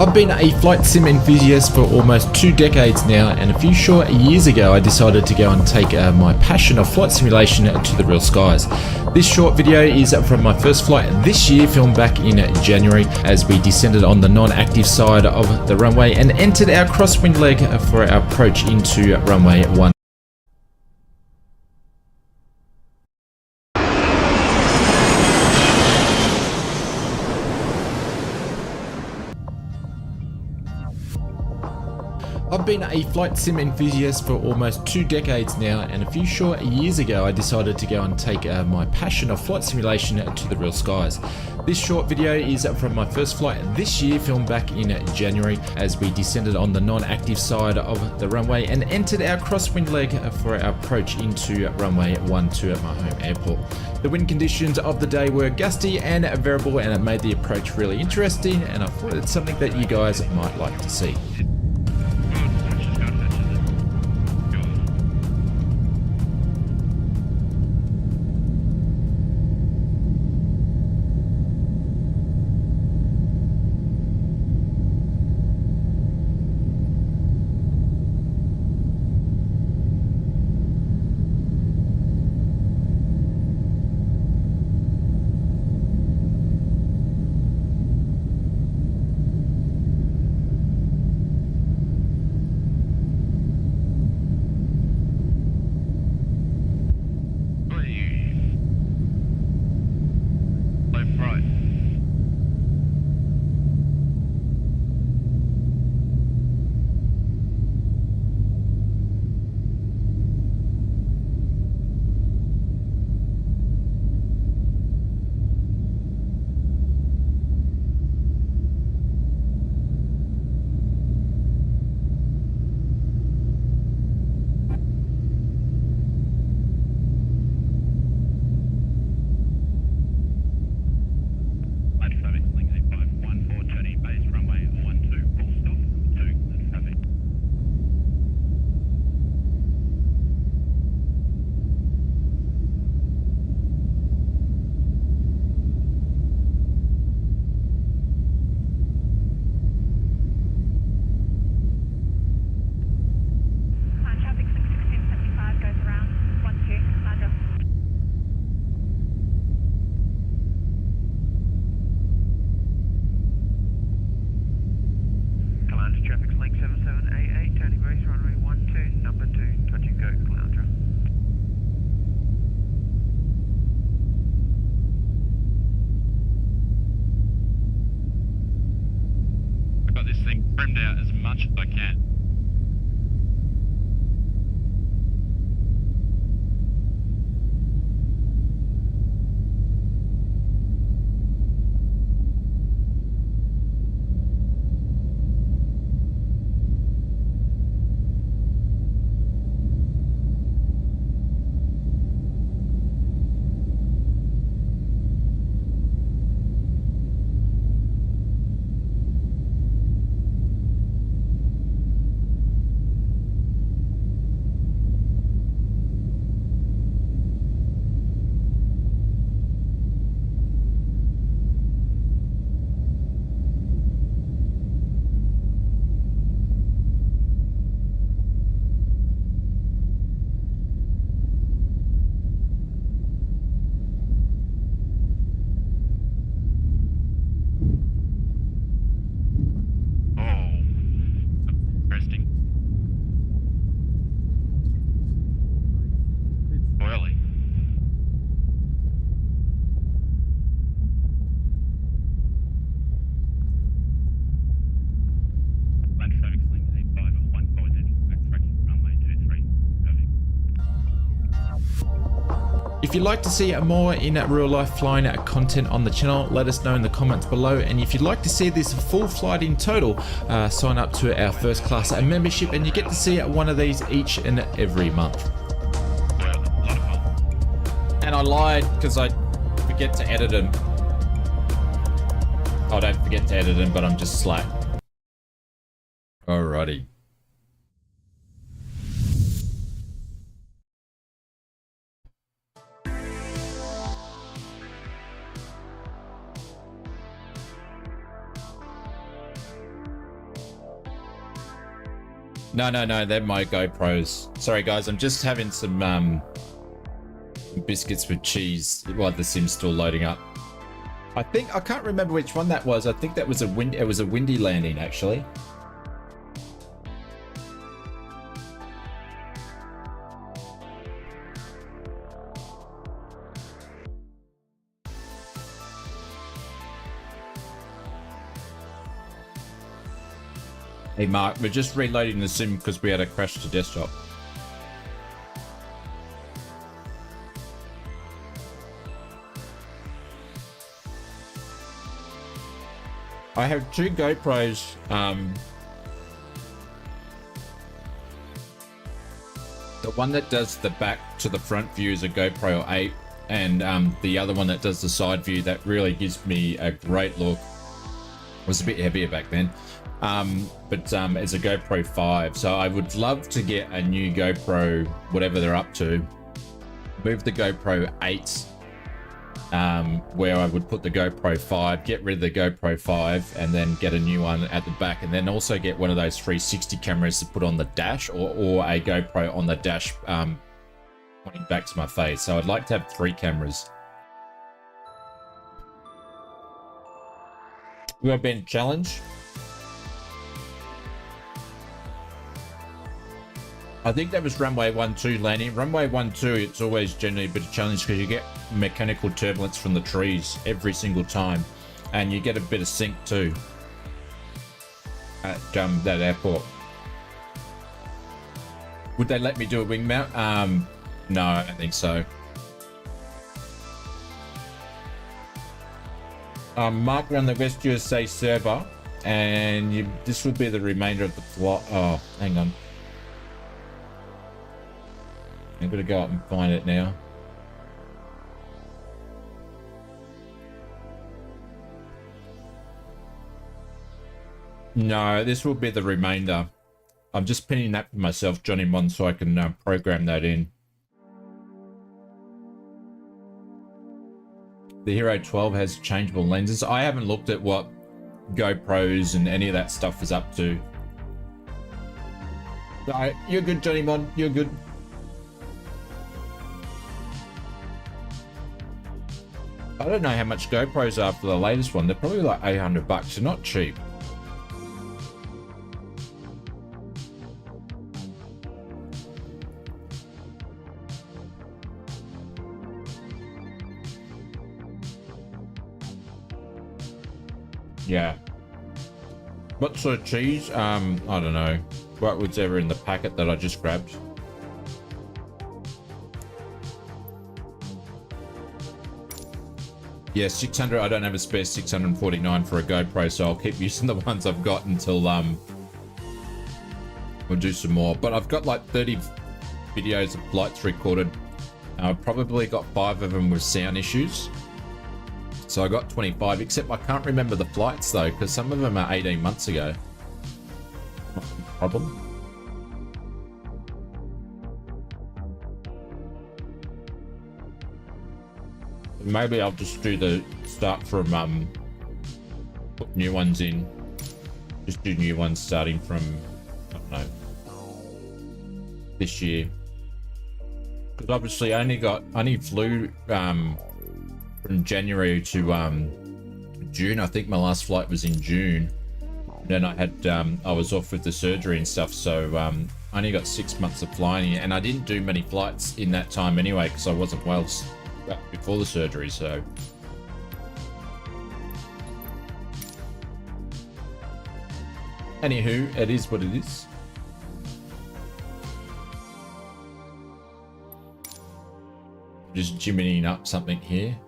I've been a flight sim enthusiast for almost 2 decades now, and a few short years ago I decided to go and take my passion of flight simulation to the real skies. This short video is from my first flight this year, filmed back in January as we descended on the non-active side of the runway and entered our crosswind leg for our approach into runway 1. I've been a flight sim enthusiast for almost 2 decades now, and a few short years ago I decided to go and take my passion of flight simulation to the real skies. This short video is from my first flight this year, filmed back in January as we descended on the non-active side of the runway and entered our crosswind leg for our approach into runway 12 at my home airport. The wind conditions of the day were gusty and variable, and it made the approach really interesting, and I thought it's something that you guys might like to see. If you'd like to see more in real life flying content on the channel, let us know in the comments below. And if you'd like to see this full flight in total, sign up to our first class membership and you get to see one of these each and every month. And I lied because I forget to edit them. I don't forget to edit them, but I'm just slack. Alrighty. No, they're my GoPros. Sorry guys, I'm just having some biscuits with cheese while the sim's still loading up. I can't remember which one that was. I think that was it was a windy landing actually. Hey Mark, we're just reloading the sim because we had a crash to desktop. I have two GoPros. The one that does the back to the front view is a GoPro 8, and the other one that does the side view that really gives me a great look. It was a bit heavier back then. But it's a GoPro 5, so I would love to get a new GoPro, whatever they're up to, move the GoPro 8, where I would put the GoPro 5, get rid of the GoPro 5, and then get a new one at the back, and then also get one of those 360 cameras to put on the dash, or a GoPro on the dash pointing back to my face. So I'd like to have 3 cameras. We have been challenged. I think that was runway 12 landing. Runway 12, it's always generally a bit of challenge because you get mechanical turbulence from the trees every single time, and you get a bit of sink too at that airport. Would they let me do a wing mount? No, I don't think so. Mark around the West USA server, and this would be the remainder of the flight. Oh, hang on. I'm gonna go up and find it now. No, this will be the remainder. I'm just pinning that for myself, Johnny Mon, so I can program that in. The Hero 12 has changeable lenses. I haven't looked at what GoPros and any of that stuff is up to. Alright, you're good, Johnny Mon. You're good. I don't know how much GoPros are for the latest one. They're probably like 800 bucks. They're not cheap. Yeah. What sort of cheese? I don't know. What was ever in the packet that I just grabbed? Yeah, 600. I don't have a spare 649 for a GoPro, so I'll keep using the ones I've got until we'll do some more. But I've got like 30 videos of flights recorded. I've probably got 5 of them with sound issues. So I got 25, except I can't remember the flights though, because some of them are 18 months ago. Problem. Maybe I'll just do the start from put new ones in. Just do new ones starting from, I don't know, this year. Because obviously I only flew from January to June. I think my last flight was in June. Then I had I was off with the surgery and stuff, so I only got 6 months of flying, and I didn't do many flights in that time anyway because I wasn't well before the surgery. So anywho, it is what it is. Just jimmining up something here.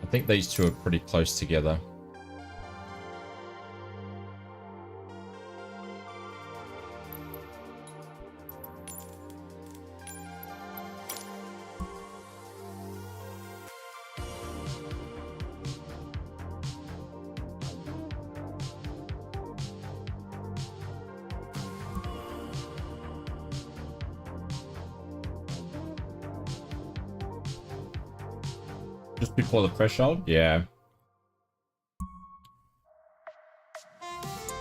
I think these two are pretty close together. Just before the threshold? Yeah.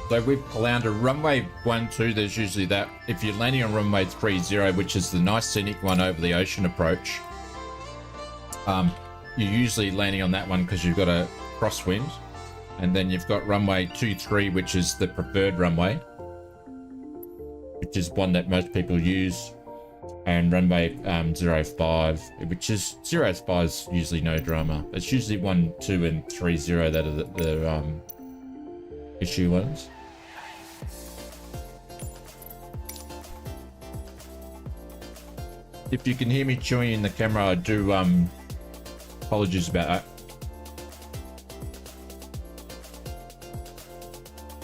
So with Palounda, runway 12, there's usually that. If you're landing on runway 30, which is the nice scenic one over the ocean approach, you're usually landing on that one because you've got a crosswind. And then you've got runway 23, which is the preferred runway, which is one that most people use. And runway 05, which is 05 is usually no drama. It's usually 1, 2, and 30 that are the issue ones. If you can hear me chewing in the camera, I do apologies about that.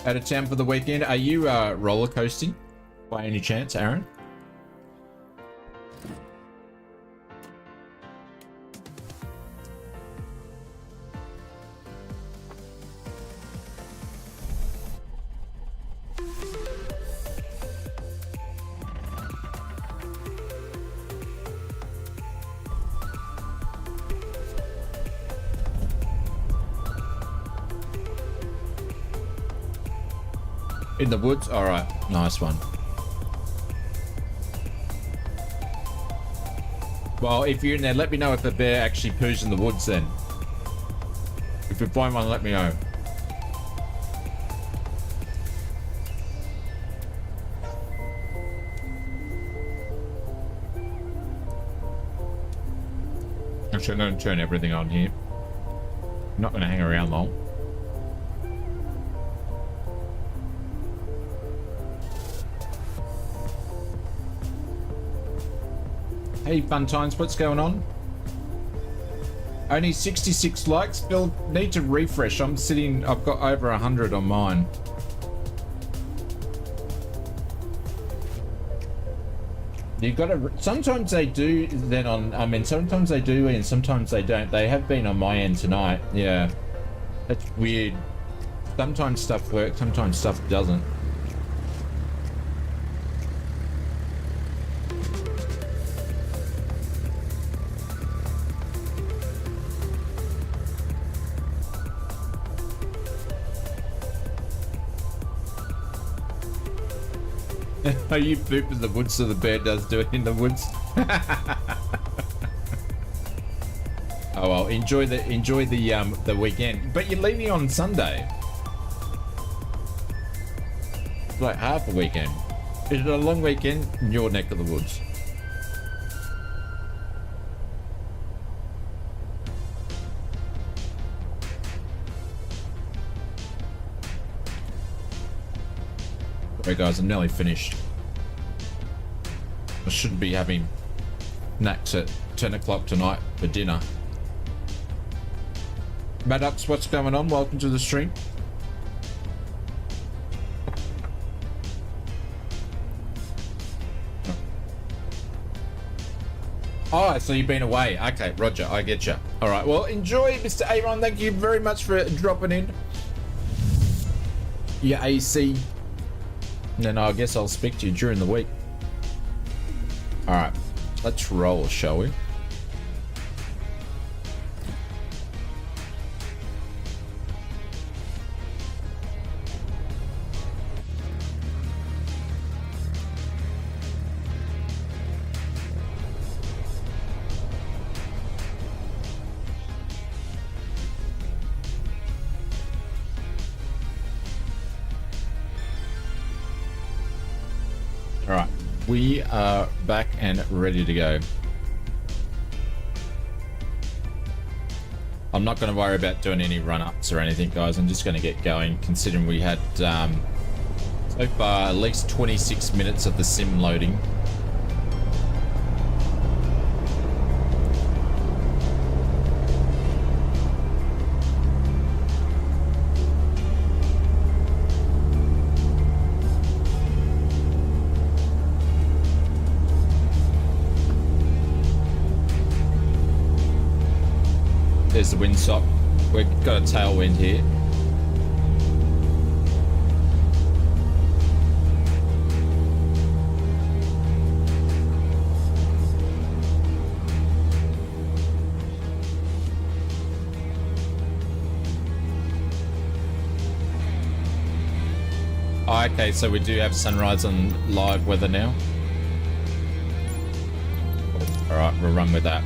Out of town for the weekend. Are you roller coasting by any chance, Aaron? In the woods? Alright, nice one. Well, if you're in there, let me know if a bear actually poos in the woods then. If you find one, let me know. Actually, I'm going to turn everything on here. I'm not going to hang around long. Hey, fun times, what's going on? Only 66 likes. Bill, need to refresh. I've got over 100 on mine. You gotta, sometimes they do then on, sometimes they do and sometimes they don't. They have been on my end tonight. Yeah. That's weird. Sometimes stuff works, sometimes stuff doesn't. Are you poop in the woods so the bear does do it in the woods? Oh well, enjoy the weekend. But you're leaving on Sunday. It's like half a weekend. Is it a long weekend in your neck of the woods? Sorry guys, I'm nearly finished. I shouldn't be having snacks at 10 o'clock tonight for dinner. Maddox, what's going on? Welcome to the stream. Oh, so you've been away. Okay, Roger, I get you. All right, well, enjoy, Mr. Aaron. Thank you very much for dropping in. Your AC. And then I guess I'll speak to you during the week. All right, let's roll, shall we? All right, we are back and ready to go. I'm not going to worry about doing any run-ups or anything, guys. I'm just going to get going, considering we had so far at least 26 minutes of the sim loading. there's the windsock. We've got a tailwind here. Oh, okay, so we do have sunrise on live weather now. All right, we'll run with that.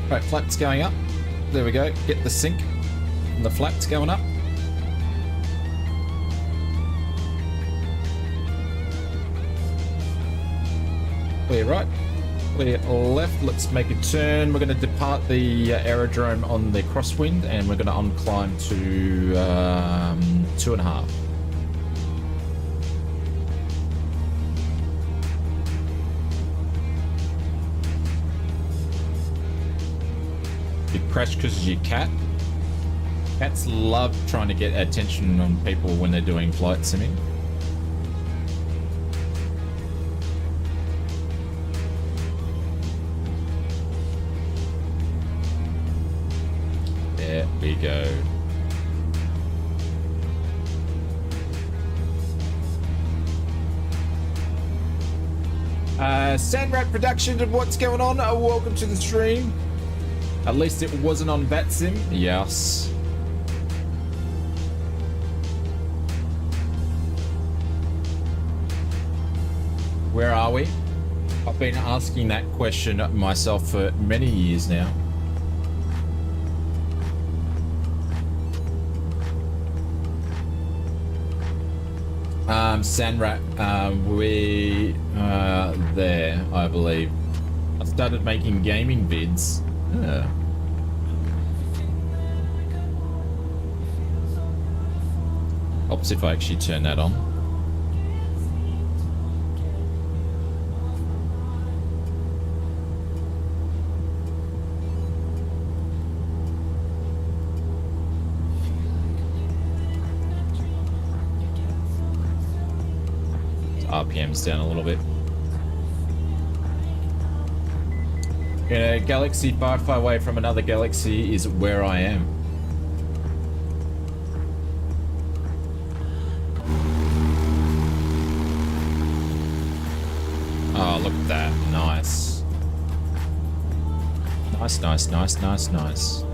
All right, flaps going up. There we go. Get the sync. And the flaps going up. Clear right. Clear left. Let's make a turn. We're going to depart the aerodrome on the crosswind, and we're going to unclimb to 2.5. You crash because of your cat. Cats love trying to get attention on people when they're doing flight simming. There we go. Sandrat Production, what's going on? Welcome to the stream. At least it wasn't on VATSIM. Yes. Where are we? I've been asking that question myself for many years now. Sandrat, we there, I believe. I started making gaming vids. Helps if I actually turn that on. RPM's down a little bit. In a galaxy far, far away from another galaxy is where I am. Oh, look at that. Nice. Nice, nice, nice, nice, nice.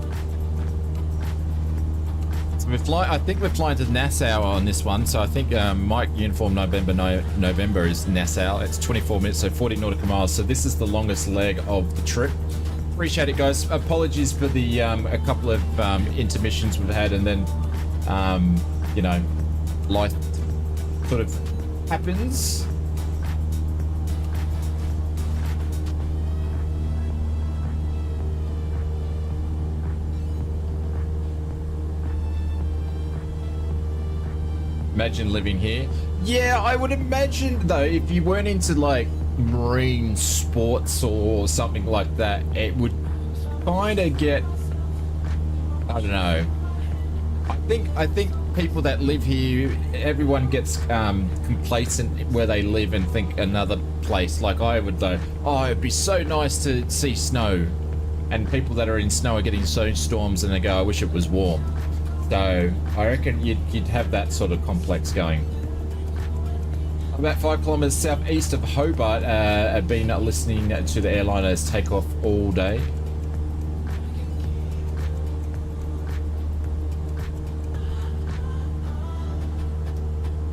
So we're flying, I think we're flying to Nassau on this one. So I think Mike Uniform November is Nassau. It's 24 minutes, so 40 nautical miles. So this is the longest leg of the trip. Appreciate it, guys. Apologies for the a couple of intermissions we've had, and then you know, life sort of happens. Imagine living here. Yeah, I would imagine though, if you weren't into like marine sports or something like that, it would kind of get, I don't know. I think people that live here, everyone gets complacent where they live and think another place. Like I would though, oh, it'd be so nice to see snow, and people that are in snow are getting snowstorms and they go, I wish it was warm. So I reckon you'd have that sort of complex going. About 5 kilometers southeast of Hobart. I've been listening to the airliners Takeoff all day.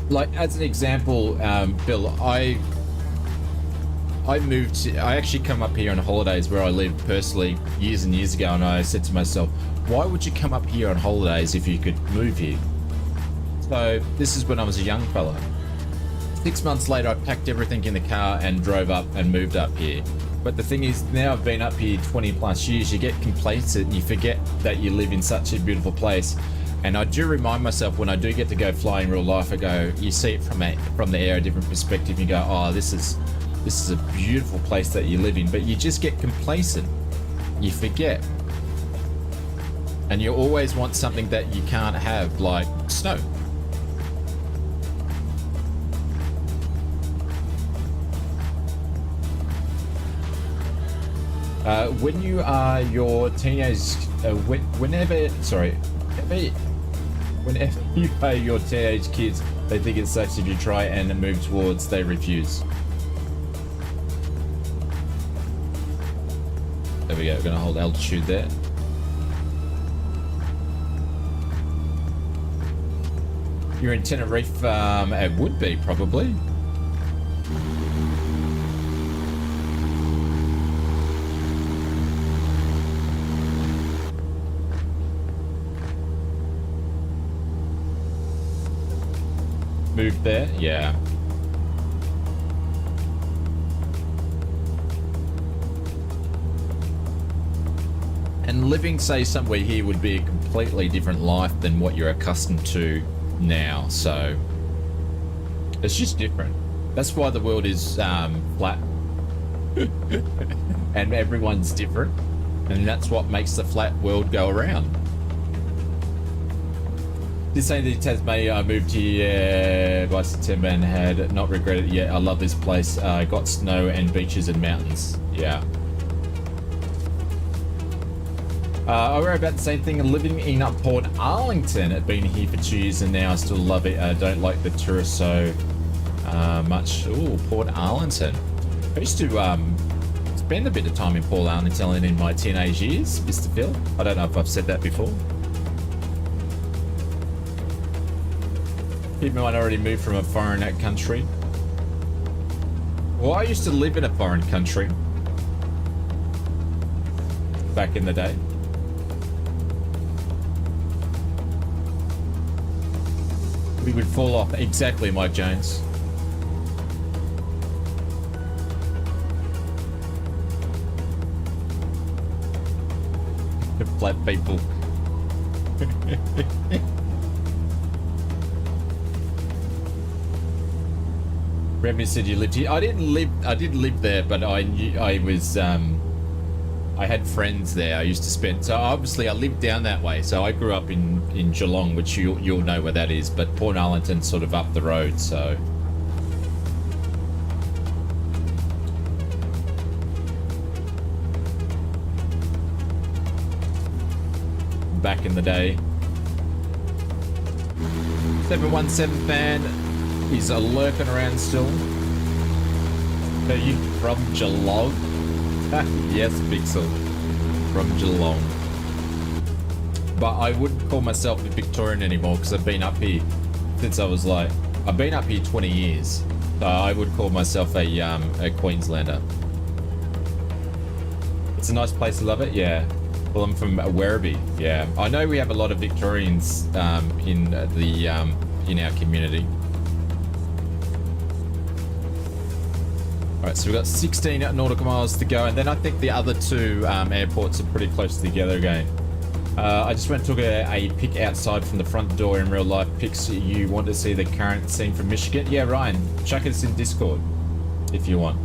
Like as an example, Bill, I actually come up here on holidays where I live personally years and years ago, and I said to myself, why would you come up here on holidays if you could move here? So this is when I was a young fella. 6 months later, I packed everything in the car and drove up and moved up here. But the thing is, now I've been up here 20 plus years, you get complacent and you forget that you live in such a beautiful place. And I do remind myself when I do get to go fly in real life, I go, you see it from the air, a different perspective. You go, oh, this is a beautiful place that you live in. But you just get complacent. You forget. And you always want something that you can't have, like snow. When you are your teenage, whenever you are your teenage kids, they think it sucks if you try and move towards, they refuse. There we go, we're gonna hold altitude there. You're in Tenerife, it would be probably. Moved there, yeah. And living, say, somewhere here would be a completely different life than what you're accustomed to now, so it's just different. That's why the world is flat and everyone's different, and that's what makes the flat world go around. Did say that Tasmania, I moved here by September and had not regretted it yet. I love this place. Got snow and beaches and mountains. Yeah. I worry about the same thing. Living in Port Arlington. I've been here for 2 years and now I still love it. I don't like the tourists so much. Ooh, Port Arlington. I used to spend a bit of time in Port Arlington in my teenage years, Mr. Phil. I don't know if I've said that before. People might already moved from a foreign country. Well, I used to live in a foreign country back in the day. We would fall off. Exactly, Mike Jones. The flat people. Remy said you lived here. I did live there, but I knew I was I had friends there. I used to spend, so obviously I lived down that way. So I grew up in Geelong, which you'll know where that is, but Port Arlington's sort of up the road, so. Back in the day. 717 fan. He's lurking around still. Are you from Geelong? Yes, Pixel. From Geelong. But I wouldn't call myself a Victorian anymore because I've been up here since I was like... I've been up here 20 years. So I would call myself a Queenslander. It's a nice place, I love it, yeah. Well, I'm from Werribee, yeah. I know we have a lot of Victorians in our community. Alright, so we've got 16 nautical miles to go, and then I think the other two airports are pretty close together again. I just went and took a pic outside from the front door in real life. Pics you want to see the current scene from Michigan? Yeah, Ryan, chuck us in Discord if you want.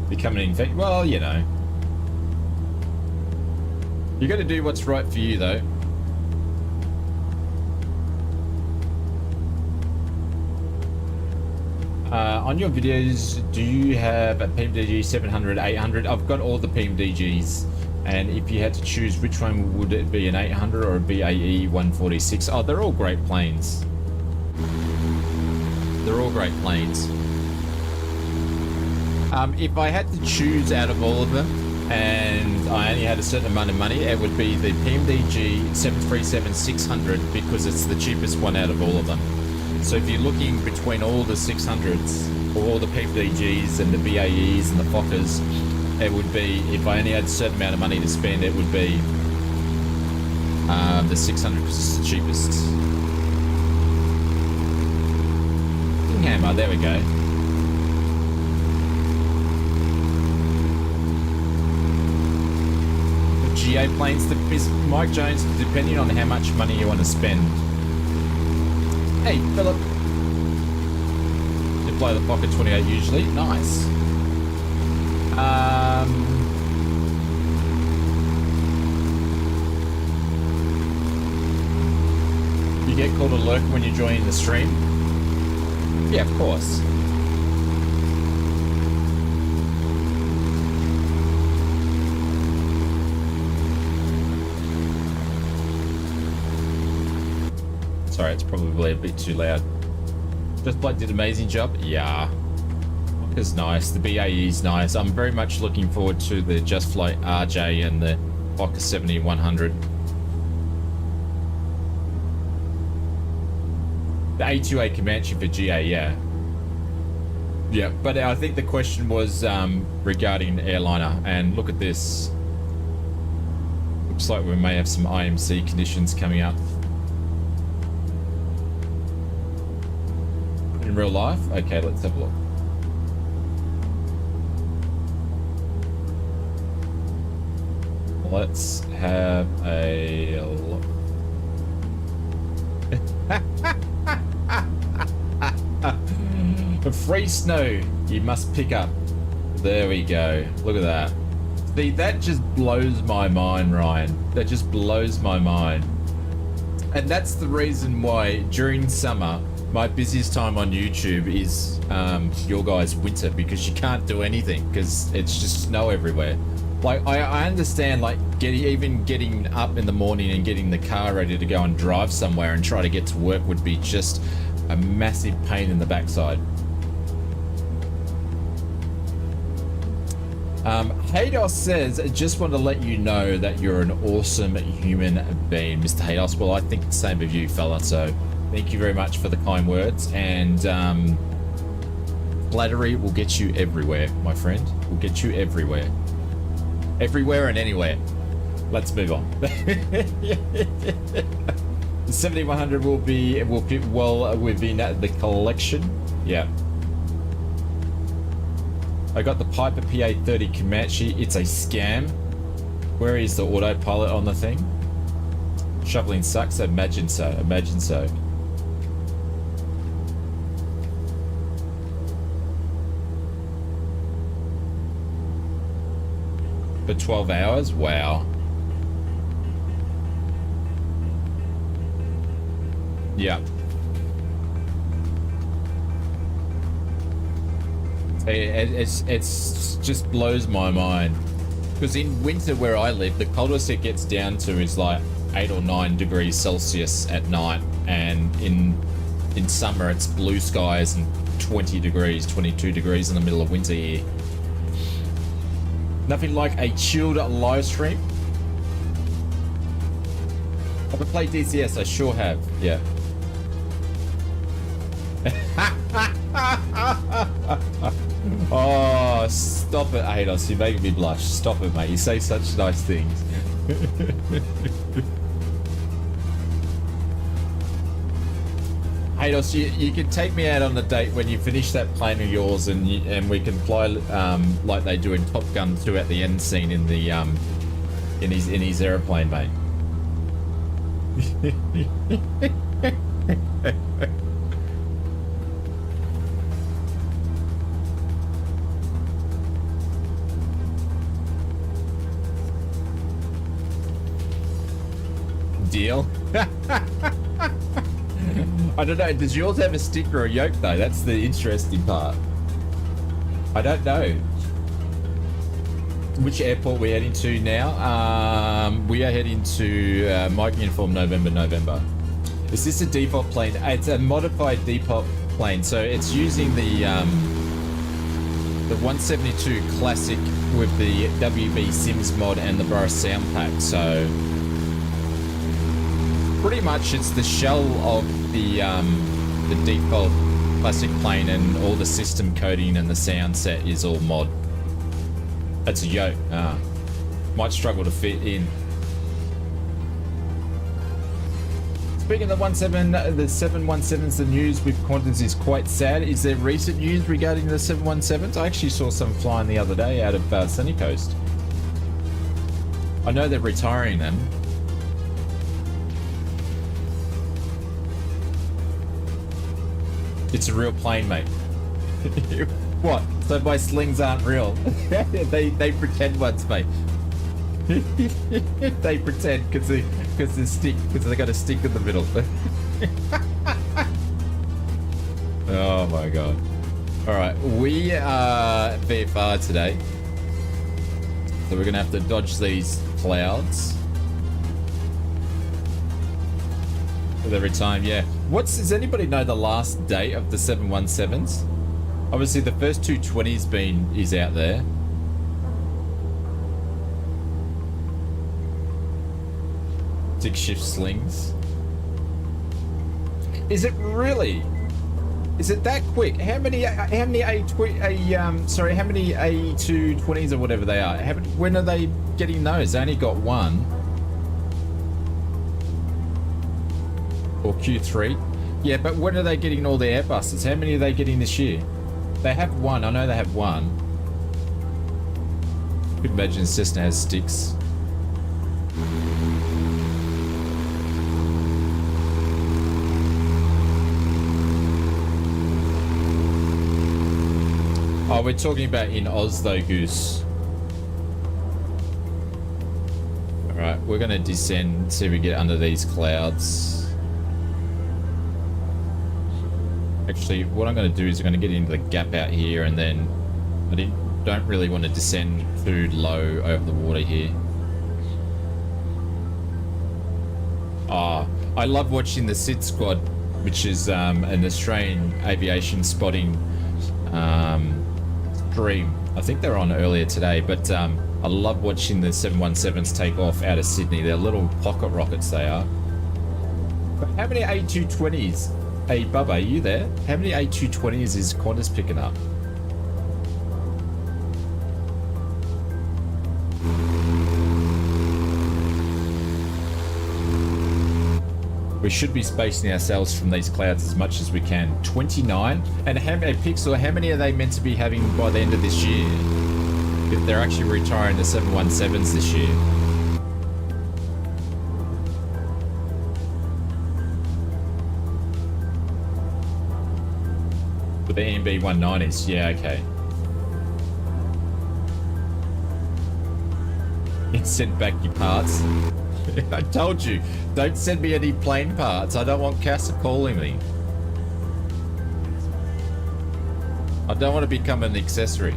Becoming infected. Well, you know. You got to do what's right for you, though. On your videos, do you have a PMDG 700, 800? I've got all the PMDGs. And if you had to choose, which one would it be, an 800 or a BAE 146? Oh, they're all great planes. They're all great planes. If I had to choose out of all of them, and I only had a certain amount of money, it would be the PMDG 737-600 because it's the cheapest one out of all of them. So if you're looking between all the 600s, or all the PMDGs and the BAEs and the Fokkers, it would be, if I only had a certain amount of money to spend, it would be the 600 because it's the cheapest. Hammer, there we go. GA planes to Mike Jones, depending on how much money you want to spend. Hey, Philip. fly the Pocket 28 usually. Nice. You get called a lurker when you're joining the stream? Yeah, of course. Sorry, it's probably a bit too loud. Just Blood did an amazing job. Yeah. It's nice. The BAE is nice. I'm very much looking forward to the Just Flight RJ and the Fokker 7100. The A2A Comanche for GA, yeah. Yeah, but I think the question was regarding airliner, and look at this. Looks like we may have some IMC conditions coming up. In real life? Okay, let's have a look. Let's have a look. For free snow, you must pick up. There we go. Look at that. See, that just blows my mind, Ryan. That just blows my mind. And that's the reason why during summer, my busiest time on YouTube is your guys' winter, because you can't do anything because it's just snow everywhere. Like, I understand, like, even getting up in the morning and getting the car ready to go and drive somewhere and try to get to work would be just a massive pain in the backside. Haydos says, just want to let you know that you're an awesome human being, Mr. Haydos. Well, I think the same of you, fella, so thank you very much for the kind words, and flattery will get you everywhere, my friend. Will get you everywhere. Everywhere and anywhere. Let's move on. The 7100 will be well within the collection. Yeah. I got the Piper PA30 Comanche. It's a scam. Where is the autopilot on the thing? Shoveling sucks. Imagine so. Imagine so. For 12 hours? Wow. Yeah. It's just blows my mind. Because in winter where I live, the coldest it gets down to is like 8 or 9 degrees Celsius at night. And in summer, it's blue skies and 20 degrees, 22 degrees in the middle of winter here. Nothing like a chilled live stream. Ever played DCS? I sure have. Yeah. Oh, stop it, Ados. You're making me blush. Stop it, mate. You say such nice things. Ados, you can take me out on a date when you finish that plane of yours, and we can fly like they do in Top Gun 2 at the end scene in the in his airplane, mate. Deal. I don't know. Does yours have a stick or a yoke though? That's the interesting part. I don't know. Which airport we're heading to now? We are heading to Mike Uniform November. Is this a default plane? It's a modified default plane. So it's using the 172 Classic with the WB Sims mod and the Burris sound pack. So pretty much it's the shell of the default Classic plane, and all the system coding and the sound set is all mod. That's a yoke. Might struggle to fit in. Speaking of the 717s, the news with Qantas is quite sad. Is there recent news regarding the 717s? I actually saw some flying the other day out of Sunny Coast. I know they're retiring them. It's a real plane, mate. What? So my slings aren't real? they pretend ones, mate. They pretend because they got a stick in the middle. Oh my god. Alright, we are VFR today. So we're gonna have to dodge these clouds. With every time, yeah. Does anybody know the last date of the 717s? Obviously the first 220s is out there. Six shift slings. Is it really? Is it that quick? How many A220s or whatever they are? When are they getting those? They only got one. Or Q3. Yeah, but when are they getting all the Airbuses? How many are they getting this year? They have one. I know they have one. Could imagine Cessna has sticks. Oh, we're talking about in Oz though, Goose. Alright, we're gonna descend, see if we get under these clouds. Actually, what I'm gonna do is I'm gonna get into the gap out here, and then I don't really want to descend too low over the water here. I love watching the SID Squad, which is an Australian aviation spotting stream. I think they're on earlier today, but I love watching the 717s take off out of Sydney. They're little pocket rockets, they are. But how many A220s? Hey, Bubba, are you there? How many A220s is Qantas picking up? We should be spacing ourselves from these clouds as much as we can. 29? And how many Pixel, how many are they meant to be having by the end of this year? If they're actually retiring the 717s this year. With the EMB 190s, yeah, okay. It sent back your parts. I told you, don't send me any plane parts. I don't want CASA calling me. I don't want to become an accessory.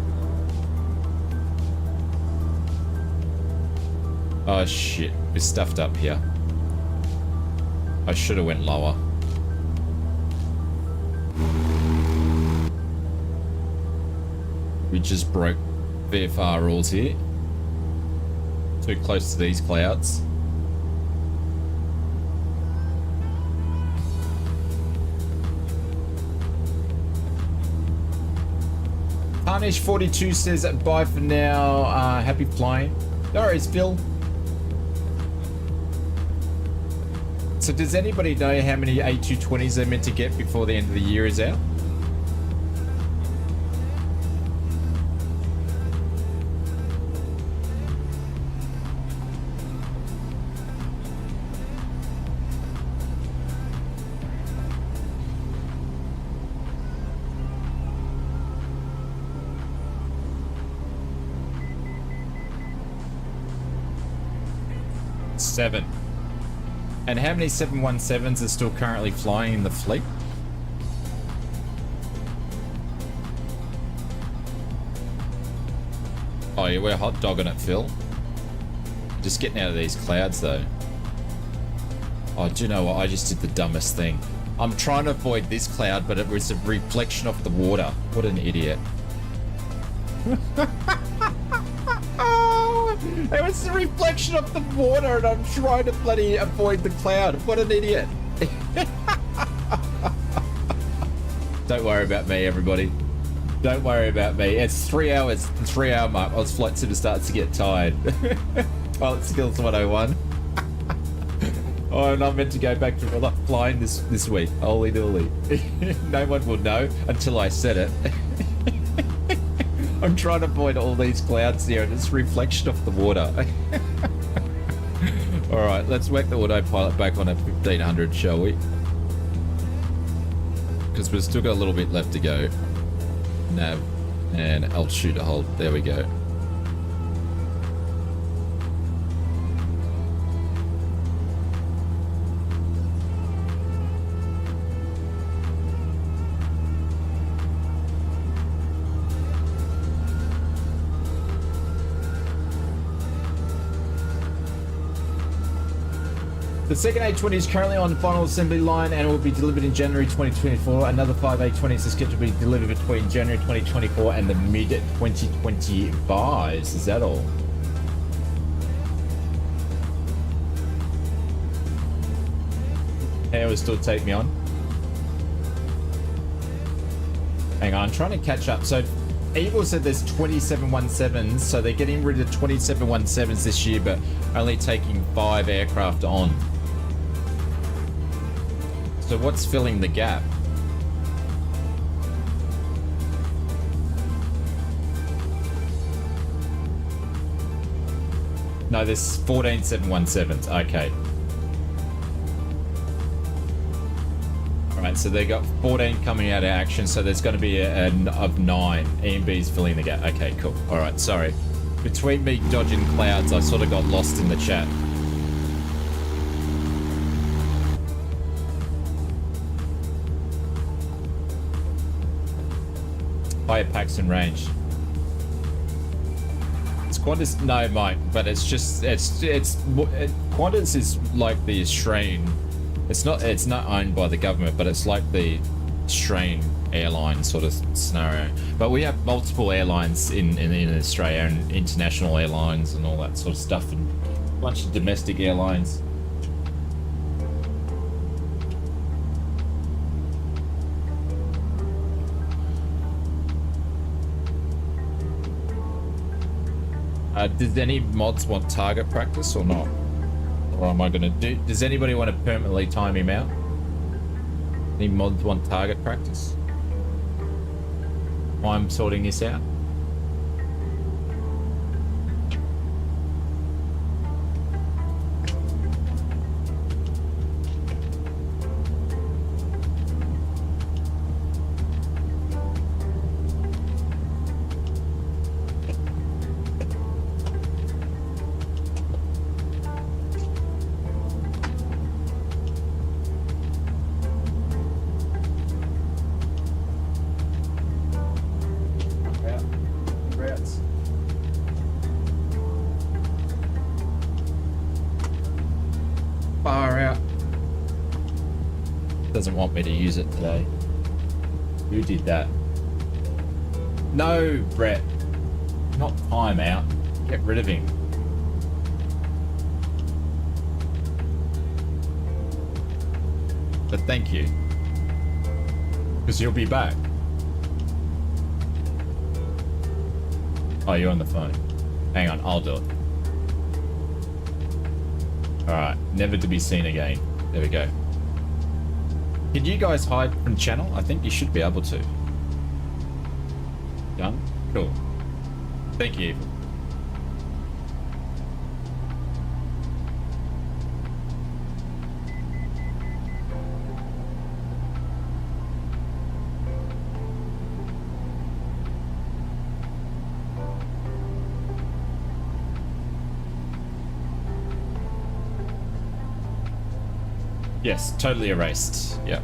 Oh shit, we're stuffed up here. I should have went lower. We just broke VFR rules here. Too close to these clouds. Tarnish42 says bye for now. Happy flying. No worries, Phil. So does anybody know how many A220s they're meant to get before the end of the year is out? Seven. And how many 717s are still currently flying in the fleet? Oh yeah, we're hot dogging it, Phil. Just getting out of these clouds though. Oh, do you know what? I just did the dumbest thing. I'm trying to avoid this cloud, but it was a reflection off the water. What an idiot. It was a reflection of the water, and I'm trying to bloody avoid the cloud. What an idiot. Don't worry about me, everybody. Don't worry about me. It's 3 hours. The 3 hour mark. Ausflightsimmer starts to get tired. Pilot skills 101. Oh, and I'm meant to go back to flying this week. Holy dooly. No one will know until I said it. I'm trying to avoid all these clouds here, and it's reflection off the water. Alright, let's whack the autopilot back on at 1500, shall we? Because we've still got a little bit left to go. nav and L shooter hold. There we go. The second A20 is currently on the final assembly line and will be delivered in January 2024. Another 5 A20s is scheduled to be delivered between January 2024 and the mid-2020 buys. Is that all? Hey, it will still take me on. Hang on, I'm trying to catch up. So Evil said there's 2717s, so they're getting rid of 2717s this year, but only taking 5 aircraft on. So what's filling the gap? No, there's 14 717s. Okay. Alright, so they got 14 coming out of action, so there's going to be of 9. EMB's filling the gap. Okay, cool. Alright, sorry. Between me dodging clouds, I sort of got lost in the chat. Higher packs and range. It's Qantas, no, Mike, but it's just Qantas is like the Australian. It's not owned by the government, but it's like the Australian airline sort of scenario. But we have multiple airlines in Australia, and international airlines and all that sort of stuff, and a bunch of domestic airlines. Does any mods want target practice or not? Or am I going to do... Does anybody want to permanently time him out? Any mods want target practice? I'm sorting this out. Doesn't want me to use it today. Who did that? No, Brett. Not time out. Get rid of him. But thank you. Because you'll be back. Oh, you're on the phone. Hang on, I'll do it. Alright, never to be seen again. There we go. Can you guys hide from channel? I think you should be able to. Done? Cool. Thank you. Yes, totally erased. Yep.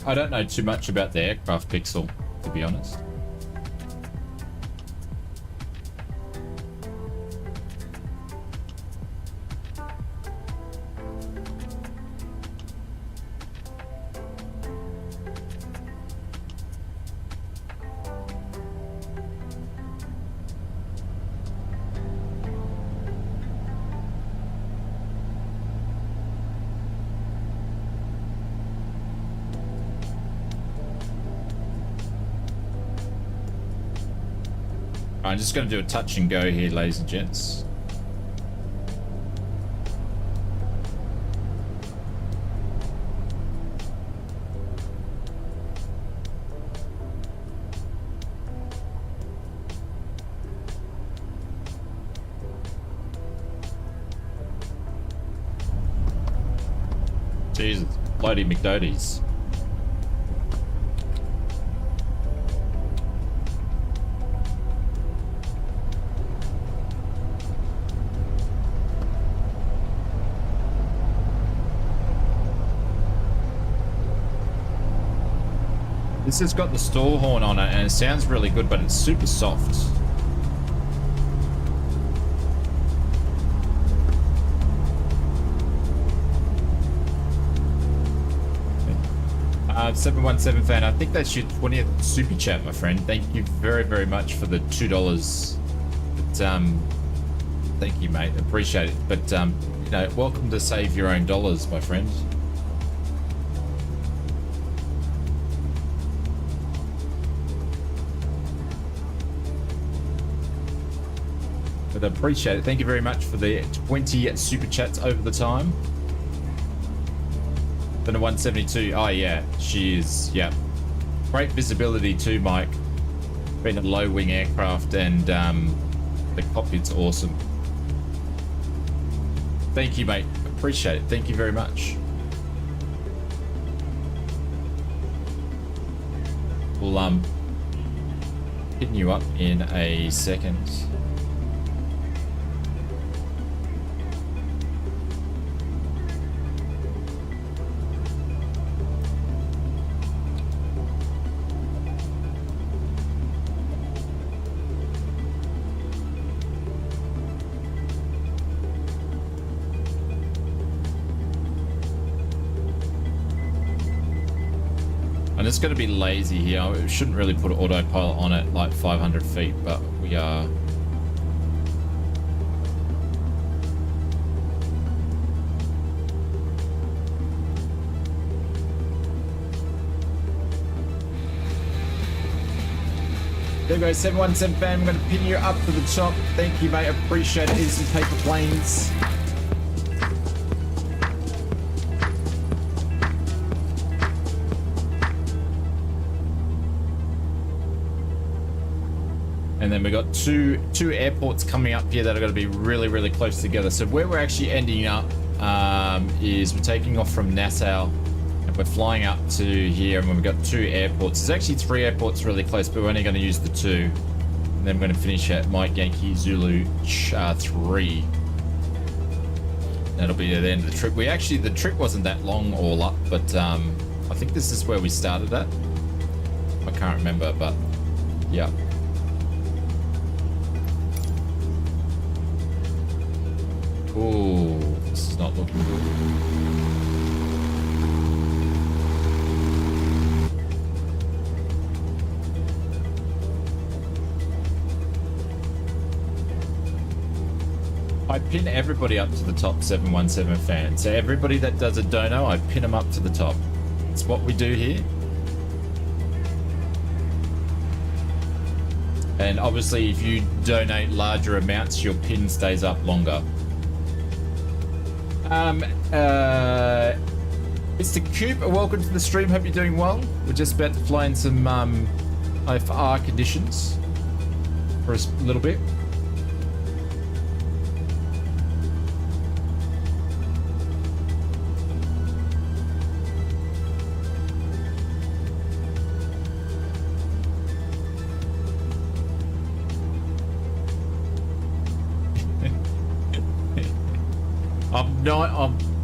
I don't know too much about the aircraft pixel, to be honest. I'm just going to do a touch and go here, ladies and gents. Jesus, bloody McDoties. This has got the stall horn on it and it sounds really good, but it's super soft. 717 fan, I think that's your 20th super chat, my friend. Thank you very, very much for the $2. But, thank you, mate. Appreciate it. But, you know, welcome to save your own dollars, my friend. But I appreciate it. Thank you very much for the 20 super chats over the time. Then a 172. Oh yeah, she is. Yeah, great visibility too, Mike. Being a low wing aircraft, and the cockpit's awesome. Thank you, mate. Appreciate it. Thank you very much. We'll hitting you up in a second. I'm just going to be lazy here. We shouldn't really put autopilot on it like 500 feet, but we are. There we go, 717 fan. I'm going to pin you up to the top. Thank you, mate. Appreciate it. Here's some paper planes. And then we got two airports coming up here that are going to be really, really close together. So where we're actually ending up is we're taking off from Nassau and we're flying up to here, and we've got 2 airports. There's actually 3 airports really close, but we're only going to use the 2. And then we're going to finish at Mike Yankee Zulu 3. That'll be at the end of the trip. The trip wasn't that long all up, but I think this is where we started at. I can't remember, but yeah. Oh, this is not looking good. I pin everybody up to the top, 717 fan. So everybody that does a dono, I pin them up to the top. It's what we do here. And obviously if you donate larger amounts, your pin stays up longer. Mr. Coop, welcome to the stream. Hope you're doing well. We're just about to fly in some IFR conditions for a little bit.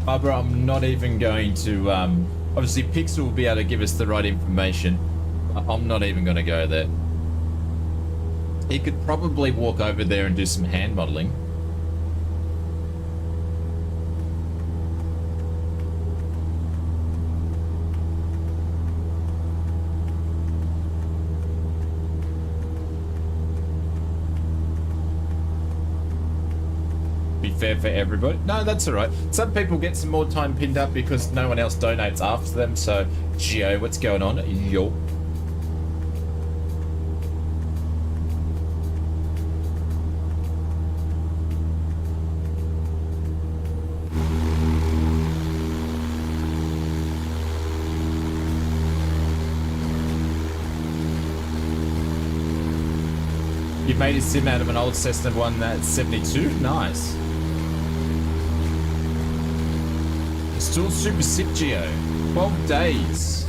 Barbara, I'm not even going to, obviously Pixel will be able to give us the right information. I'm not even going to go there. He could probably walk over there and do some hand modeling. Fair for everybody. No, that's all right. Some people get some more time pinned up because no one else donates after them. So, Gio, what's going on? Yo. You made a sim out of an old Cessna one that's 72? Nice. You're still super sick, Geo. 12 days.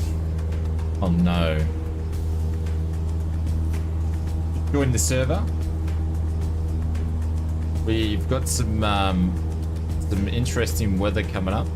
Oh no. Join the server. We've got some interesting weather coming up.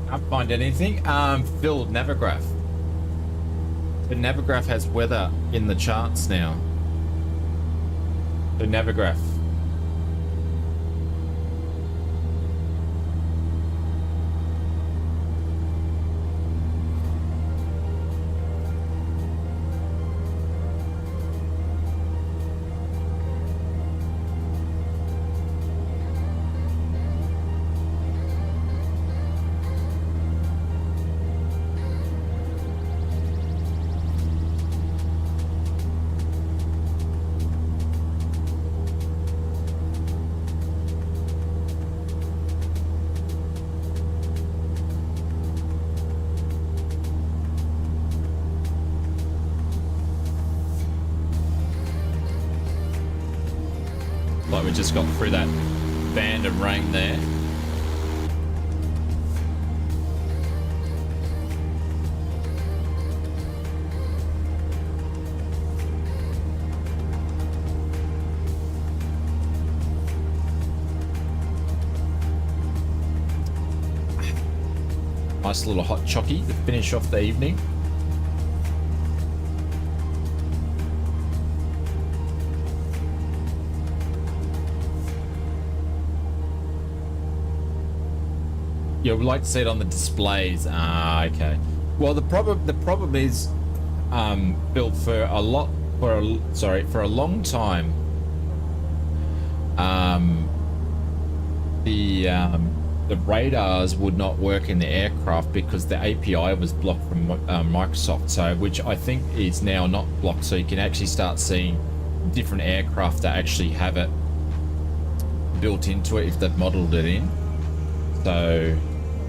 Can't find anything. Phil, Navigraph. The Navigraph has weather in the charts now. The Navigraph. Like we just got through that band of rain there. Nice little hot chockey to finish off the evening. Yeah, we'd like to see it on the displays. Ah, okay. Well, the problem is, Bill, for a long time, the radars would not work in the aircraft because the API was blocked from Microsoft. So, which I think is now not blocked. So you can actually start seeing different aircraft that actually have it built into it if they've modeled it in. So.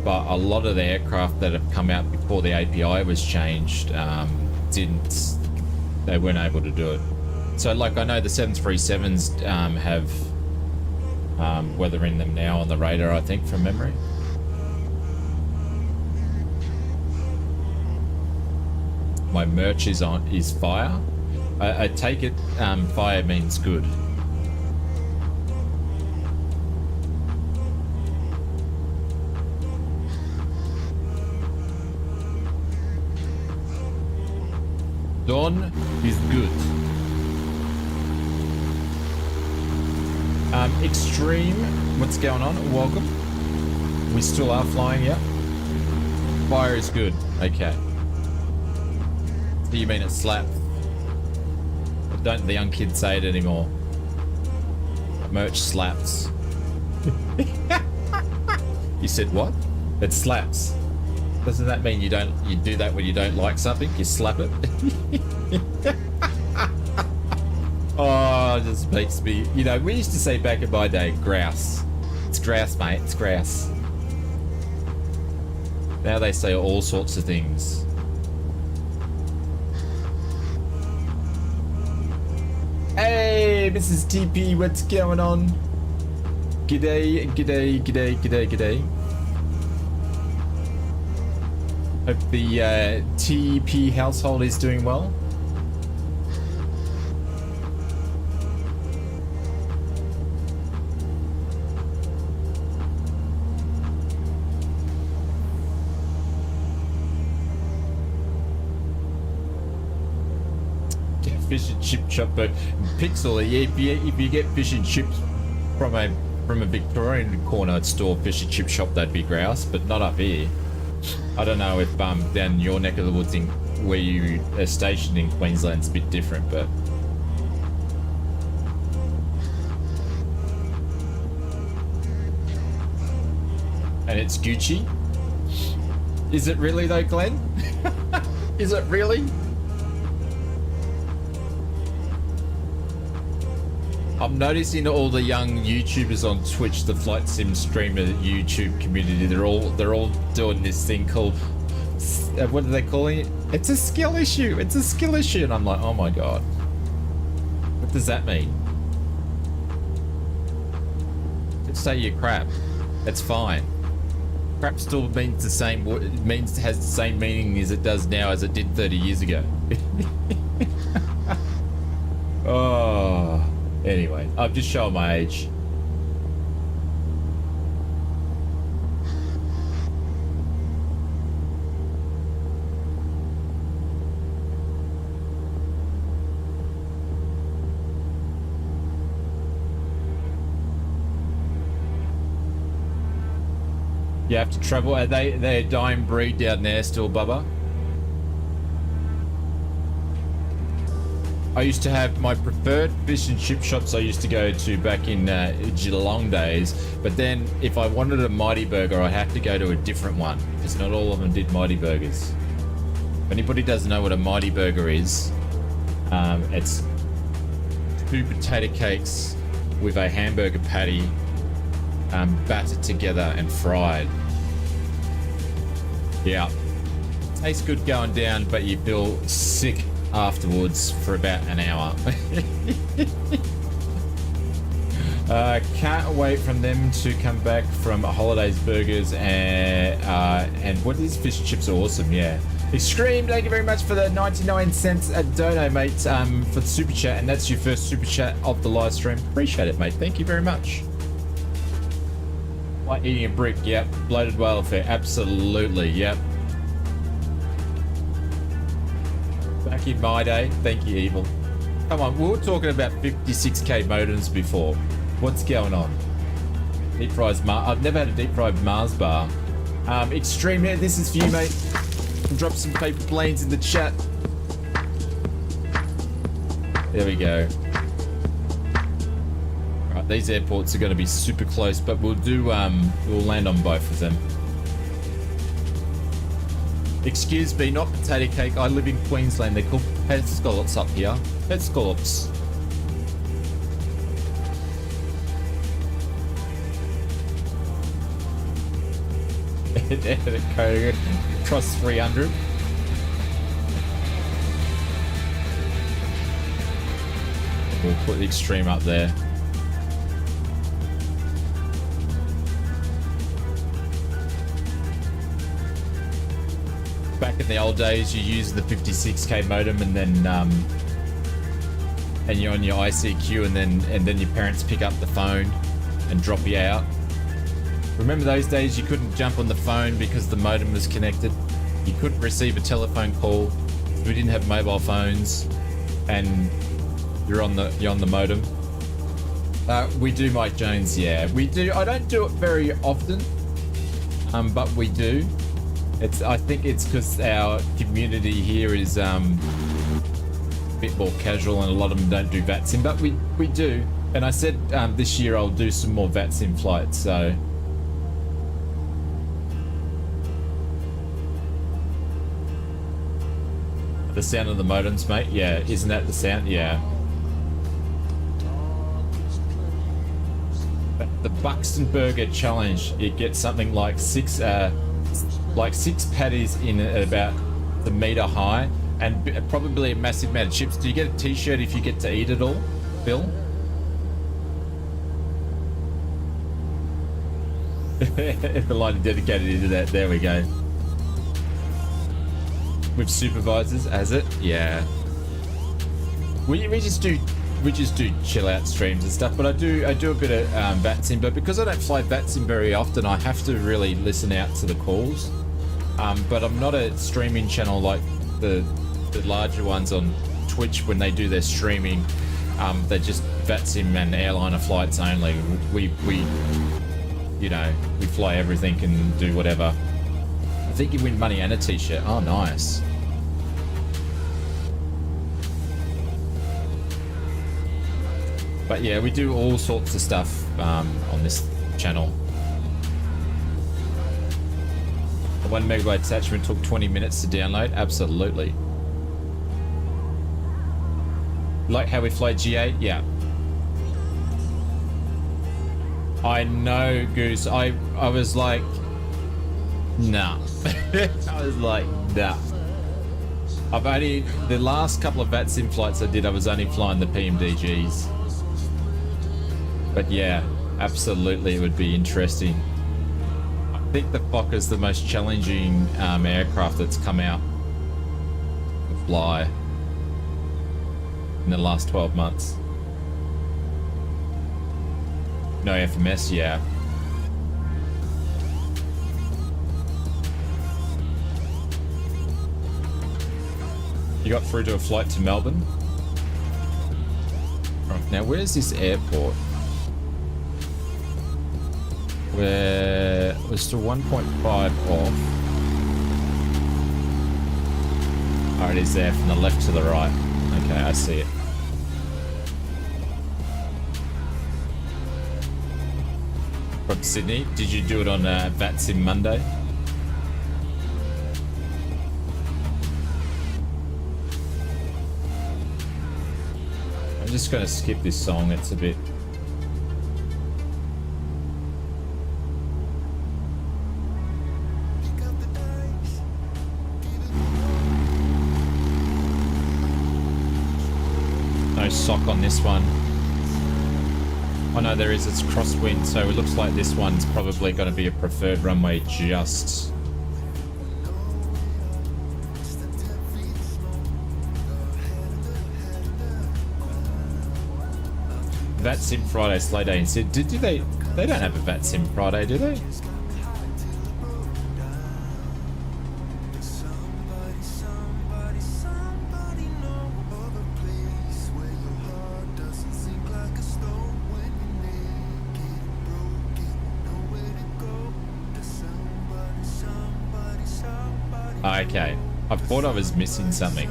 But a lot of the aircraft that have come out before the API was changed they weren't able to do it. So like I know the 737s have weather in them now on the radar, I think, from memory. My merch is fire. I take it fire means good. Dawn is good. Extreme, what's going on? Welcome. We still are flying, yeah. Fire is good. Okay. Do you mean it slaps? But don't the young kids say it anymore? Merch slaps. You said what? It slaps. Doesn't that mean you do that when you don't like something? You slap it? Oh, it just makes me, you know, we used to say back in my day, grouse. It's grouse, mate, it's grouse. Now they say all sorts of things. Hey, Mrs. TP, what's going on? G'day, g'day, g'day, g'day, g'day. Hope the TP household is doing well. Fish and chip shop, but Pixel, yeah, if you get fish and chips from a Victorian corner store fish and chip shop, that'd be grouse, but not up here. I don't know if down your neck of the woods where you are stationed in Queensland's a bit different, but and it's Gucci. Is it really though, Glenn? Is it really? I'm noticing all the young YouTubers on Twitch, the flight sim streamer YouTube community, they're all doing this thing called, what are they calling it? It's a skill issue. It's a skill issue. And I'm like, oh my God. What does that mean? Just say you're crap. That's fine. Crap still means the same, has the same meaning as it does now as it did 30 years ago. Oh. Anyway, I've just shown my age. You have to travel. Are they a dying breed down there still, Bubba? I used to have my preferred fish and chip shops I used to go to back in Geelong days, but then if I wanted a Mighty Burger, I had to go to a different one because not all of them did Mighty Burgers. If anybody doesn't know what a Mighty Burger is, it's 2 potato cakes with a hamburger patty battered together and fried. Yeah, tastes good going down, but you feel sick afterwards for about an hour. Can't wait from them to come back from Holidays Burgers and what is fish and chips are awesome. Yeah, Extreme, thank you very much for the 99 cents a dono, mate, for the super chat, and that's your first super chat of the live stream. Appreciate it, mate. Thank you very much. Like eating a brick. Yep. Bloated whale affair. Absolutely. Yep. Back in my day. Thank you, Evil. Come on, we were talking about 56k modems before. What's going on? Deep fried Mars. I've never had a deep fried Mars bar. Extreme, this is for you, mate. Drop some paper planes in the chat. There we go. Right, these airports are going to be super close, but we'll land on both of them. Excuse me, not potato cake. I live in Queensland. They're called pet scallops up here. Pet scallops. Cross 300. We'll put the extreme up there. Back in the old days, you use the 56k modem, and then and you're on your ICQ, and then your parents pick up the phone and drop you out. Remember those days? You couldn't jump on the phone because the modem was connected. You couldn't receive a telephone call. We didn't have mobile phones, and you're on the modem. We do, Mike Jones. Yeah, we do. I don't do it very often, but we do. I think it's because our community here is a bit more casual, and a lot of them don't do VATSIM, but we do. And I said this year I'll do some more VATSIM flights. So. The sound of the modems, mate. Yeah, isn't that the sound? Yeah. The Buxton Burger Challenge. It gets something like six patties in at about the meter high, and probably a massive amount of chips. Do you get a T-shirt if you get to eat it all, Bill? If a line dedicated into that. There we go. With supervisors, as it, yeah. We just do chill out streams and stuff, but I do a bit of VATSIM, but because I don't fly VATSIM very often, I have to really listen out to the calls. But I'm not a streaming channel like the larger ones on Twitch when they do their streaming. They're just VATSIM and airliner flights only. We fly everything and do whatever. I think you win money and a T-shirt. Oh, nice. But yeah, we do all sorts of stuff on this channel. The 1 megabyte attachment took 20 minutes to download. Absolutely. Like how we fly G8? Yeah. I know, Goose. I was like, nah. I was like, nah. I've only, the last couple of VATSIM flights I did, I was only flying the PMDGs. But yeah, absolutely it would be interesting. I think the Fokker's the most challenging aircraft that's come out to fly in the last 12 months. No FMS, yeah. You got through to a flight to Melbourne? Right, now where's this airport? We're still 1.5 off. Oh, it is there from the left to the right. Okay, I see it. From Sydney. Did you do it on VATSIM Monday? I'm just going to skip this song. It's a bit... No sock on this one. Oh no, there is. It's crosswind, so it looks like this one's probably going to be a preferred runway just. VATSIM Friday, sleigh day instead. Do they don't have a VATSIM Friday, do they? Okay, I thought I was missing something.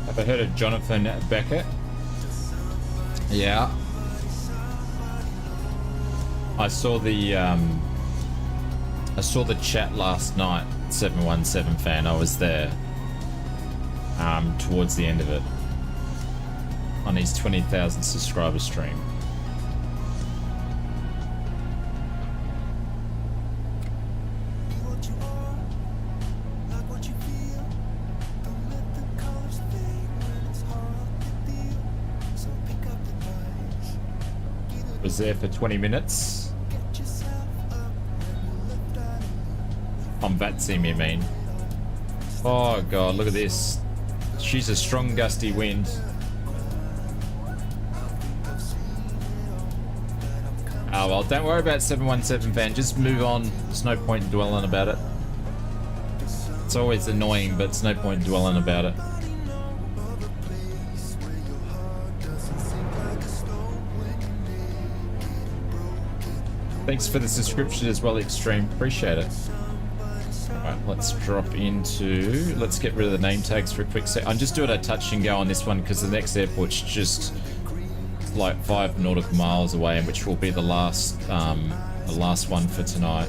Have I heard of Jonathan Beckett? Yeah. I saw the chat last night, 717 fan. I was there towards the end of it on his 20,000 subscriber stream. Was there for 20 minutes. On VATSIM, you mean? Oh god, look at this. She's a strong gusty wind. Oh well, don't worry about 717 fan, just move on. There's no point dwelling about it. It's always annoying, but it's no point dwelling about it. Thanks for the subscription as well, Extreme. Appreciate it. Alright, let's drop into... Let's get rid of the name tags for a quick sec. I'm just doing a touch and go on this one because the next airport's just like 5 nautical miles away, and which will be the last one for tonight.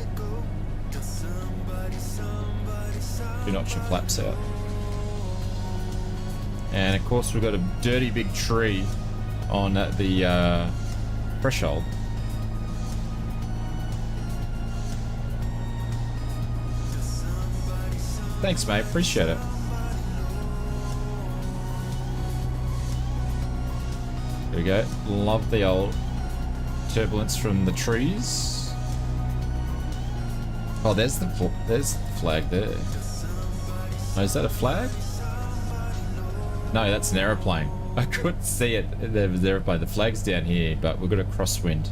Do not your flaps out. And of course we've got a dirty big tree on the threshold. Thanks, mate. Appreciate it. There we go. Love the old turbulence from the trees. Oh, there's the flag there. Oh, is that a flag? No, that's an aeroplane. I couldn't see it. There was an aeroplane. The flag's down here, but we've got a crosswind.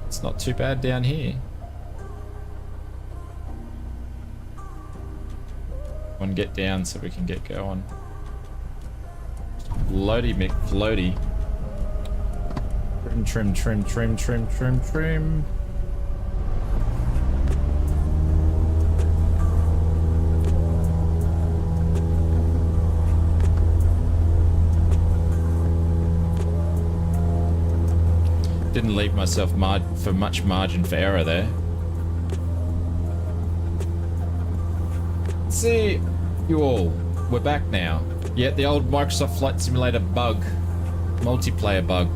It's not too bad down here. Everyone get down so we can get going. Floaty McFloaty. Trim, trim, trim, trim, trim, trim. Didn't leave myself for much margin for error there. See you all. We're back now. Yeah, the old Microsoft Flight Simulator bug. Multiplayer bug.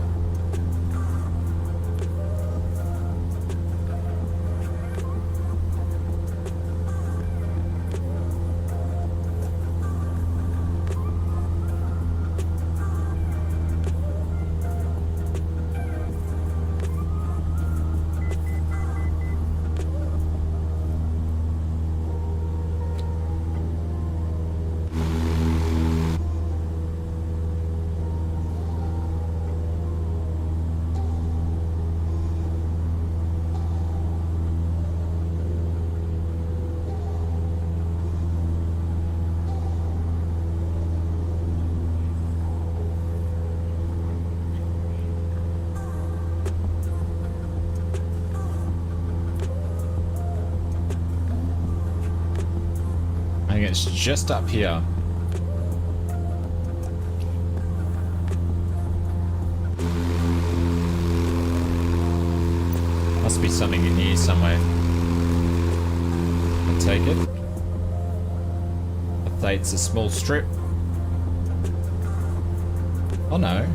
It's just up here. Must be something in here somewhere. I'll take it. Update, it's a small strip. Oh no.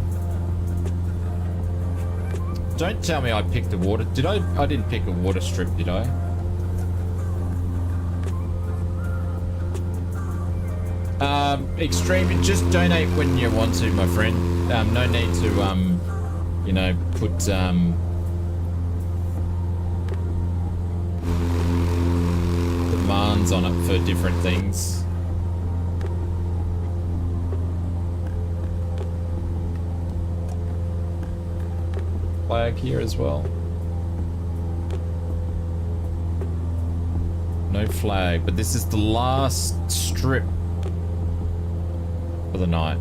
Don't tell me I picked a water. Did I? I didn't pick a water strip, did I? Extreme, just donate when you want to, my friend. No need to, you know, put, demands on it for different things. Flag here as well. No flag, but this is the last strip for the night.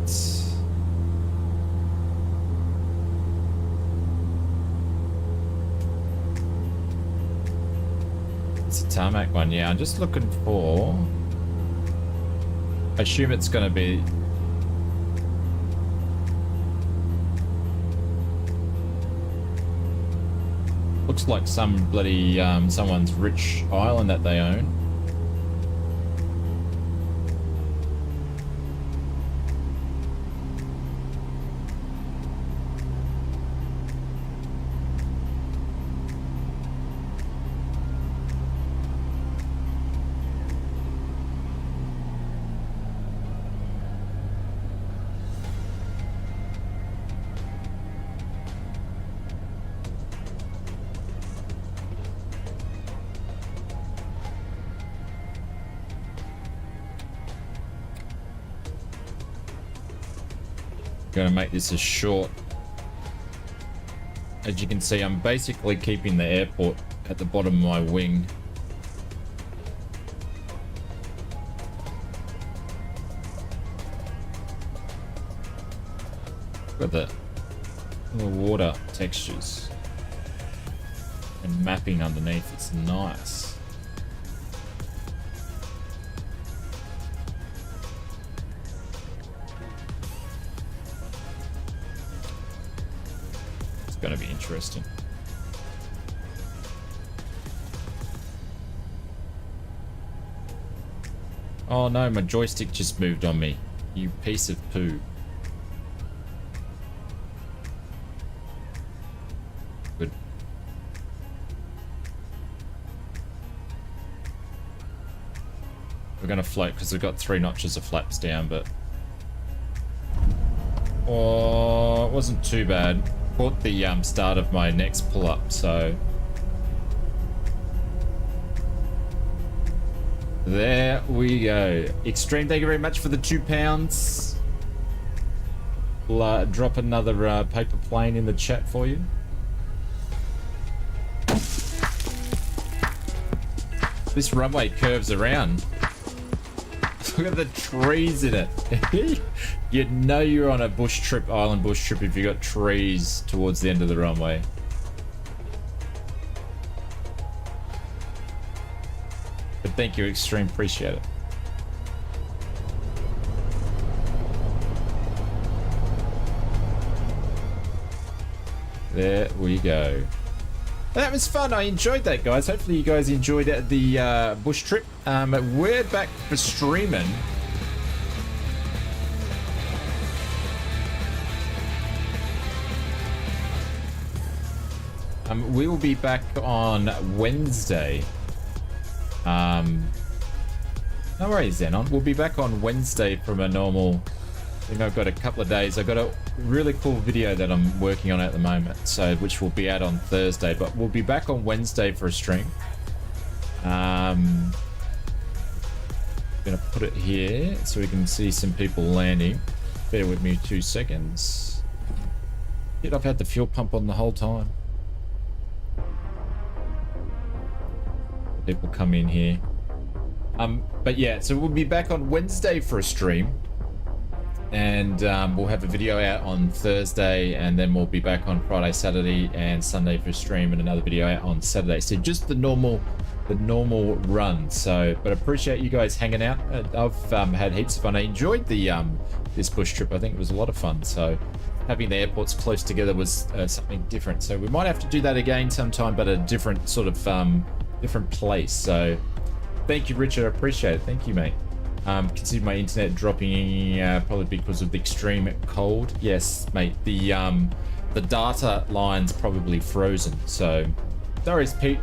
It's a tarmac one, yeah. I'm just looking for... I assume it's gonna be... Looks like some bloody, someone's rich island that they own. Gonna make this as short. As you can see, I'm basically keeping the airport at the bottom of my wing. Look at the water textures and mapping underneath. It's nice. Going to be interesting. Oh no, my joystick just moved on me. You piece of poo. Good. We're going to float because we've got 3 notches of flaps down, but... Oh, it wasn't too bad. Caught the start of my next pull-up, so there we go. Extreme, thank you very much for the £2. We'll drop another paper plane in the chat for you. This runway curves around. Look at the trees in it. You'd know you're on a bush trip, island bush trip, if you got trees towards the end of the runway. But thank you, Extreme. Appreciate it. There we go. That was fun. I enjoyed that, guys. Hopefully you guys enjoyed the bush trip. We're back for streaming. We will be back on Wednesday. No worries, Zenon. We'll be back on Wednesday from a normal... I think I've got a couple of days. I've got a really cool video that I'm working on at the moment, so which will be out on Thursday, but we'll be back on Wednesday for a stream. I'm gonna put it here so we can see some people landing. Bear with me 2 seconds. Yet I've had the fuel pump on the whole time. People come in here. But yeah, so we'll be back on Wednesday for a stream. And we'll have a video out on Thursday, and then we'll be back on Friday, Saturday, and Sunday for a stream, and another video out on Saturday. So just the normal run. So, but I appreciate you guys hanging out. I've had heaps of fun. I enjoyed the this bush trip. I think it was a lot of fun. So having the airports close together was something different. So we might have to do that again sometime, but a different sort of different place. So thank you, Richard. I appreciate it. Thank you, mate. Consider my internet dropping probably because of the extreme cold. Yes, mate. The data line's probably frozen. So, sorry, Pete.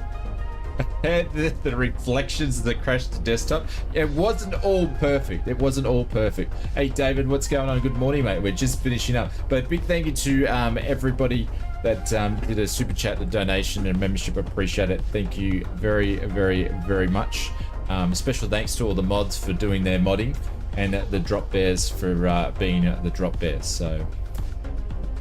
the reflections of the crashed desktop. It wasn't all perfect. It wasn't all perfect. Hey, David, what's going on? Good morning, mate. We're just finishing up. But big thank you to everybody that did a super chat, a donation, and membership. Appreciate it. Thank you very, very, very much. Special thanks to all the mods for doing their modding, and the drop bears for being the drop bears. So,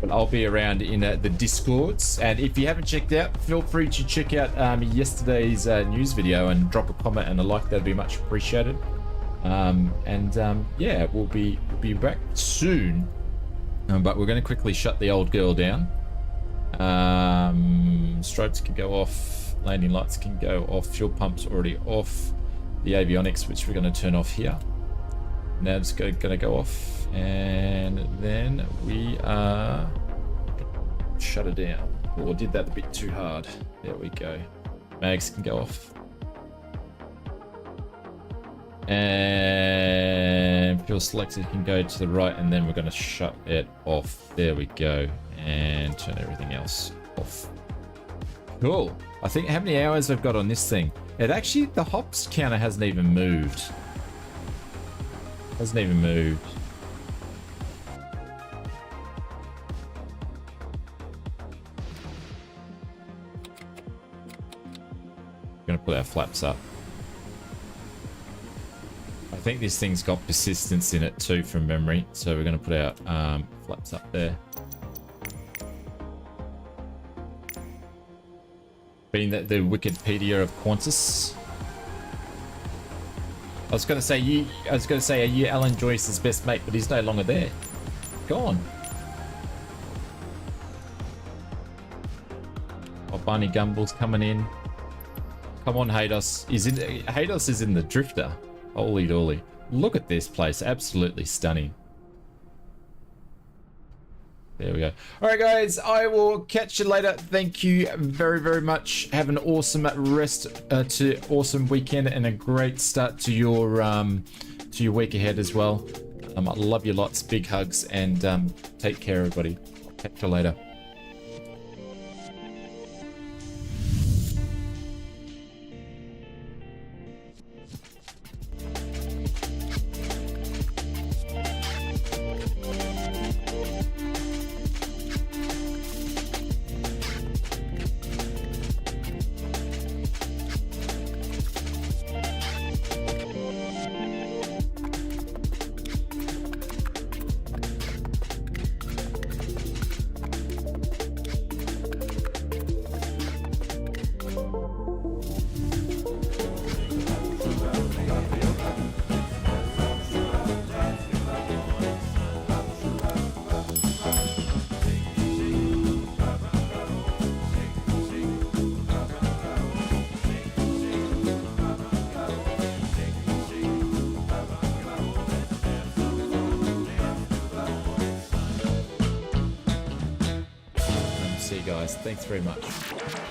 but I'll be around in the discords, and if you haven't checked out, feel free to check out yesterday's news video and drop a comment and a like. That'd be much appreciated. Yeah, we'll be back soon, but we're going to quickly shut the old girl down. Strobes can go off, landing lights can go off, fuel pumps already off. The avionics, which we're going to turn off here. Now it's going to go off, and then we shut it down. Oh, I did that a bit too hard. There we go. Mags can go off. And fuel selected can go to the right, and then we're going to shut it off. There we go. And turn everything else off. Cool. I think how many hours I've got on this thing. It actually, the hops counter hasn't even moved. Hasn't even moved. We're gonna put our flaps up. I think this thing's got persistence in it too from memory. So we're gonna put our flaps up there. Being that the Wikipedia of Qantas. I was gonna say, are you Alan Joyce's best mate, but he's no longer there. Gone. Oh, Barney Gumble's coming in. Come on, Haydos. Haydos is in the drifter. Holy dolly. Look at this place. Absolutely stunning. There we go. All right, guys, I will catch you later. Thank you very, very much. Have an awesome rest to awesome weekend and a great start to your week ahead as well. I love you lots. Big hugs, and take care, everybody. Catch you later. guys. Thanks very much.